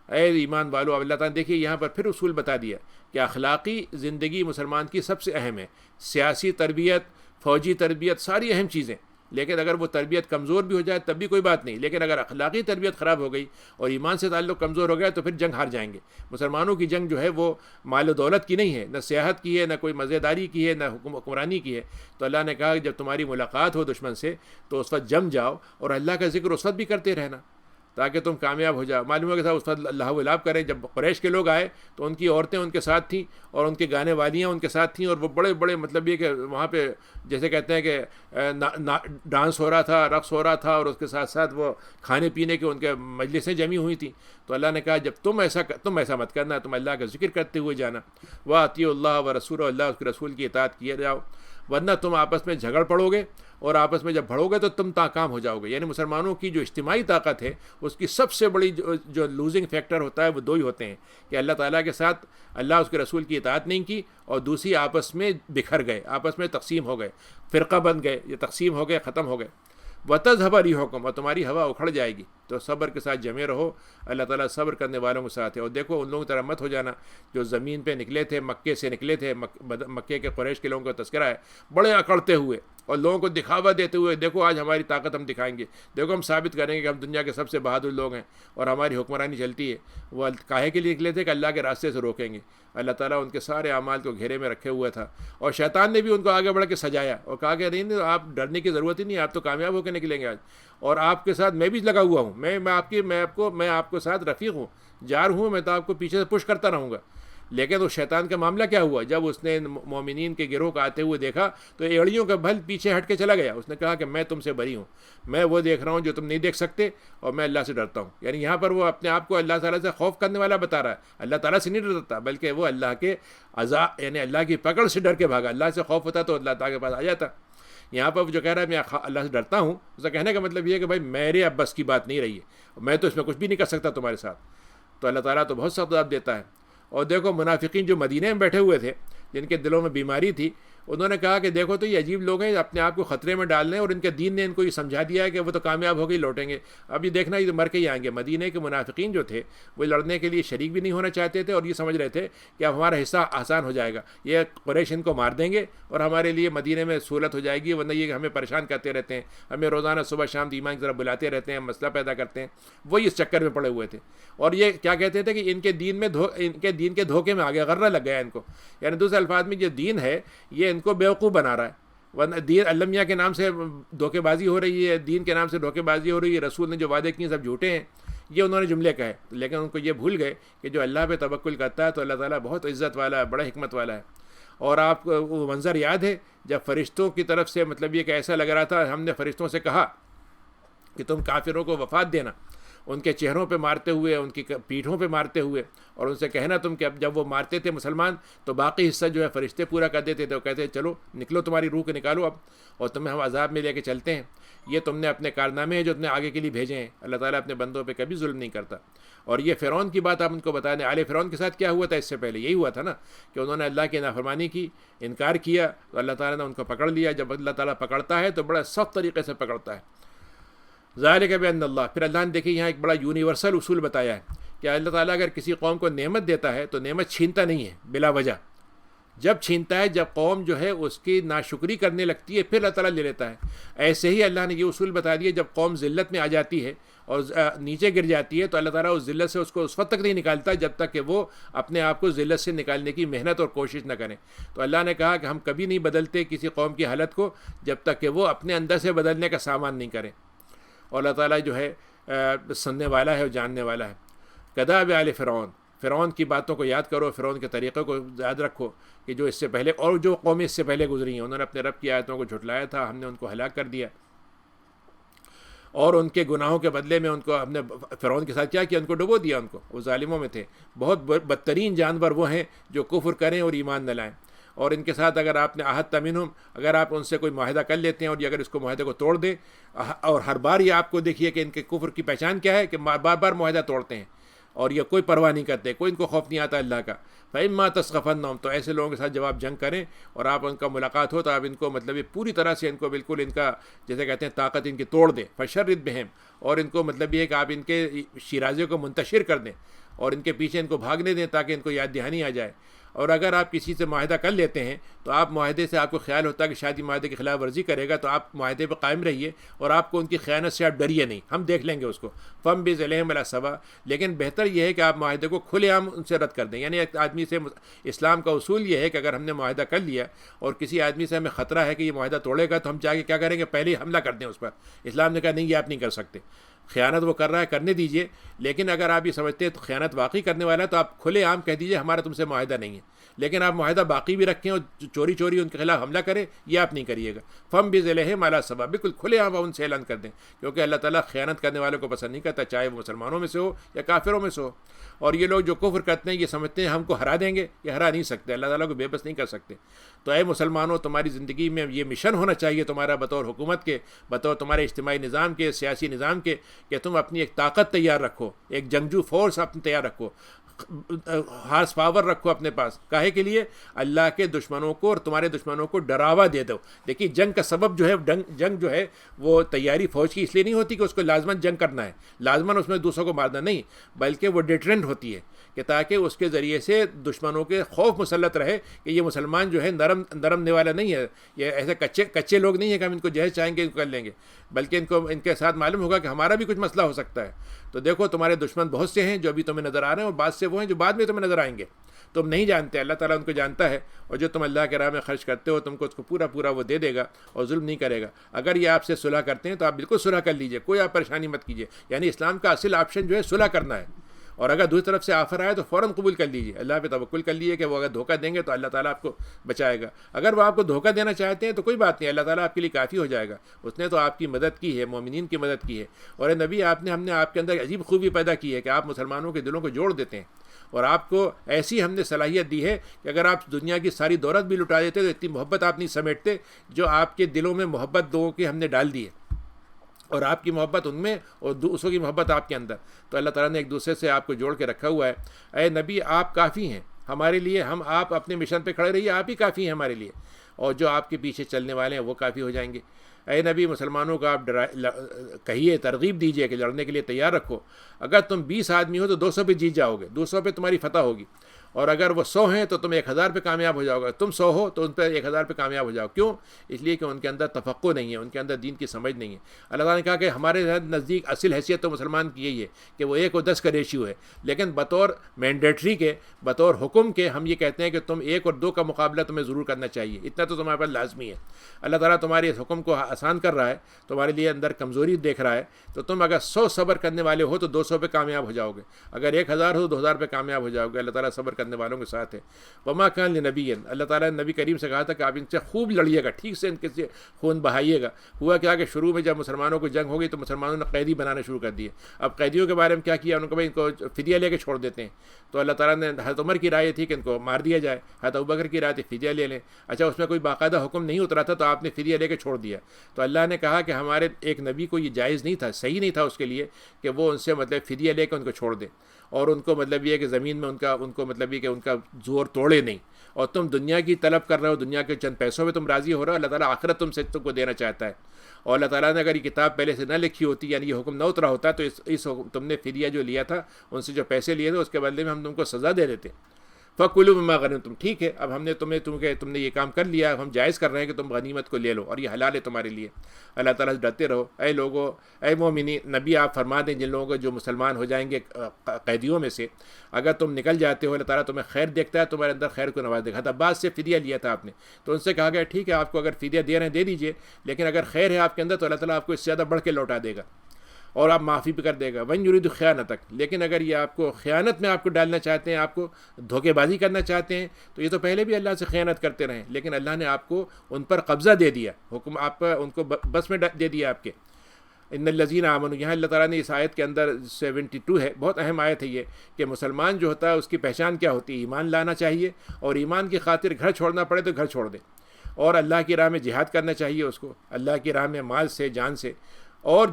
اے ایمان والو، اللہ تعالیٰ نے دیکھیے یہاں پر پھر اصول بتا دیا کہ اخلاقی زندگی مسلمان کی سب سے اہم ہے، سیاسی تربیت، فوجی تربیت، ساری اہم چیزیں، لیکن اگر وہ تربیت کمزور بھی ہو جائے تب بھی کوئی بات نہیں، لیکن اگر اخلاقی تربیت خراب ہو گئی اور ایمان سے تعلق کمزور ہو گیا تو پھر جنگ ہار جائیں گے۔ مسلمانوں کی جنگ جو ہے وہ مال و دولت کی نہیں ہے، نہ سیاحت کی ہے، نہ کوئی مزیداری کی ہے، نہ حکمرانی کی ہے۔ تو اللہ نے کہا کہ جب تمہاری ملاقات ہو دشمن سے تو اس وقت جم جاؤ اور اللہ کا ذکر اس وقت بھی کرتے رہنا تاکہ تم کامیاب ہو جاؤ۔ معلوم ہے کہ اس وقت اللہ ولاب کریں۔ جب قریش کے لوگ آئے تو ان کی عورتیں ان کے ساتھ تھیں اور ان کے گانے والیاں ان کے ساتھ تھیں، اور وہ بڑے بڑے مطلب یہ کہ وہاں پہ جیسے کہتے ہیں کہ ڈانس ہو رہا تھا، رقص ہو رہا تھا، اور اس کے ساتھ ساتھ وہ کھانے پینے کے ان کے مجلسیں جمی ہوئی تھیں۔ تو اللہ نے کہا جب تم ایسا مت کرنا، تم اللہ کا ذکر کرتے ہوئے جانا، وَأَطِيعُوا اللَّهَ وَرَسُولَهُ، اللہ اس کے رسول کی اطاعت کیے جاؤ، ورنہ تم آپس میں جھگڑ پڑو گے، اور آپس میں جب بڑھو گے تو تم ناکام ہو جاؤ گے۔ یعنی مسلمانوں کی جو اجتماعی طاقت ہے اس کی سب سے بڑی جو لوزنگ فیکٹر ہوتا ہے وہ دو ہی ہوتے ہیں کہ اللہ تعالیٰ کے ساتھ اللہ اس کے رسول کی اطاعت نہیں کی، اور دوسری آپس میں بکھر گئے، آپس میں تقسیم ہو گئے، فرقہ بن گئے، یہ تقسیم ہو گئے، ختم ہو گئے۔ وَتَذْهَبَ رِيحُكُمْ، اور تمہاری ہوا اکھڑ جائے گی۔ تو صبر کے ساتھ جمے رہو، اللہ تعالیٰ صبر کرنے والوں کے ساتھ ہے۔ اور دیکھو ان لوگوں کی طرح مت ہو جانا جو زمین پہ نکلے تھے، مکے سے نکلے تھے، مکے کے قریش کے لوگوں کا تذکرہ ہے، بڑے اکڑتے ہوئے اور لوگوں کو دکھاوا دیتے ہوئے، دیکھو آج ہماری طاقت ہم دکھائیں گے، دیکھو ہم ثابت کریں گے کہ ہم دنیا کے سب سے بہادر لوگ ہیں اور ہماری حکمرانی چلتی ہے۔ وہ کاہے کے لیے نکلے تھے کہ اللہ کے راستے سے روکیں گے۔ اللہ تعالیٰ ان کے سارے اعمال کو گھیرے میں رکھے ہوا تھا، اور شیطان نے بھی ان کو آگے بڑھ کے سجایا اور کہا کہ نہیں آپ ڈرنے کی ضرورت ہی نہیں، آپ تو کامیاب ہو کے نکلیں گے آج، اور آپ کے ساتھ میں بھی لگا ہوا ہوں، میں آپ کے ساتھ رفیق ہوں، جار ہوں، میں تو آپ کو پیچھے سے پش کرتا رہوں گا۔ لیکن اس شیطان کا معاملہ کیا ہوا؟ جب اس نے مومنین کے گروہ کو آتے ہوئے دیکھا تو ایڑیوں کا بھل پیچھے ہٹ کے چلا گیا۔ اس نے کہا کہ میں تم سے بری ہوں، میں وہ دیکھ رہا ہوں جو تم نہیں دیکھ سکتے، اور میں اللہ سے ڈرتا ہوں۔ یعنی یہاں پر وہ اپنے آپ کو اللہ تعالیٰ سے خوف کرنے والا بتا رہا ہے، اللہ تعالیٰ سے نہیں ڈرتا بلکہ وہ اللہ کے عذاب یعنی اللہ کی پکڑ سے ڈر کے بھاگا۔ اللہ سے خوف ہوتا تو اللہ تعالیٰ کے پاس آ جاتا۔ یہاں پر جو کہہ رہا ہے میں اللہ سے ڈرتا ہوں، اس کا کہنے کا مطلب یہ ہے کہ بھائی میرے اب بس کی بات نہیں رہی ہے، میں تو اس میں کچھ بھی نہیں کر سکتا تمہارے ساتھ۔ تو اللہ تعالیٰ تو بہت سخت عذاب دیتا ہے۔ اور دیکھو منافقین جو مدینے میں بیٹھے ہوئے تھے جن کے دلوں میں بیماری تھی، انہوں نے کہا کہ دیکھو تو یہ عجیب لوگ ہیں، اپنے آپ کو خطرے میں ڈال رہے ہیں، اور ان کے دین نے ان کو یہ سمجھا دیا ہے کہ وہ تو کامیاب ہو کے لوٹیں گے، اب یہ دیکھنا یہ تو مر کے ہی آئیں گے۔ مدینہ کے منافقین جو تھے وہ لڑنے کے لیے شریک بھی نہیں ہونا چاہتے تھے، اور یہ سمجھ رہے تھے کہ اب ہمارا حصہ آسان ہو جائے گا، یہ قریش ان کو مار دیں گے اور ہمارے لیے مدینہ میں سہولت ہو جائے گی، ورنہ یہ ہمیں پریشان کرتے رہتے ہیں، ہمیں روزانہ صبح شام ایمان کی طرف بلاتے رہتے ہیں، مسئلہ پیدا کرتے ہیں۔ وہ اس چکر میں پڑے ہوئے تھے، اور یہ کیا کہتے تھے کہ ان کے دین کے دھوکے میں آگے غرہ لگ گیا ان کو، یعنی دوسرے الفاظ میں جو دین ہے یہ ان کو بیوقوف بنا رہا ہے، ورنہ دین اللہ میاں کے نام سے دھوکے بازی ہو رہی ہے، دین کے نام سے دھوکے بازی ہو رہی ہے، رسول نے جو وعدے کیے سب جھوٹے ہیں، یہ انہوں نے جملے کہے، لیکن ان کو یہ بھول گئے کہ جو اللہ پہ توکل کرتا ہے تو اللہ تعالیٰ بہت عزت والا ہے، بڑا حکمت والا ہے۔ اور آپ کو وہ منظر یاد ہے جب فرشتوں کی طرف سے مطلب یہ کہ ایسا لگ رہا تھا، ہم نے فرشتوں سے کہا کہ تم کافروں کو وفات دینا، ان کے چہروں پہ مارتے ہوئے، ان کی پیٹھوں پہ مارتے ہوئے، اور ان سے کہنا تم کہ اب جب وہ مارتے تھے مسلمان تو باقی حصہ جو ہے فرشتے پورا کر دیتے تھے، وہ کہتے چلو نکلو تمہاری روح کو نکالو اب، اور تمہیں ہم عذاب میں لے کے چلتے ہیں، یہ تم نے اپنے کارنامے ہیں جو تم نے آگے کے لیے بھیجے ہیں۔ اللہ تعالیٰ اپنے بندوں پہ کبھی ظلم نہیں کرتا۔ اور یہ فرعون کی بات آپ ان کو بتا دیں، آل فرعون کے ساتھ کیا ہوا تھا اس سے پہلے؟ یہی ہوا تھا نا کہ انہوں نے اللہ کی نافرمانی کی، انکار کیا، تو اللہ تعالیٰ نے ان کو پکڑ لیا۔ جب اللہ تعالیٰ پکڑتا ہے تو بڑا سخت طریقے سے پکڑتا ہے۔ ذالک بان اللہ، پھر اللہ نے دیکھیے یہاں ایک بڑا یونیورسل اصول بتایا ہے کہ اللہ تعالیٰ اگر کسی قوم کو نعمت دیتا ہے تو نعمت چھینتا نہیں ہے بلا وجہ، جب چھینتا ہے جب قوم جو ہے اس کی ناشکری کرنے لگتی ہے پھر اللہ تعالیٰ لے لیتا ہے۔ ایسے ہی اللہ نے یہ اصول بتا دیا، جب قوم ذلت میں آ جاتی ہے اور نیچے گر جاتی ہے تو اللہ تعالیٰ اس ذلت سے اس کو اس وقت تک نہیں نکالتا جب تک کہ وہ اپنے آپ کو ذلت سے نکالنے کی محنت اور کوشش نہ کریں۔ تو اللہ نے کہا کہ ہم کبھی نہیں بدلتے کسی قوم کی حالت کو جب تک کہ وہ اپنے اندر سے بدلنے کا سامان نہیں کریں، اور اللہ تعالیٰ جو ہے سننے والا ہے اور جاننے والا ہے۔ کذاب آل فرعون، فرعون کی باتوں کو یاد کرو، فرعون کے طریقے کو یاد رکھو کہ جو اس سے پہلے اور جو قومیں اس سے پہلے گزری ہیں انہوں نے اپنے رب کی آیتوں کو جھٹلایا تھا، ہم نے ان کو ہلاک کر دیا، اور ان کے گناہوں کے بدلے میں ان کو ہم نے فرعون کے ساتھ کیا کیا، ان کو ڈبو دیا، ان کو، وہ ظالموں میں تھے۔ بہت بدترین جانور وہ ہیں جو کفر کریں اور ایمان نہ لائیں، اور ان کے ساتھ اگر آپ نے عہد منہم، اگر آپ ان سے کوئی معاہدہ کر لیتے ہیں اور یہ اگر اس کو معاہدے کو توڑ دیں، اور ہر بار یہ آپ کو دیکھیے کہ ان کے کفر کی پہچان کیا ہے کہ بار بار معاہدہ توڑتے ہیں اور یہ کوئی پرواہ نہیں کرتے، کوئی ان کو خوف نہیں آتا اللہ کا۔ فَإِمَّا تَثْقَفَنَّهُمْ، تو ایسے لوگوں کے ساتھ جب آپ جنگ کریں اور آپ ان کا ملاقات ہو تو آپ ان کو مطلب پوری طرح سے ان کو بالکل ان کا جیسے کہتے ہیں طاقت ان کی توڑ دیں، فَشَرِّدْ بِهِمْ، اور ان کو مطلب یہ ہے کہ آپ ان کے شیرازے کو منتشر کر دیں اور ان کے پیچھے ان کو بھاگنے دیں تاکہ ان کو یاد دہانی آ جائے۔ اور اگر آپ کسی سے معاہدہ کر لیتے ہیں تو آپ معاہدے سے آپ کو خیال ہوتا ہے کہ شاید یہ معاہدے کی خلاف ورزی کرے گا، تو آپ معاہدے پہ قائم رہیے اور آپ کو ان کی خیانت سے آپ ڈریے نہیں، ہم دیکھ لیں گے اس کو، فم بِذَلِهِمْ عَلَى سَوَاءٍ، لیکن بہتر یہ ہے کہ آپ معاہدے کو کھلے عام ان سے رد کر دیں۔ یعنی ایک آدمی سے اسلام کا اصول یہ ہے کہ اگر ہم نے معاہدہ کر لیا اور کسی آدمی سے ہمیں خطرہ ہے کہ یہ معاہدہ توڑے گا تو ہم چاہ کے کیا کریں گے، پہلے ہی حملہ کر دیں اس پر۔ اسلام نے کہا نہیں، یہ آپ نہیں کر سکتے، خیانت وہ کر رہا ہے کرنے دیجئے، لیکن اگر آپ یہ سمجھتے ہیں تو خیانت واقعی کرنے والا ہے تو آپ کھلے عام کہہ دیجئے ہمارا تم سے معاہدہ نہیں ہے، لیکن آپ معاہدہ باقی بھی رکھیں اور چوری چوری ان کے خلاف حملہ کریں، یہ آپ نہیں کریے گا۔ فم بِذَلِهِمْ عَلَى سَوَاءٍ، بالکل کھلے عام ان سے اعلان کر دیں، کیونکہ اللہ تعالیٰ خیانت کرنے والوں کو پسند نہیں کرتا، چاہے وہ مسلمانوں میں سے ہو یا کافروں میں سے ہو۔ اور یہ لوگ جو کفر کرتے ہیں یہ سمجھتے ہیں ہم کو ہرا دیں گے، یہ ہرا نہیں سکتے، اللہ تعالیٰ کو بے بس نہیں کر سکتے۔ تو اے مسلمانوں، تمہاری زندگی میں یہ مشن ہونا چاہیے تمہارا بطور حکومت کے، بطور تمہارے اجتماعی نظام کے، سیاسی نظام کے، کہ تم اپنی ایک طاقت تیار رکھو، ایک جنگجو فورس اپنی تیار رکھو، ہارس پاور رکھو اپنے پاس، کاہے کے لیے؟ اللہ کے دشمنوں کو اور تمہارے دشمنوں کو ڈراوا دے دو۔ دیکھیے جنگ کا سبب جو ہے، جنگ جو ہے وہ تیاری فوج کی اس لیے نہیں ہوتی کہ اس کو لازماً جنگ کرنا ہے، لازماً اس میں دوسروں کو مارنا نہیں، بلکہ وہ ڈیٹرنٹ ہوتی ہے کہ تاکہ اس کے ذریعے سے دشمنوں کے خوف مسلط رہے کہ یہ مسلمان جو ہے نرمنے والا نہیں ہے، یہ ایسے کچے لوگ نہیں ہیں کہ ہم ان کو جہیز چاہیں گے ان کو کر لیں گے، بلکہ ان کے ساتھ معلوم ہوگا کہ ہمارا بھی کچھ مسئلہ ہو سکتا ہے۔ تو دیکھو تمہارے دشمن بہت سے ہیں جو ابھی تمہیں نظر آ رہے ہیں، اور بعض سے وہ ہیں جو بعد میں تمہیں نظر آئیں گے، تم نہیں جانتے، اللہ تعالیٰ ان کو جانتا ہے، اور جو تم اللہ کے راہ میں خرچ کرتے ہو تم کو اس کو پورا پورا وہ دے دے گا اور ظلم نہیں کرے گا۔ اگر یہ آپ سے صلح کرتے ہیں تو آپ بالکل صلح کر لیجئے، کوئی آپ پریشانی مت کیجئے، یعنی اسلام کا اصل آپشن جو ہے صلح کرنا ہے، اور اگر دوسری طرف سے آفر آئے تو فوراً قبول کر لیجیے، اللہ پہ توکل کر لیجیے کہ وہ اگر دھوکہ دیں گے تو اللہ تعالیٰ آپ کو بچائے گا، اگر وہ آپ کو دھوکہ دینا چاہتے ہیں تو کوئی بات نہیں، اللہ تعالیٰ آپ کے لیے کافی ہو جائے گا، اس نے تو آپ کی مدد کی ہے، مومنین کی مدد کی ہے۔ اور اے نبی، ہم نے آپ کے اندر عجیب خوبی پیدا کی ہے کہ آپ مسلمانوں کے دلوں کو جوڑ دیتے ہیں، اور آپ کو ایسی ہم نے صلاحیت دی ہے کہ اگر آپ دنیا کی ساری دولت بھی لٹا دیتے تو اتنی محبت آپ نہیں سمیٹتے جو آپ کے دلوں میں محبت لوگوں کی ہم نے ڈال دی ہے، اور آپ کی محبت ان میں اور دوسروں کی محبت آپ کے اندر، تو اللہ تعالیٰ نے ایک دوسرے سے آپ کو جوڑ کے رکھا ہوا ہے۔ اے نبی، آپ کافی ہیں، ہمارے لیے آپ اپنے مشن پہ کھڑے رہیے، آپ ہی کافی ہیں ہمارے لیے، اور جو آپ کے پیچھے چلنے والے ہیں وہ کافی ہو جائیں گے۔ اے نبی، مسلمانوں کو آپ کہیے، ترغیب دیجیے کہ لڑنے کے لیے تیار رکھو۔ اگر تم 20 آدمی ہو تو 200 پہ جیت جاؤ گے، 200 پہ تمہاری فتح ہوگی، اور اگر وہ 100 ہیں تو تم 1000 پہ کامیاب ہو جاؤ گے، تم 100 ہو تو ان پہ 1000 پہ کامیاب ہو جاؤ۔ کیوں؟ اس لیے کہ ان کے اندر تفقہ نہیں ہے، ان کے اندر دین کی سمجھ نہیں ہے۔ اللہ تعالیٰ نے کہا کہ ہمارے نزدیک اصل حیثیت تو مسلمان کی یہی ہے کہ وہ 1 اور 10 کا ریشیو ہے، لیکن بطور مینڈیٹری کے، بطور حکم کے ہم یہ کہتے ہیں کہ تم 1 اور 2 کا مقابلہ تمہیں ضرور کرنا چاہیے، اتنا تو تمہارے پاس لازمی ہے۔ اللہ تعالیٰ تمہارے اس حکم کو آسان کر رہا ہے، تمہارے لیے اندر کمزوری دیکھ رہا ہے، تو تم اگر 100 صبر کرنے والے ہو تو 200 پہ کامیاب ہو جاؤ گے، اگر 1000 ہو تو 2000 پہ کامیاب ہو جاؤ گے۔ اللہ تعالیٰ صبر کرنے والوں کے ساتھ ہے۔ وما کان لنبی، اللہ تعالیٰ نے نبی کریم سے کہا تھا کہ آپ ان سے خوب لڑیے گا، ٹھیک سے ان کے خون بہائیے گا۔ ہوا کیا کہ شروع میں جب مسلمانوں کو جنگ ہو گئی تو مسلمانوں نے قیدی بنانے شروع کر دیے۔ اب قیدیوں کے بارے میں کیا کیا؟ ان کو بھائی ان کو فدیہ لے کے چھوڑ دیتے ہیں۔ تو اللہ تعالیٰ نے، حضرت عمر کی رائے تھی کہ ان کو مار دیا جائے، حضرت ابوبکر کی رائے تھی فدیہ لے لیں۔ اچھا، اس میں کوئی باقاعدہ حکم نہیں اترا تھا تو آپ نے فدیہ لے کے چھوڑ دیا۔ تو اللہ نے کہا کہ ہمارے ایک نبی کو یہ جائز نہیں تھا، صحیح نہیں تھا اس کے لیے کہ وہ ان سے فدیہ لے کے ان کو چھوڑ دے، اور ان کو یہ ہے کہ زمین میں ان کو یہ کہ ان کا زور توڑے نہیں۔ اور تم دنیا کی طلب کر رہے ہو، دنیا کے چند پیسوں میں تم راضی ہو رہے ہو، اللہ تعالیٰ آخرت تم کو دینا چاہتا ہے۔ اور اللہ تعالیٰ نے اگر یہ کتاب پہلے سے نہ لکھی ہوتی، یعنی یہ حکم نہ اترا ہوتا، تو اس تم نے فدیہ جو لیا تھا، ان سے جو پیسے لیے تھے، اس کے بدلے میں ہم تم کو سزا دے دیتے۔ فَكُلُوا مِمَّا غَنِمْتُمْ، ٹھیک ہے، اب ہم نے تم نے یہ کام کر لیا، ہم جائز کر رہے ہیں کہ تم غنیمت کو لے لو، اور یہ حلال ہے تمہارے لیے۔ اللہ تعالیٰ سے ڈرتے رہو۔ اے لوگو، اے مومنین، نبی آپ فرما دیں جن لوگوں کو جو مسلمان ہو جائیں گے قیدیوں میں سے، اگر تم نکل جاتے ہو، اللہ تعالیٰ تمہیں خیر دیکھتا ہے، تمہارے اندر خیر کو نواز دے گا۔ عباس سے فدیہ لیا تھا آپ نے، تو ان سے کہا گیا ٹھیک ہے، آپ کو اگر فدیہ دے رہے ہیں دے دیجئے، لیکن اگر خیر ہے آپ کے اندر تو اللہ تعالیٰ آپ کو اس سے زیادہ بڑھ کے لوٹا دے گا، اور آپ معافی بھی کر دے گا۔ وَإِن يُرِيدُ خِيَانَتَكَ، لیکن اگر یہ آپ کو خیانت میں آپ کو ڈالنا چاہتے ہیں، آپ کو دھوکے بازی کرنا چاہتے ہیں، تو یہ تو پہلے بھی اللہ سے خیانت کرتے رہے، لیکن اللہ نے آپ کو ان پر قبضہ دے دیا، حکم آپ پر ان کو بس میں دے دیا آپ کے۔ ان الذین آمنوا، یہاں اللہ تعالیٰ نے اس آیت کے اندر 72 ہے، بہت اہم آیت ہے یہ، کہ مسلمان جو ہوتا ہے اس کی پہچان کیا ہوتی ہے؟ ایمان لانا چاہیے، اور ایمان کی خاطر گھر چھوڑنا پڑے تو گھر چھوڑ دے، اور اللہ کی راہ میں جہاد کرنا چاہیے اس کو، اللہ کی راہ میں مال سے، جان سے۔ اور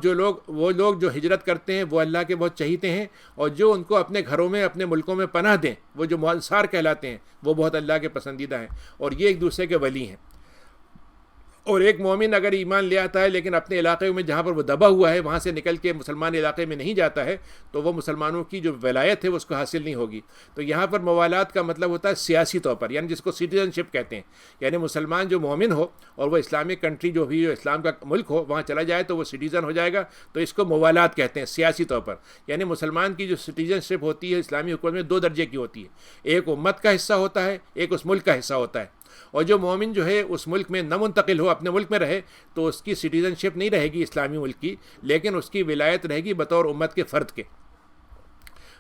وہ لوگ جو ہجرت کرتے ہیں وہ اللہ کے بہت چہیتے ہیں، اور جو ان کو اپنے گھروں میں، اپنے ملکوں میں پناہ دیں، وہ جو انصار کہلاتے ہیں، وہ بہت اللہ کے پسندیدہ ہیں، اور یہ ایک دوسرے کے ولی ہیں۔ اور ایک مومن اگر ایمان لے آتا ہے لیکن اپنے علاقے میں جہاں پر وہ دبا ہوا ہے وہاں سے نکل کے مسلمان علاقے میں نہیں جاتا ہے، تو وہ مسلمانوں کی جو ولایت ہے وہ اس کو حاصل نہیں ہوگی۔ تو یہاں پر موالات کا مطلب ہوتا ہے سیاسی طور پر، یعنی جس کو سٹیزن شپ کہتے ہیں، یعنی مسلمان جو مومن ہو اور وہ اسلامک کنٹری جو بھی اسلام کا ملک ہو وہاں چلا جائے تو وہ سٹیزن ہو جائے گا، تو اس کو موالات کہتے ہیں سیاسی طور پر۔ یعنی مسلمان کی جو سٹیزن شپ ہوتی ہے اسلامی حکومت میں 2 درجے کی ہوتی ہے، ایک امت کا حصہ ہوتا ہے، ایک اس ملک کا حصہ ہوتا ہے۔ اور جو مومن جو ہے اس ملک میں نہ منتقل ہو، اپنے ملک میں رہے، تو اس کی سٹیزن شپ نہیں رہے گی اسلامی ملک کی، لیکن اس کی ولایت رہے گی بطور امت کے فرد کے۔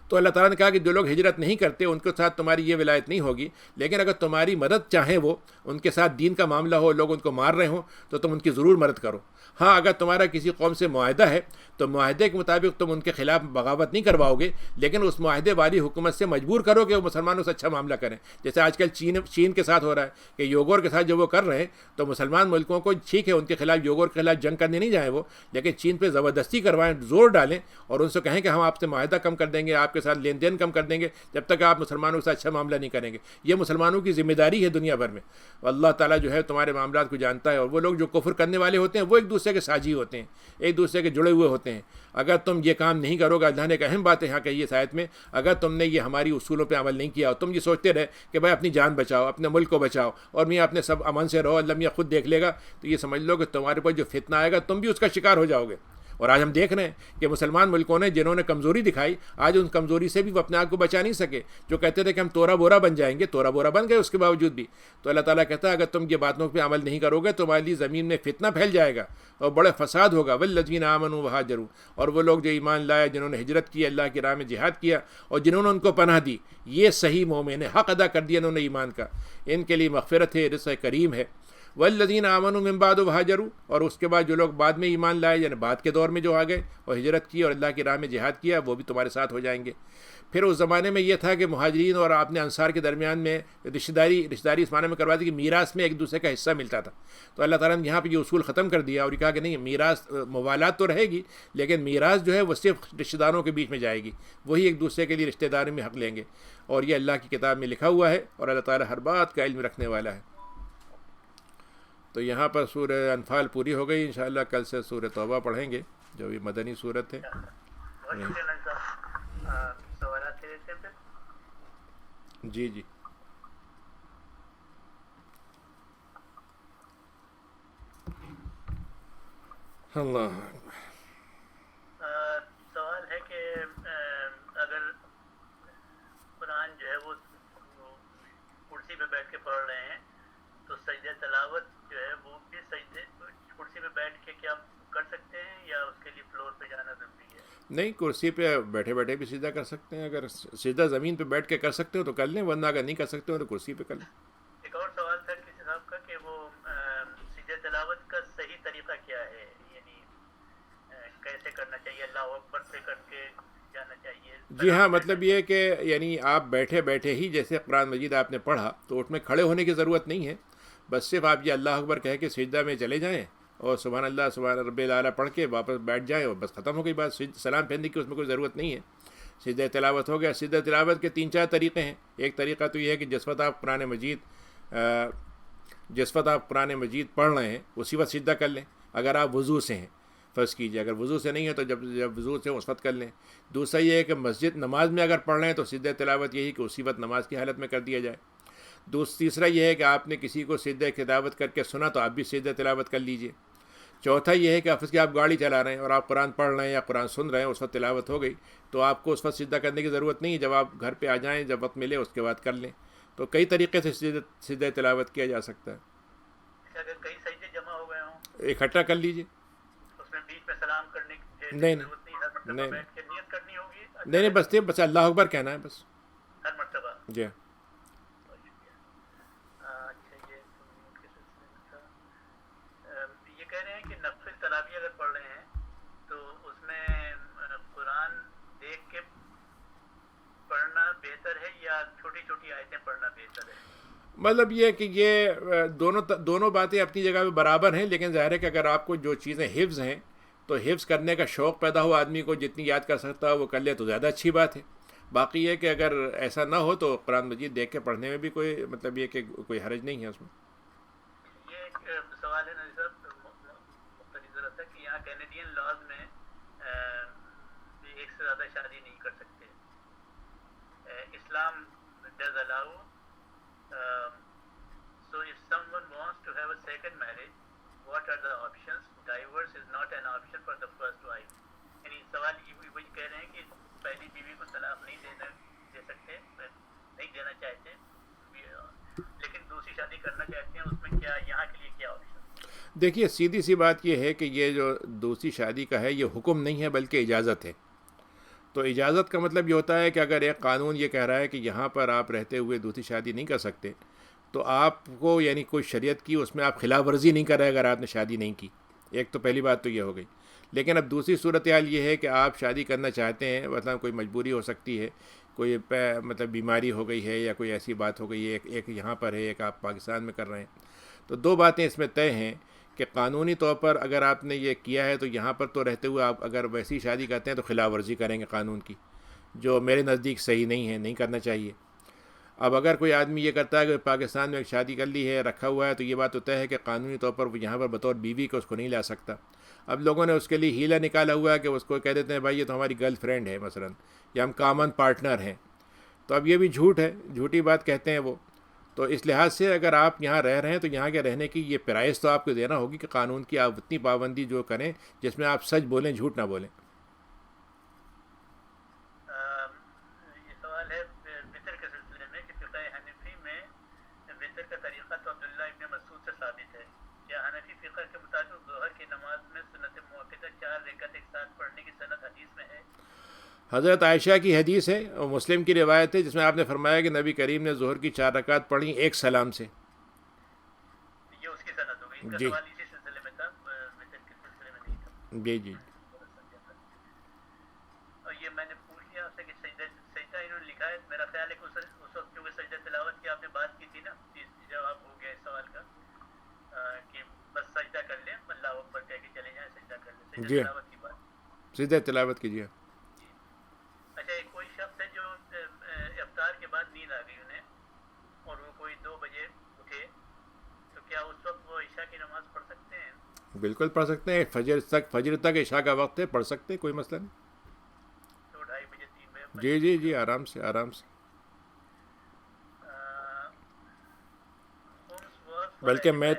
تو اللہ تعالیٰ نے کہا کہ جو لوگ ہجرت نہیں کرتے ان کے ساتھ تمہاری یہ ولایت نہیں ہوگی، لیکن اگر تمہاری مدد چاہیں، وہ ان کے ساتھ دین کا معاملہ ہو، لوگ ان کو مار رہے ہوں، تو تم ان کی ضرور مدد کرو۔ ہاں، اگر تمہارا کسی قوم سے معاہدہ ہے تو معاہدے کے مطابق تم ان کے خلاف بغاوت نہیں کرواؤ گے، لیکن اس معاہدے والی حکومت سے مجبور کرو کہ وہ مسلمانوں سے اچھا معاملہ کریں۔ جیسے آج کل چین کے ساتھ ہو رہا ہے کہ یوگور کے ساتھ جو وہ کر رہے ہیں، تو مسلمان ملکوں کو ٹھیک ہے ان کے خلاف، یوگور کے خلاف جنگ کرنے نہیں جائیں وہ، لیکن چین پہ زبردستی کروائیں، زور ڈالیں، اور ان سے کہیں کہ ہم آپ سے معاہدہ کم کر دیں گے، آپ کے ساتھ لین دین کم کر دیں گے، جب تک آپ مسلمانوں کے ساتھ اچھا معاملہ نہیں کریں گے۔ یہ مسلمانوں کی ذمہ داری ہے دنیا بھر میں۔ اللہ تعالیٰ جو ہے تمہارے معاملات کو جانتا ہے، اور وہ لوگ جو کفر کرنے والے ہوتے ہیں وہ ایک دوسرے کے ساجی ہوتے ہیں، ایک دوسرے کے جڑے ہوئے ہوتے ہیں۔ اگر تم یہ کام نہیں کرو گے، اللہ نے ایک اہم بات یہاں کہی ہے اس آیت میں، اگر تم نے یہ ہماری اصولوں پہ عمل نہیں کیا اور تم یہ سوچتے رہے کہ بھائی اپنی جان بچاؤ، اپنے ملک کو بچاؤ، اور میاں اپنے سب امن سے رہو، اللہ میاں خود دیکھ لے گا، تو یہ سمجھ لو کہ تمہارے پر جو فتنہ آئے گا تم بھی اس کا شکار ہو جاؤ گے۔ اور آج ہم دیکھ رہے ہیں کہ مسلمان ملکوں نے جنہوں نے کمزوری دکھائی، آج ان کمزوری سے بھی وہ اپنے آپ کو بچا نہیں سکے۔ جو کہتے تھے کہ ہم تورا بورا بن جائیں گے، تورا بورا بن گئے اس کے باوجود بھی۔ تو اللہ تعالیٰ کہتا ہے اگر تم یہ باتوں پہ عمل نہیں کرو گے تو تمہارے لیے زمین میں فتنہ پھیل جائے گا اور بڑے فساد ہوگا۔ والذین آمنوا وہاجروا، اور وہ لوگ جو ایمان لائے، جنہوں نے ہجرت کی، اللہ کی راہ میں جہاد کیا، اور جنہوں نے ان کو پناہ دی، یہ صحیح مومن ہے، حق ادا کر دیا انہوں نے ایمان کا، ان کے لیے مغفرت ہے، رزق کریم ہے۔ والذین آمنوا من بعد وہاجروا، اور اس کے بعد جو لوگ بعد میں ایمان لائے یعنی بعد کے دور میں جو آ گئے اور ہجرت کی اور اللہ کی راہ میں جہاد کیا، وہ بھی تمہارے ساتھ ہو جائیں گے۔ پھر اس زمانے میں یہ تھا کہ مہاجرین اور آپ نے انصار کے درمیان میں رشتہ داری اس معنی میں کروا دی کہ میراث میں ایک دوسرے کا حصہ ملتا تھا، تو اللہ تعالیٰ نے یہاں پہ یہ اصول ختم کر دیا اور یہ کہا کہ نہیں، میراث موالات تو رہے گی لیکن میراث جو ہے وہ صرف رشتہ داروں کے بیچ میں جائے گی، وہی ایک دوسرے کے لیے رشتہ داری میں حق لیں گے، اور یہ اللہ کی کتاب میں لکھا ہوا ہے اور اللہ تعالیٰ ہر بات کا علم رکھنے والا ہے۔ تو یہاں پر سورہ انفال پوری ہو گئی، انشاءاللہ کل سے سورہ توبہ پڑھیں گے جو بھی مدنی صورت ہے۔ جی جی اللہ سوال ہے کہ اگر قرآن جو ہے وہ کرسی پہ بیٹھ کے پڑھ رہے ہیں تو سجدہ تلاوت جو ہے وہ بھی سجدے کرسی پہ بیٹھ کے کیا کر سکتے ہیں یا اس کے لیے فلور پہ جانا ضروری ہے؟ نہیں، کرسی پہ بیٹھے بیٹھے بھی سجدہ کر سکتے ہیں، اگر سجدہ زمین پہ بیٹھ کے کر سکتے ہو تو کر لیں، ورنہ اگر نہیں کر سکتے ہو تو کرسی پہ کر لیں۔ ایک اور سوال تھا کسی صاحب کا کہ وہ سجدہ تلاوت کا صحیح طریقہ کیا ہے، یعنی کیسے کرنا چاہیے؟ اللہ اکبر سے کر کے جانا چاہیے؟ جی ہاں، مطلب یہ ہے کہ یعنی آپ بیٹھے بیٹھے ہی جیسے قرآن مجید آپ نے پڑھا تو اس میں کھڑے ہونے کی ضرورت نہیں ہے، بس صرف آپ یہ اللہ اکبر کہہ کے سجدہ میں چلے جائیں اور سبحان اللہ سبحان رب الاعلیٰ پڑھ کے واپس بیٹھ جائیں اور بس ختم ہو گئی بات، سلام پھیرنے کی اس میں کوئی ضرورت نہیں ہے۔ سجدہ تلاوت ہو گیا۔ سجدہ تلاوت کے 3-4 طریقے ہیں۔ ایک طریقہ تو یہ ہے کہ جس وقت آپ قرآن مجید پڑھ رہے ہیں اسی وقت سجدہ کر لیں، اگر آپ وضو سے ہیں فرض کیجیے، اگر وضو سے نہیں ہے تو جب وضو سے اس وقت کر لیں۔ دوسرا یہ ہے کہ نماز میں اگر پڑھ رہے ہیں تو سجدہ تلاوت یہی کہ اسی وقت نماز کی حالت میں کر دیا جائے۔ تیسرا یہ ہے کہ آپ نے کسی کو سجدہ تلاوت کر کے سنا تو آپ بھی سجدہ تلاوت کر لیجئے۔ چوتھا یہ ہے کہ آپ گاڑی چلا رہے ہیں اور آپ قرآن پڑھ رہے ہیں یا قرآن سن رہے ہیں، اس وقت تلاوت ہو گئی تو آپ کو اس وقت سجدہ کرنے کی ضرورت نہیں ہے، جب آپ گھر پہ آ جائیں، جب وقت ملے اس کے بعد کر لیں۔ تو کئی طریقے سے سجدہ تلاوت کیا جا سکتا ہے۔ اگر کئی سجدے جمع ہو گئے ہوں اکٹھا کر لیجئے۔ اس میں بیچ میں سلام کرنے کی نہیں ضرورت نہیں، ہر مرتبہ بیٹھ کے نیت کرنی ہوگی؟ نہیں، بس اللہ اکبر کہنا ہے بس ہر مرتبہ؟ جی۔ یہ کہہ رہے ہیں کہ نفل تراویح اگر پڑھ رہے ہیں تو اس میں قرآن دیکھ کے پڑھنا بہتر ہے یا چھوٹی چھوٹی آیتیں پڑھنا بہتر ہے؟ مطلب یہ کہ یہ دونوں باتیں اپنی جگہ پہ برابر ہیں، لیکن ظاہر ہے کہ اگر آپ کو جو چیزیں حفظ ہیں تو حفظ کرنے کا شوق پیدا ہو آدمی کو، جتنی یاد کر سکتا ہو وہ کر لے تو زیادہ اچھی بات ہے۔ باقی یہ کہ اگر ایسا نہ ہو تو قرآن مجید دیکھ کے پڑھنے میں بھی کوئی مطلب یہ کہ کوئی حرج نہیں ہے اس میں۔ یہ ایک سوال ہے نبی صاحب، مختلف ضرورت ہے کہ یہاں کینیڈین لاز میں ایک سے زیادہ شادی نہیں کر سکتے۔ Islam does allow, so if someone wants to have a second marriage, what are the options? Divorce is not an option for the first wife. یعنی سوال وہی کہہ رہے ہیں کہ پہلی بیوی کو طلاق نہیں دے سکتے، نہیں دینا چاہتے، لیکن دوسری شادی کرنا چاہتے ہیں، اس میں کیا یہاں کے لیے کیا آپشن؟ دیکھیے سیدھی سی بات یہ ہے کہ یہ جو دوسری شادی کا ہے یہ حکم نہیں ہے بلکہ اجازت ہے۔ تو اجازت کا مطلب یہ ہوتا ہے کہ اگر ایک قانون یہ کہہ رہا ہے کہ یہاں پر آپ رہتے ہوئے دوسری شادی نہیں کر سکتے تو آپ کو یعنی کوئی شریعت کی اس میں آپ خلاف ورزی نہیں کر رہے اگر آپ نے شادی نہیں کی۔ ایک تو پہلی بات تو یہ ہو گئی۔ لیکن اب دوسری صورتحال یہ ہے کہ آپ شادی کرنا چاہتے ہیں، مطلب کوئی مجبوری ہو سکتی ہے، کوئی مطلب بیماری ہو گئی ہے یا کوئی ایسی بات ہو گئی ہے، ایک یہاں پر ہے، ایک آپ پاکستان میں کر رہے ہیں، تو دو باتیں اس میں طے ہیں کہ قانونی طور پر اگر آپ نے یہ کیا ہے تو یہاں پر تو رہتے ہوئے آپ اگر ویسی شادی کرتے ہیں تو خلاف ورزی کریں گے قانون کی، جو میرے نزدیک صحیح نہیں ہے، نہیں کرنا چاہیے۔ اب اگر کوئی آدمی یہ کرتا ہے کہ پاکستان میں ایک شادی کر لی ہے، رکھا ہوا ہے، تو یہ بات تو طے ہے کہ قانونی طور پر وہ یہاں پر بطور بیوی کو اس کو نہیں لا سکتا۔ اب لوگوں نے اس کے لیے ہیلا نکالا ہوا ہے کہ اس کو کہہ دیتے ہیں بھائی یہ تو ہماری گرل فرینڈ ہے مثلا، یا ہم کامن پارٹنر ہیں، تو اب یہ بھی جھوٹ ہے، جھوٹی بات کہتے ہیں وہ۔ تو اس لحاظ سے اگر آپ یہاں رہ رہے ہیں تو یہاں کے رہنے کی یہ پرائز تو آپ کو دینا ہوگی کہ قانون کی آپ اتنی پابندی جو کریں جس میں آپ سچ بولیں، جھوٹ نہ بولیں۔ یہ سوال ہے وطر کے سلسلے میں کہ فقہ حنفی میں وطر کا طریقہ تو عبداللہ ابن مسعود سے ثابت ہے، کیا حنفی فقہ کے مطابق ظہر کی نماز میں سنت موقدہ 4 رکعت ایک ساتھ پڑھنے کی سنت حدیث میں ہے؟ حضرت عائشہ کی حدیث ہے اور مسلم کی روایت ہے جس میں آپ نے فرمایا کہ نبی کریم نے ظہر کی 4 رکعت پڑھی ایک سلام سے۔ یہ اس کی سنت بات ہو گئی. ان کا جی سوال اسی سلسلے میں تھا, وطر کے سلسلے میں نہیں تھا. جی جی. اور یہ میں نے پوچھ لیا آپ سے کہ سجدہ انہوں نے لکھا ہے. میرا خیال ہے کہ اس وقت کیونکہ سجدہ تلاوت کی آپ نے بات کی تھی نا, جواب ہو گیا اس سوال کا کہ بس سجدہ کر لیں, اللہ اکبر کہہ کے چلے جائیں, سجدہ کر لیں, سجدہ جی تلاوت کی بات. سیدھے تلاوت کیجیے. اچھا, ایک کوئی شخص ہے جو افطار کے بعد نیند آ گئی انہیں اور وہ کوئی 2 بجے اٹھے, تو کیا اس وقت وہ عشاء کی نماز پڑھ سکتے ہیں؟ بالکل پڑھ سکتے ہیں. فجر تک عشاء کا وقت ہے, پڑھ سکتے ہیں, کوئی مسئلہ نہیں. 2-2:30 بجے 3 بجے جی جی جی, آرام سے آرام سے. بلکہ میں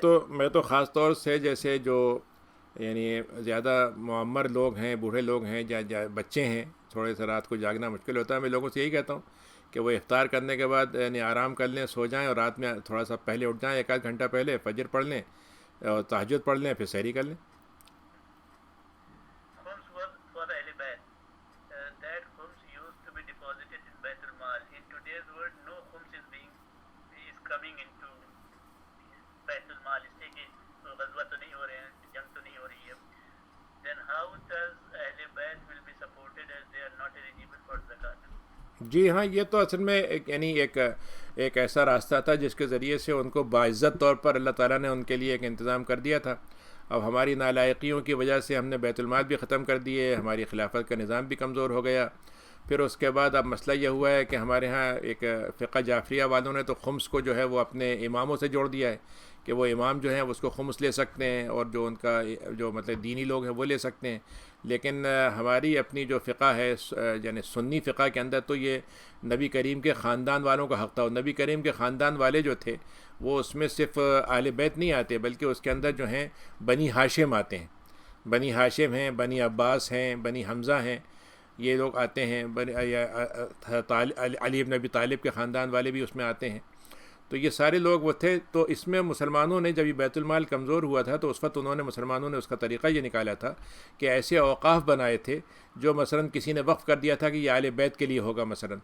تو خاص طور سے جیسے جو یعنی زیادہ معمر لوگ ہیں, بوڑھے لوگ ہیں, یا بچے ہیں, تھوڑے سے رات کو جاگنا مشکل ہوتا ہے, میں لوگوں سے یہی کہتا ہوں کہ وہ افطار کرنے کے بعد یعنی آرام کر لیں, سو جائیں, اور رات میں تھوڑا سا پہلے اٹھ جائیں, 1 آدھ گھنٹہ پہلے فجر پڑھ لیں اور تہجد پڑھ لیں, پھر سحری کر لیں. جی ہاں, یہ تو اصل میں ایک ایسا راستہ تھا جس کے ذریعے سے ان کو باعزت طور پر اللہ تعالیٰ نے ان کے لیے ایک انتظام کر دیا تھا. اب ہماری نالائقیوں کی وجہ سے ہم نے بیت المال بھی ختم کر دیے, ہماری خلافت کا نظام بھی کمزور ہو گیا. پھر اس کے بعد اب مسئلہ یہ ہوا ہے کہ ہمارے ہاں ایک فقہ جعفریہ والوں نے تو خمس کو جو ہے وہ اپنے اماموں سے جوڑ دیا ہے کہ وہ امام جو ہیں اس کو خمس لے سکتے ہیں, اور جو ان کا جو مطلب دینی لوگ ہیں وہ لے سکتے ہیں. لیکن ہماری اپنی جو فقہ ہے یعنی سنی فقہ کے اندر تو یہ نبی کریم کے خاندان والوں کا حق تھا. اور نبی کریم کے خاندان والے جو تھے وہ اس میں صرف اہل بیت نہیں آتے, بلکہ اس کے اندر جو ہیں بنی ہاشم آتے ہیں. بنی ہاشم ہیں, بنی عباس ہیں, بنی حمزہ ہیں, یہ لوگ آتے ہیں. علی بن ابی طالب کے خاندان والے بھی اس میں آتے ہیں. تو یہ سارے لوگ وہ تھے. تو اس میں مسلمانوں نے جب یہ بیت المال کمزور ہوا تھا تو اس وقت مسلمانوں نے اس کا طریقہ یہ نکالا تھا کہ ایسے اوقاف بنائے تھے جو مثلا کسی نے وقف کر دیا تھا کہ یہ اہل بیت کے لیے ہوگا مثلا.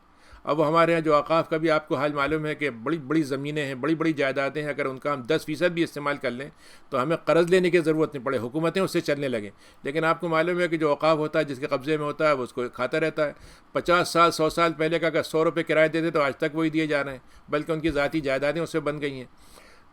اب وہ ہمارے یہاں جو اوقاف کا بھی آپ کو حال معلوم ہے کہ بڑی بڑی زمینیں ہیں, بڑی بڑی جائیدادیں ہیں, اگر ان کا ہم 10% بھی استعمال کر لیں تو ہمیں قرض لینے کی ضرورت نہیں پڑے, حکومتیں اس سے چلنے لگیں. لیکن آپ کو معلوم ہے کہ جو اوقاف ہوتا ہے جس کے قبضے میں ہوتا ہے وہ اس کو کھاتا رہتا ہے. 50 سال 100 سال پہلے کا اگر 100 روپے کرایہ دیتے تو آج تک وہی دیے جا رہے ہیں, بلکہ ان کی ذاتی جائیدادیں اس سے بن گئی ہیں.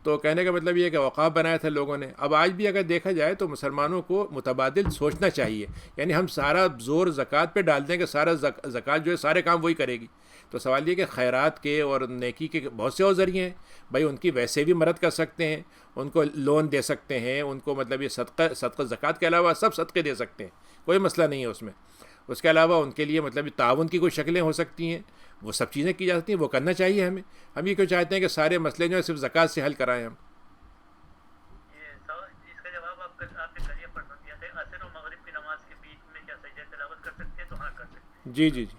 تو کہنے کا مطلب یہ ہے کہ اوقاف بنایا تھا لوگوں نے. اب آج بھی اگر دیکھا جائے تو مسلمانوں کو متبادل سوچنا چاہیے. یعنی ہم سارا زور زکوٰۃ پہ ڈال دیں کہ سارا زکوٰۃ جو ہے سارے کام وہی کرے گی. تو سوال یہ کہ خیرات کے اور نیکی کے بہت سے اور ذریعے ہیں بھائی, ان کی ویسے بھی مدد کر سکتے ہیں, ان کو لون دے سکتے ہیں, ان کو مطلب یہ صدقہ زکوٰۃ کے علاوہ سب صدقے دے سکتے ہیں, کوئی مسئلہ نہیں ہے اس میں. اس کے علاوہ ان کے لیے مطلب تعاون کی کوئی شکلیں ہو سکتی ہیں, وہ سب چیزیں کی جا سکتی ہیں, وہ کرنا چاہیے ہمیں. ہم یہ کیوں چاہتے ہیں کہ سارے مسئلے جو ہیں صرف زکوٰۃ سے حل کرائیں ہم. اس کا جواب آپ نے کریے پڑھ دیا تھا. عصر و مغرب کی نماز کے بیچ میں کیا سجدہ تلاوت کر سکتے ہیں؟ تو ہاں کر سکتے ہیں. جی جی جی.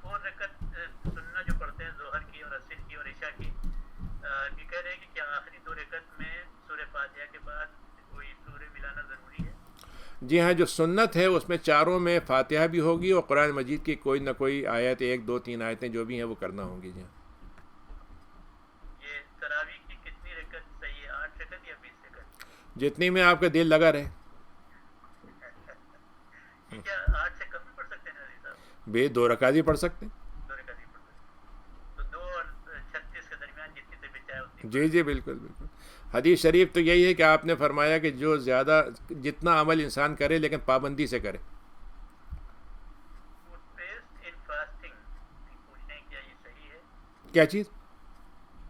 4 رکعت سننا جو پڑھتے ہیں ظہر کی اور عصر کی اور عشاء کی, یہ کہہ رہے ہیں کہ کیا آخری 2 رکعت میں سورہ فاتحہ کے بعد کوئی سورہ ملانا ضروری ہے؟ جی ہاں, جو سنت ہے اس میں چاروں میں فاتحہ بھی ہوگی اور قرآن مجید کی کوئی نہ کوئی آیت, 1 2 3 آیتیں جو بھی ہیں وہ کرنا ہوں گی. جی ہاں. یہ تراویح کی کتنی رکعت صحیح ہے, 8 رکعت یا 20 رکعت؟ جتنی میں آپ کا دل لگا رہے. کیا 8 سے کم بھی پڑھ سکتے ہیں حضرت صاحب؟ 2 رکعت ہی پڑھ سکتے ہیں. 2 رکعت ہی پڑھ سکتے ہیں, تو 2 اور 36 کے درمیان جتنی سے بچائے اتنی. جی جی بالکل بالکل. حدیث شریف تو یہی ہے کہ آپ نے فرمایا کہ جو زیادہ جتنا عمل انسان کرے لیکن پابندی سے کرے. ٹوتھ پیسٹ ان فاسٹنگ پوچھنے کیا یہ صحیح ہے؟ کیا چیز؟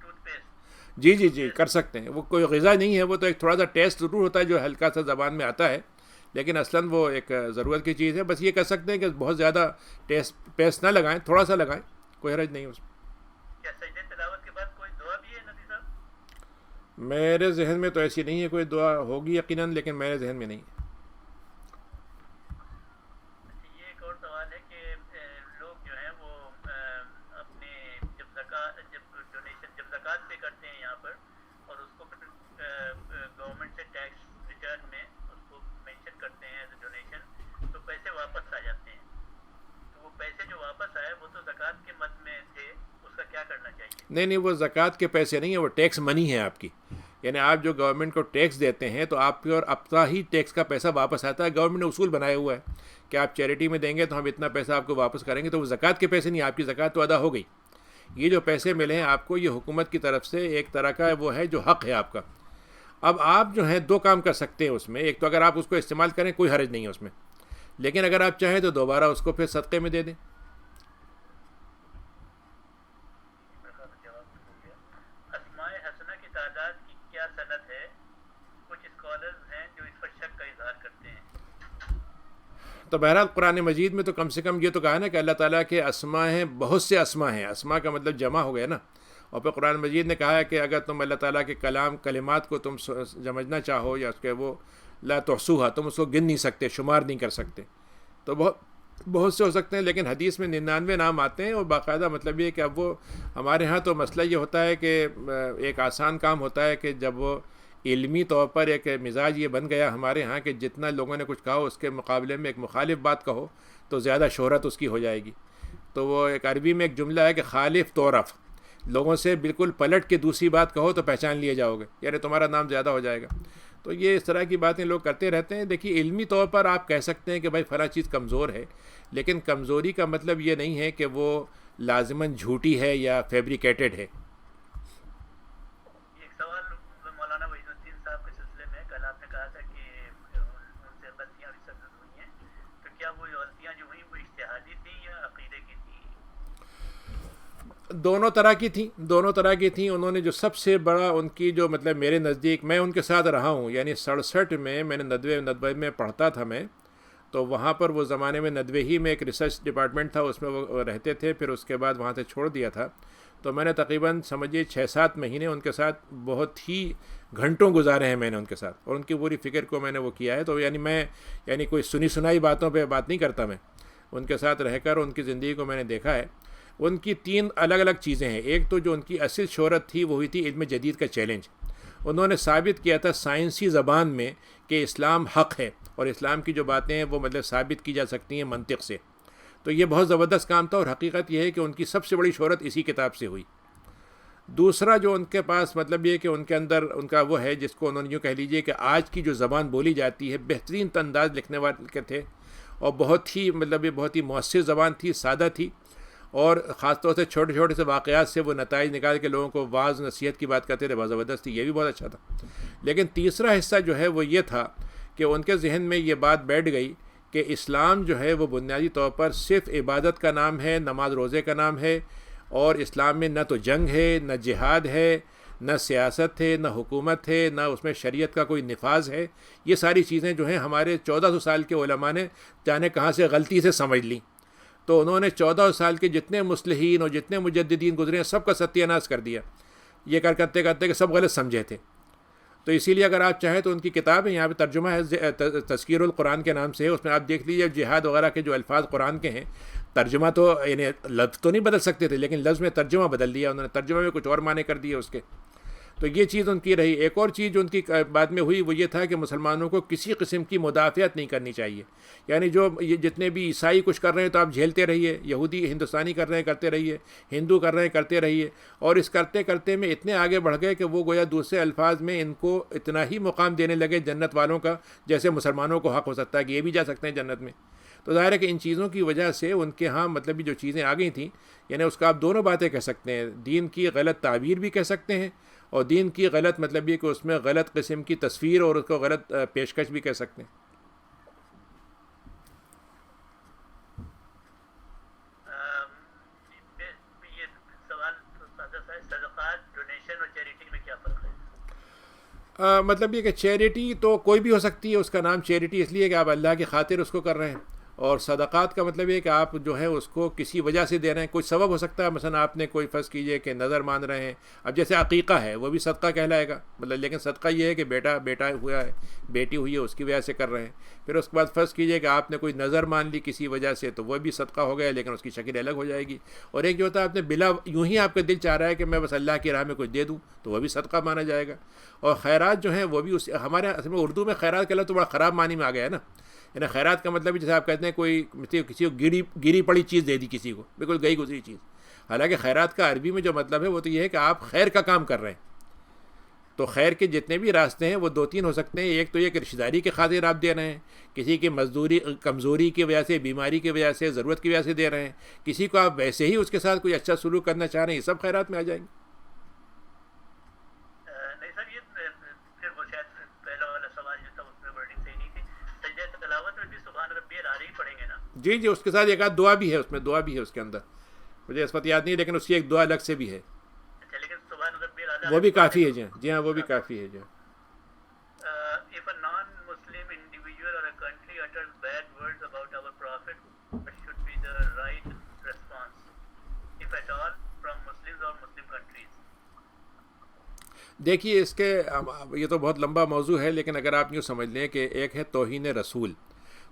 Tooth paste. جی جی جی کر سکتے ہیں. وہ کوئی غذا نہیں ہے, وہ تو ایک تھوڑا سا ٹیسٹ ضرور ہوتا ہے جو ہلکا سا زبان میں آتا ہے, لیکن اصلاً وہ ایک ضرورت کی چیز ہے. بس یہ کر سکتے ہیں کہ بہت زیادہ پیسٹ نہ لگائیں, تھوڑا سا لگائیں, کوئی حرج نہیں اس میں. کیا سجدہ تلاوت کے بعد کوئی دعا بھی ہے ندی صاحب؟ میرے ذہن میں تو ایسی نہیں ہے کوئی دعا, ہوگی یقیناً, لیکن میرے ذہن میں نہیں. یہ ایک اور سوال ہے کہ لوگ جو ہیں وہ اپنے جب زکوٰۃ پے کرتے ہیں یہاں پر اور اس کو گورنمنٹ سے ٹیکس ریٹرن میں اس کو مینشن کرتے ہیں ایز اے ڈونیشن, تو پیسے واپس آ جاتے ہیں. تو وہ پیسے جو واپس آئے وہ تو زکوٰۃ کے مد میں تھے, اس کا کیا کرنا چاہیے؟ نہیں وہ زکوٰۃ کے پیسے نہیں ہیں, وہ ٹیکس منی ہے آپ کی. یعنی آپ جو گورنمنٹ کو ٹیکس دیتے ہیں تو آپ کی اور اپنا ہی ٹیکس کا پیسہ واپس آتا ہے. گورنمنٹ نے اصول بنایا ہوا ہے کہ آپ چیریٹی میں دیں گے تو ہم اتنا پیسہ آپ کو واپس کریں گے. تو وہ زکوٰۃ کے پیسے نہیں, آپ کی زکوٰۃ تو ادا ہو گئی. یہ جو پیسے ملے ہیں آپ کو, یہ حکومت کی طرف سے ایک طرح کا وہ ہے جو حق ہے آپ کا. اب آپ جو ہیں دو کام کر سکتے ہیں اس میں. ایک تو اگر آپ اس کو استعمال کریں کوئی حرج نہیں ہے اس میں, لیکن اگر آپ چاہیں تو دوبارہ اس کو پھر صدقے میں دے دیں. اسماء حسنہ کی تعداد کی کیا سند ہے؟ کچھ اسکالرز ہیں جو اس پر شک کا اظہار کرتے ہیں. تو بہرحال قرآن مجید میں تو کم سے کم یہ تو کہا نا کہ اللہ تعالیٰ کے اسماء ہیں, بہت سے اسماء ہیں. اسماء کا مطلب جمع ہو گیا نا. اور پھر قرآن مجید نے کہا ہے کہ اگر تم اللہ تعالیٰ کے کلمات کو تم سمجھنا چاہو, یا اس کے وہ لا تحصوها, تم اس کو گن نہیں سکتے, شمار نہیں کر سکتے. تو بہت سے ہو سکتے ہیں, لیکن حدیث میں 99 نام آتے ہیں. اور باقاعدہ مطلب یہ کہ اب وہ ہمارے ہاں تو مسئلہ یہ ہوتا ہے کہ ایک آسان کام ہوتا ہے کہ جب وہ علمی طور پر ایک مزاج یہ بن گیا ہمارے ہاں کہ جتنا لوگوں نے کچھ کہا اس کے مقابلے میں ایک مخالف بات کہو تو زیادہ شہرت اس کی ہو جائے گی. تو وہ ایک عربی میں ایک جملہ ہے کہ خالف تعرف, لوگوں سے بالکل پلٹ کے دوسری بات کہو تو پہچان لیے جاؤ گے, یعنی تمہارا نام زیادہ ہو جائے گا. تو یہ اس طرح کی باتیں لوگ کرتے رہتے ہیں. دیکھیے علمی طور پر آپ کہہ سکتے ہیں کہ بھائی فلاں چیز کمزور ہے, لیکن کمزوری کا مطلب یہ نہیں ہے کہ وہ لازماً جھوٹی ہے یا فیبریکیٹڈ ہے. ایک سوال مولانا وحید الدین صاحب کے سلسلے میں, کل آپ نے کہا تھا کہ ان سے غلطیاں بھی سرزد ہوئی ہیں, تو کیا وہ غلطیاں جو ہوئیں وہ اجتہادی تھیں یا عقیدے کی تھیں؟ دونوں طرح کی تھیں, دونوں طرح کی تھیں. انہوں نے جو سب سے بڑا ان کی جو مطلب میرے نزدیک, میں ان کے ساتھ رہا ہوں, یعنی 67 میں نے ندوے میں پڑھتا تھا میں, تو وہاں پر وہ زمانے میں ندوے ہی میں ایک ریسرچ ڈپارٹمنٹ تھا, اس میں وہ رہتے تھے. پھر اس کے بعد وہاں سے چھوڑ دیا تھا. تو میں نے تقریباً سمجھیے 6-7 مہینے ان کے ساتھ بہت ہی گھنٹوں گزارے ہیں میں نے ان کے ساتھ, اور ان کی پوری فکر کو میں نے وہ کیا ہے. تو یعنی کوئی سنی سنائی باتوں پہ بات نہیں کرتا, میں ان کے ساتھ رہ کر ان کی زندگی کو میں نے دیکھا ہے. ان کی 3 الگ الگ چیزیں ہیں. ایک تو جو ان کی اصل شہرت تھی وہ ہوئی تھی علم جدید کا چیلنج. انہوں نے ثابت کیا تھا سائنسی زبان میں کہ اسلام حق ہے, اور اسلام کی جو باتیں ہیں وہ مطلب ثابت کی جا سکتی ہیں منطق سے. تو یہ بہت زبردست کام تھا, اور حقیقت یہ ہے کہ ان کی سب سے بڑی شہرت اسی کتاب سے ہوئی. دوسرا جو ان کے پاس مطلب یہ کہ ان کے اندر ان کا وہ ہے جس کو انہوں نے یوں کہہ لیجئے کہ آج کی جو زبان بولی جاتی ہے, بہترین انداز لکھنے والے تھے, اور بہت ہی مطلب یہ بہت ہی مؤثر زبان تھی, سادہ تھی, اور خاص طور سے چھوٹے چھوٹے سے واقعات سے وہ نتائج نکال کے لوگوں کو واعظ نصیحت کی بات کرتے تھے, بہت زبردست تھی. یہ بھی بہت اچھا تھا. لیکن تیسرا حصہ جو ہے وہ یہ تھا کہ ان کے ذہن میں یہ بات بیٹھ گئی کہ اسلام جو ہے وہ بنیادی طور پر صرف عبادت کا نام ہے, نماز روزے کا نام ہے, اور اسلام میں نہ تو جنگ ہے, نہ جہاد ہے, نہ سیاست ہے, نہ حکومت ہے, نہ اس میں شریعت کا کوئی نفاذ ہے. یہ ساری چیزیں جو ہیں ہمارے 1400 سال کے علماء نے جانے کہاں سے غلطی سے سمجھ لیں. تو انہوں نے 1400 سال کے جتنے مصلحین اور جتنے مجددین گزرے ہیں سب کا ستیہ ناش کر دیا, یہ کرتے کہ سب غلط سمجھے تھے. تو اسی لیے اگر آپ چاہیں تو ان کی کتاب ہے, یہاں پہ ترجمہ ہے تذکیر القرآن کے نام سے ہے, اس میں آپ دیکھ لیجیے جہاد وغیرہ کے جو الفاظ قرآن کے ہیں, ترجمہ تو یعنی لفظ تو نہیں بدل سکتے تھے, لیکن لفظ میں ترجمہ بدل دیا انہوں نے, ترجمہ میں کچھ اور معنی کر دیے اس کے. تو یہ چیز ان کی رہی. ایک اور چیز جو ان کی بعد میں ہوئی وہ یہ تھا کہ مسلمانوں کو کسی قسم کی مدافعت نہیں کرنی چاہیے. یعنی جو یہ جتنے بھی عیسائی کچھ کر رہے ہیں تو آپ جھیلتے رہیے, یہودی ہندوستانی کر رہے ہیں کرتے رہیے, ہندو کر رہے ہیں کرتے رہیے. اور اس کرتے کرتے میں اتنے آگے بڑھ گئے کہ وہ گویا دوسرے الفاظ میں ان کو اتنا ہی مقام دینے لگے جنت والوں کا جیسے مسلمانوں کو حق ہو سکتا ہے کہ یہ بھی جا سکتے ہیں جنت میں. تو ظاہر ہے کہ ان چیزوں کی وجہ سے ان کے ہاں مطلب جو چیزیں آ گئی تھیں, یعنی اس کا آپ دونوں باتیں کہہ سکتے ہیں, دین کی غلط تعبیر بھی کہہ سکتے ہیں, اور دین کی غلط مطلب یہ کہ اس میں غلط قسم کی تصویر اور اس کو غلط پیشکش بھی کہہ سکتے ہیں. یہ سوال صدقات, ڈونیشن اور چیریٹی میں کیا فرق ہے؟ مطلب یہ کہ چیریٹی تو کوئی بھی ہو سکتی ہے, اس کا نام چیریٹی اس لیے کہ آپ اللہ کی خاطر اس کو کر رہے ہیں, اور صدقات کا مطلب یہ کہ آپ جو ہے اس کو کسی وجہ سے دے رہے ہیں, کوئی سبب ہو سکتا ہے. مثلا آپ نے کوئی فرض کیجئے کہ نظر مان رہے ہیں, اب جیسے عقیقہ ہے وہ بھی صدقہ کہلائے گا, مطلب لیکن صدقہ یہ ہے کہ بیٹا ہوا ہے, بیٹی ہوئی ہے, اس کی وجہ سے کر رہے ہیں. پھر اس کے بعد فرض کیجئے کہ آپ نے کوئی نظر مان لی کسی وجہ سے, تو وہ بھی صدقہ ہو گیا, لیکن اس کی شکل الگ ہو جائے گی. اور ایک جو ہوتا ہے آپ نے بلا یوں ہی آپ کا دل چاہ رہا ہے کہ میں بس اللہ کی راہ میں کچھ دے دوں, تو وہ بھی صدقہ مانا جائے گا. اور خیرات جو ہیں وہ بھی ہمارے اصل میں اردو میں خیرات کا لفظ تو بڑا خراب معنی میں آ گیا ہے نا. یعنی خیرات کا مطلب جیسے آپ کہتے ہیں کوئی کسی کو گری پڑی چیز دے دی کسی کو, بالکل گئی گزری چیز. حالانکہ خیرات کا عربی میں جو مطلب ہے وہ تو یہ ہے کہ آپ خیر کا کام کر رہے ہیں. تو خیر کے جتنے بھی راستے ہیں وہ 2-3 ہو سکتے ہیں. ایک تو یہ کہ رشتہ داری کے خاطر آپ دے رہے ہیں, کسی کی مزدوری کمزوری کی وجہ سے, بیماری کی وجہ سے, ضرورت کی وجہ سے دے رہے ہیں, کسی کو آپ ویسے ہی اس کے ساتھ کوئی اچھا سلوک کرنا چاہ رہے ہیں, یہ سب خیرات میں آ جائیں گے. نہیں سر, یہ پھر وہ شاید پہلا والا سوال جو تھا اس میں ورڈنگ صحیح نہیں تھی. سجدہ تلاوت میں بھی سبحان ربی العلی پڑھیں گے نا؟ جی جی, اس کے ساتھ ایک آدھ دعا بھی ہے, اس میں دعا بھی ہے اس کے اندر, مجھے اس وقت یاد نہیں, لیکن اس کی ایک دعا الگ سے بھی ہے. اچھا, لیکن سبحان ربی العلی وہ بھی کافی ہے. جی ہاں, وہ بھی کافی ہے. if a non-Muslim individual or a country utters bad words about our Prophet, what should be the right response, if at all, from Muslims or Muslim countries? دیکھیے, اس کے یہ تو بہت لمبا موضوع ہے, لیکن اگر آپ یوں سمجھ لیں کہ ایک ہے توہین رسول,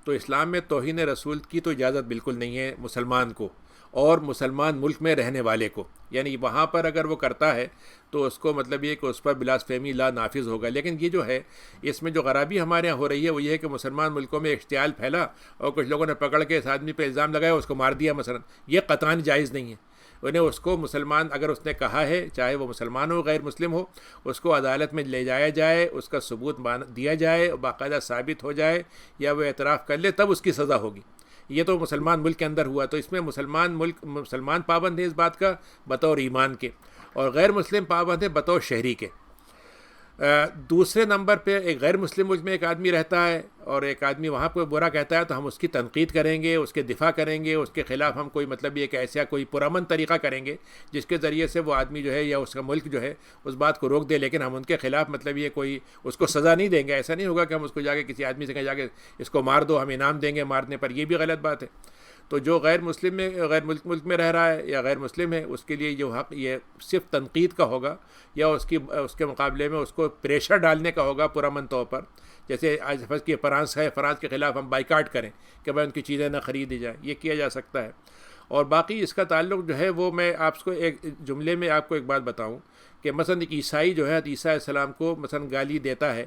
تو اسلام میں توہین رسول کی تو اجازت بالکل نہیں ہے مسلمان کو اور مسلمان ملک میں رہنے والے کو. یعنی وہاں پر اگر وہ کرتا ہے تو اس کو مطلب یہ کہ اس پر بلاسفیمی لا نافذ ہوگا. لیکن یہ جو ہے اس میں جو خرابی ہمارے یہاں ہو رہی ہے وہ یہ ہے کہ مسلمان ملکوں میں اشتعال پھیلا اور کچھ لوگوں نے پکڑ کے اس آدمی پہ الزام لگایا, اس کو مار دیا مثلا. یہ قطعاً جائز نہیں ہے. انہیں اس کو مسلمان اگر اس نے کہا ہے, چاہے وہ مسلمان ہو غیر مسلم ہو, اس کو عدالت میں لے جایا جائے, اس کا ثبوت دیا جائے, باقاعدہ ثابت ہو جائے یا وہ اعتراف کر لے, تب اس کی سزا ہوگی. یہ تو مسلمان ملک کے اندر ہوا, تو اس میں مسلمان پابند ہے اس بات کا بطور ایمان کے, اور غیر مسلم پابند ہے بطور شہری کے. دوسرے نمبر پہ ایک غیر مسلم ملک میں ایک آدمی رہتا ہے اور ایک آدمی وہاں پہ برا کہتا ہے, تو ہم اس کی تنقید کریں گے, اس کے دفاع کریں گے, اس کے خلاف ہم کوئی مطلب یہ کہ ایسا کوئی پرامن طریقہ کریں گے جس کے ذریعے سے وہ آدمی جو ہے یا اس کا ملک جو ہے اس بات کو روک دے. لیکن ہم ان کے خلاف مطلب یہ کوئی اس کو سزا نہیں دیں گے. ایسا نہیں ہوگا کہ ہم اس کو جا کے کسی آدمی سے کہیں جا کے اس کو مار دو, ہم انعام دیں گے مارنے پر, یہ بھی غلط بات ہے. تو جو غیر مسلم میں غیر ملک میں رہ رہا ہے یا غیر مسلم ہے, اس کے لیے جو حق یہ صرف تنقید کا ہوگا یا اس کے مقابلے میں اس کو پریشر ڈالنے کا ہوگا پرامن طور پر. جیسے آج فرض کی فرانس ہے, فرانس کے خلاف ہم بائیکاٹ کریں کہ بھائی ان کی چیزیں نہ خریدی جائیں, یہ کیا جا سکتا ہے. اور باقی اس کا تعلق جو ہے وہ میں آپ کو ایک جملے میں آپ کو ایک بات بتاؤں کہ مثلا ایک عیسائی جو ہے عیسیٰ علیہ السلام کو مثلا گالی دیتا ہے,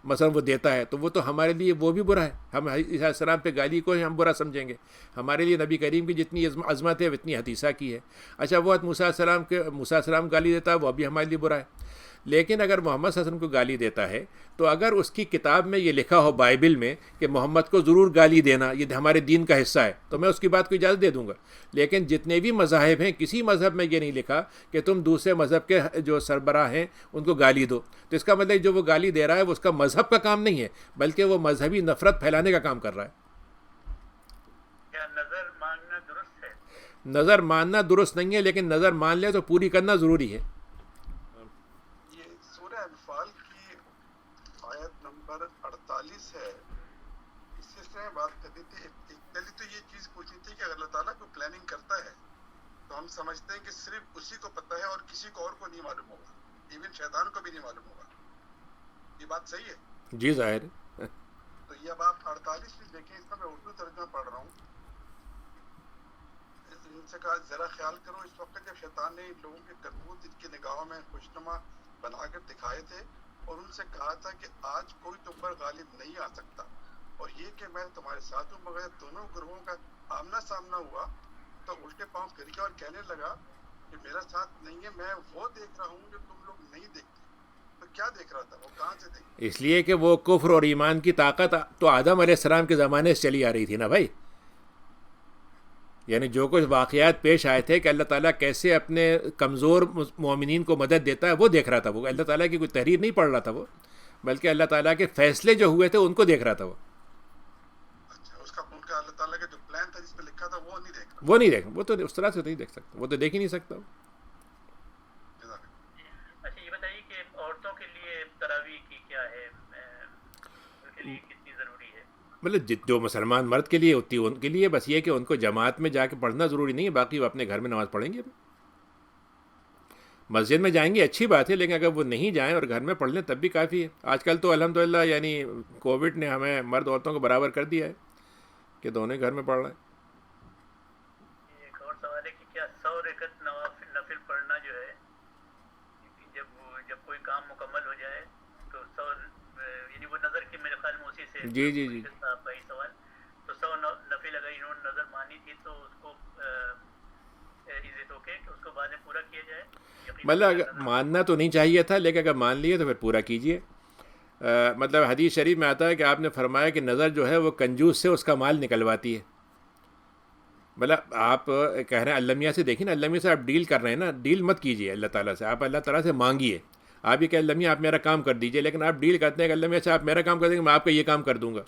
مثلا وہ دیتا ہے, تو وہ تو ہمارے لیے وہ بھی برا ہے. ہم عیسیٰ علیہ السلام پہ گالی کو ہم برا سمجھیں گے. ہمارے لیے نبی کریم کی جتنی عظمت ہے اتنی عیسیٰ کی ہے. اچھا, وہ موسیٰ علیہ السلام گالی دیتا ہے, وہ بھی ہمارے لیے برا ہے. لیکن اگر محمد صلی اللہ علیہ وسلم کو گالی دیتا ہے, تو اگر اس کی کتاب میں یہ لکھا ہو بائبل میں کہ محمد کو ضرور گالی دینا یہ ہمارے دین کا حصہ ہے, تو میں اس کی بات کو اجازت دے دوں گا. لیکن جتنے بھی مذاہب ہیں, کسی مذہب میں یہ نہیں لکھا کہ تم دوسرے مذہب کے جو سربراہ ہیں ان کو گالی دو. تو اس کا مطلب جو وہ گالی دے رہا ہے وہ اس کا مذہب کا کام نہیں ہے, بلکہ وہ مذہبی نفرت پھیلانے کا کام کر رہا ہے. نظر ماننا درست ہے؟ نظر ماننا درست نہیں ہے, لیکن نظر مان لے تو پوری کرنا ضروری ہے. سورہ انفال کی آیت نمبر 48 ہے, اس سلسلے میں بات کرنی تھی. پہلی تو یہ چیز پوچھنی تھی کہ اگر اللہ تعالیٰ کوئی پلاننگ کرتا ہے تو ہم سمجھتے ہیں کہ صرف اسی کو پتہ ہے اور کسی کو اور کو نہیں معلوم ہوگا, ایون شیطان کو بھی نہیں معلوم ہوگا. یہ بات صحیح ہے؟ جی ظاہر ہے. تو یہ اب آپ 48 بھی دیکھیں, اس کا میں اردو ترجمہ پڑھ رہا ہوں. ان سے کہا ذرا خیال کرو اس وقت جب شیطان نے ان لوگوں کے کرتوت ان کی نگاہوں میں خوشنما بنا کر دکھائے تھے اور ان سے کہا تھا کہ آج کوئی تم پر غالب نہیں آ سکتا, اور یہ کہ میں تمہارے ساتھ ہوں. مگر دونوں گروہوں کا آمنا سامنا ہوا تو الٹے پاؤں پھر گیا اور کہنے لگا کہ میرا ساتھ نہیں ہے, میں وہ دیکھ رہا ہوں جو تم لوگ نہیں دیکھتے. تو کیا دیکھ رہا تھا, وہ کہاں سے دیکھ؟ اس لیے کہ وہ کفر اور ایمان کی طاقت تو آدم علیہ السلام کے زمانے سے چلی آ رہی تھی نا بھائی. یعنی جو کچھ واقعات پیش آئے تھے کہ اللہ تعالیٰ کیسے اپنے کمزور مومنین کو مدد دیتا ہے, وہ دیکھ رہا تھا. وہ اللہ تعالیٰ کی کوئی تحریر نہیں پڑھ رہا تھا وہ, بلکہ اللہ تعالیٰ کے فیصلے جو ہوئے تھے ان کو دیکھ رہا تھا وہ. اچھا, اس کا ان کا اللہ تعالیٰ کا جو پلان تھا جس میں لکھا تھا وہ نہیں دیکھ رہا. وہ نہیں دیکھ, وہ تو اس طرح سے نہیں دیکھ سکتا, وہ تو دیکھ ہی نہیں سکتا. اچھا, یہ بتائیے کہ عورتوں کے لیے تراویح کی کیا ہے, ان کے لیے کتنی ضروری ہے؟ مطلب جو مسلمان مرد کے لیے ہوتی ہے ان کے لیے بس یہ کہ ان کو جماعت میں جا کے پڑھنا ضروری نہیں ہے, باقی وہ اپنے گھر میں نماز پڑھیں گے. مسجد میں جائیں گے اچھی بات ہے, لیکن اگر وہ نہیں جائیں اور گھر میں پڑھ لیں تب بھی کافی ہے. آج کل تو الحمدللہ یعنی کووڈ نے ہمیں مرد عورتوں کو برابر کر دیا ہے کہ دونوں گھر میں پڑھ رہے ہیں. ایک اور سوال ہے کہ کیا 100 رکعت نفل پڑھنا جو ہے جب کوئی کام مکمل ہو جائے تو 100 یعنی وہ نظر کی میرے خیال میں اسی سے جی جی جی صاحب کا ہی سوال, تو 100 نفل اگر انہوں نے نظر مانی تھی تو اس کو از اٹ اوکے کہ اس کو بعد میں پورا کیا جائے؟ مطلب اگر ماننا تو نہیں چاہیے تھا، لیکن اگر مان لیے تو پھر پورا کیجیے. مطلب حدیث شریف میں آتا ہے کہ آپ نے فرمایا کہ نظر جو ہے وہ کنجوس سے اس کا مال نکلواتی ہے. مطلب آپ کہہ رہے ہیں اللہ میاں سے، دیکھیں نا، اللہ میاں سے آپ ڈیل کر رہے ہیں نا، ڈیل مت کیجیے اللہ تعالیٰ سے، آپ اللہ تعالیٰ سے مانگیے. آپ یہ کہ اللہ میاں آپ میرا کام کر دیجیے، لیکن آپ ڈیل کرتے ہیں کہ اللہ میاں سے آپ میرا کام کر دیں گے، میں آپ کا یہ کام کر دوں گا.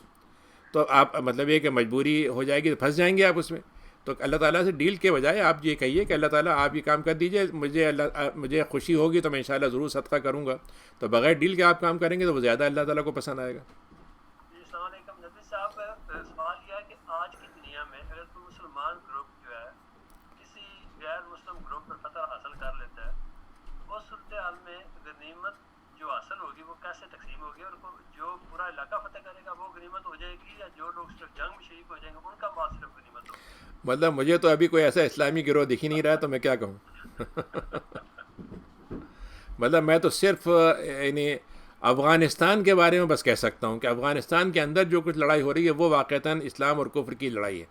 تو آپ مطلب یہ کہ مجبوری ہو جائے گی، تو پھنس جائیں گے آپ اس میں. تو اللہ تعالیٰ سے ڈیل کے بجائے آپ یہ کہیے کہ اللہ تعالیٰ آپ یہ کام کر دیجیے، مجھے خوشی ہوگی تو میں انشاءاللہ ضرور صدقہ کروں گا. تو بغیر ڈیل کے آپ کام کریں گے تو وہ زیادہ اللہ تعالیٰ کو پسند آئے گا. السلام علیکم نبی صاحب. سوال یہ ہے کہ آج کی دنیا میں اگر کوئی مسلمان گروپ جو ہے کسی غیر مسلم گروپ پر فتح حاصل کر لیتا ہے، اس صورتحال میں غنیمت جو حاصل ہوگی وہ کیسے تقسیم ہوگی، اور جو پورا علاقہ فتح کرے گا وہ غنیمت ہو جائے گی، یا جو لوگ صرف جنگ میں شریک ہو جائیں گے ان کا مال صرف غنیمت ہوگی؟ مطلب مجھے تو ابھی کوئی ایسا اسلامی گروہ دکھ ہی نہیں رہا، تو میں کیا کہوں. مطلب میں تو صرف یعنی افغانستان کے بارے میں بس کہہ سکتا ہوں کہ افغانستان کے اندر جو کچھ لڑائی ہو رہی ہے وہ واقعتاً اسلام اور کفر کی لڑائی ہے،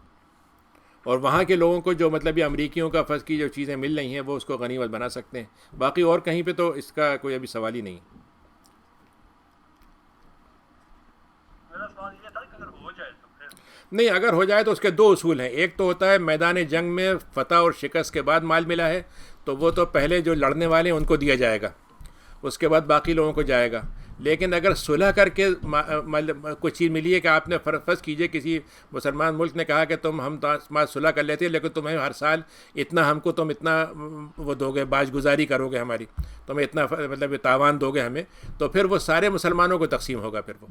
اور وہاں کے لوگوں کو جو مطلب یہ امریکیوں کا فرض کی جو چیزیں مل رہی ہیں وہ اس کو غنیمت بنا سکتے ہیں. باقی اور کہیں پہ تو اس کا کوئی ابھی سوال ہی نہیں. میرا سوال یہ تھا کہ اگر ہو جائے تو پھر نہیں، اگر ہو جائے تو اس کے دو اصول ہیں. ایک تو ہوتا ہے میدان جنگ میں فتح اور شکست کے بعد مال ملا ہے تو وہ تو پہلے جو لڑنے والے ہیں ان کو دیا جائے گا، اس کے بعد باقی لوگوں کو جائے گا. لیکن اگر صلح کر کے کوئی چیز ملی ہے کہ آپ نے فرض کیجئے کسی مسلمان ملک نے کہا کہ ہم صلح کر لیتے ہیں لیکن تمہیں ہر سال اتنا ہم کو تم اتنا وہ دو گے، باج گزاری کرو گے ہماری، تمہیں اتنا مطلب تاوان دو گے ہمیں، تو پھر وہ سارے مسلمانوں کو تقسیم ہوگا پھر وہ.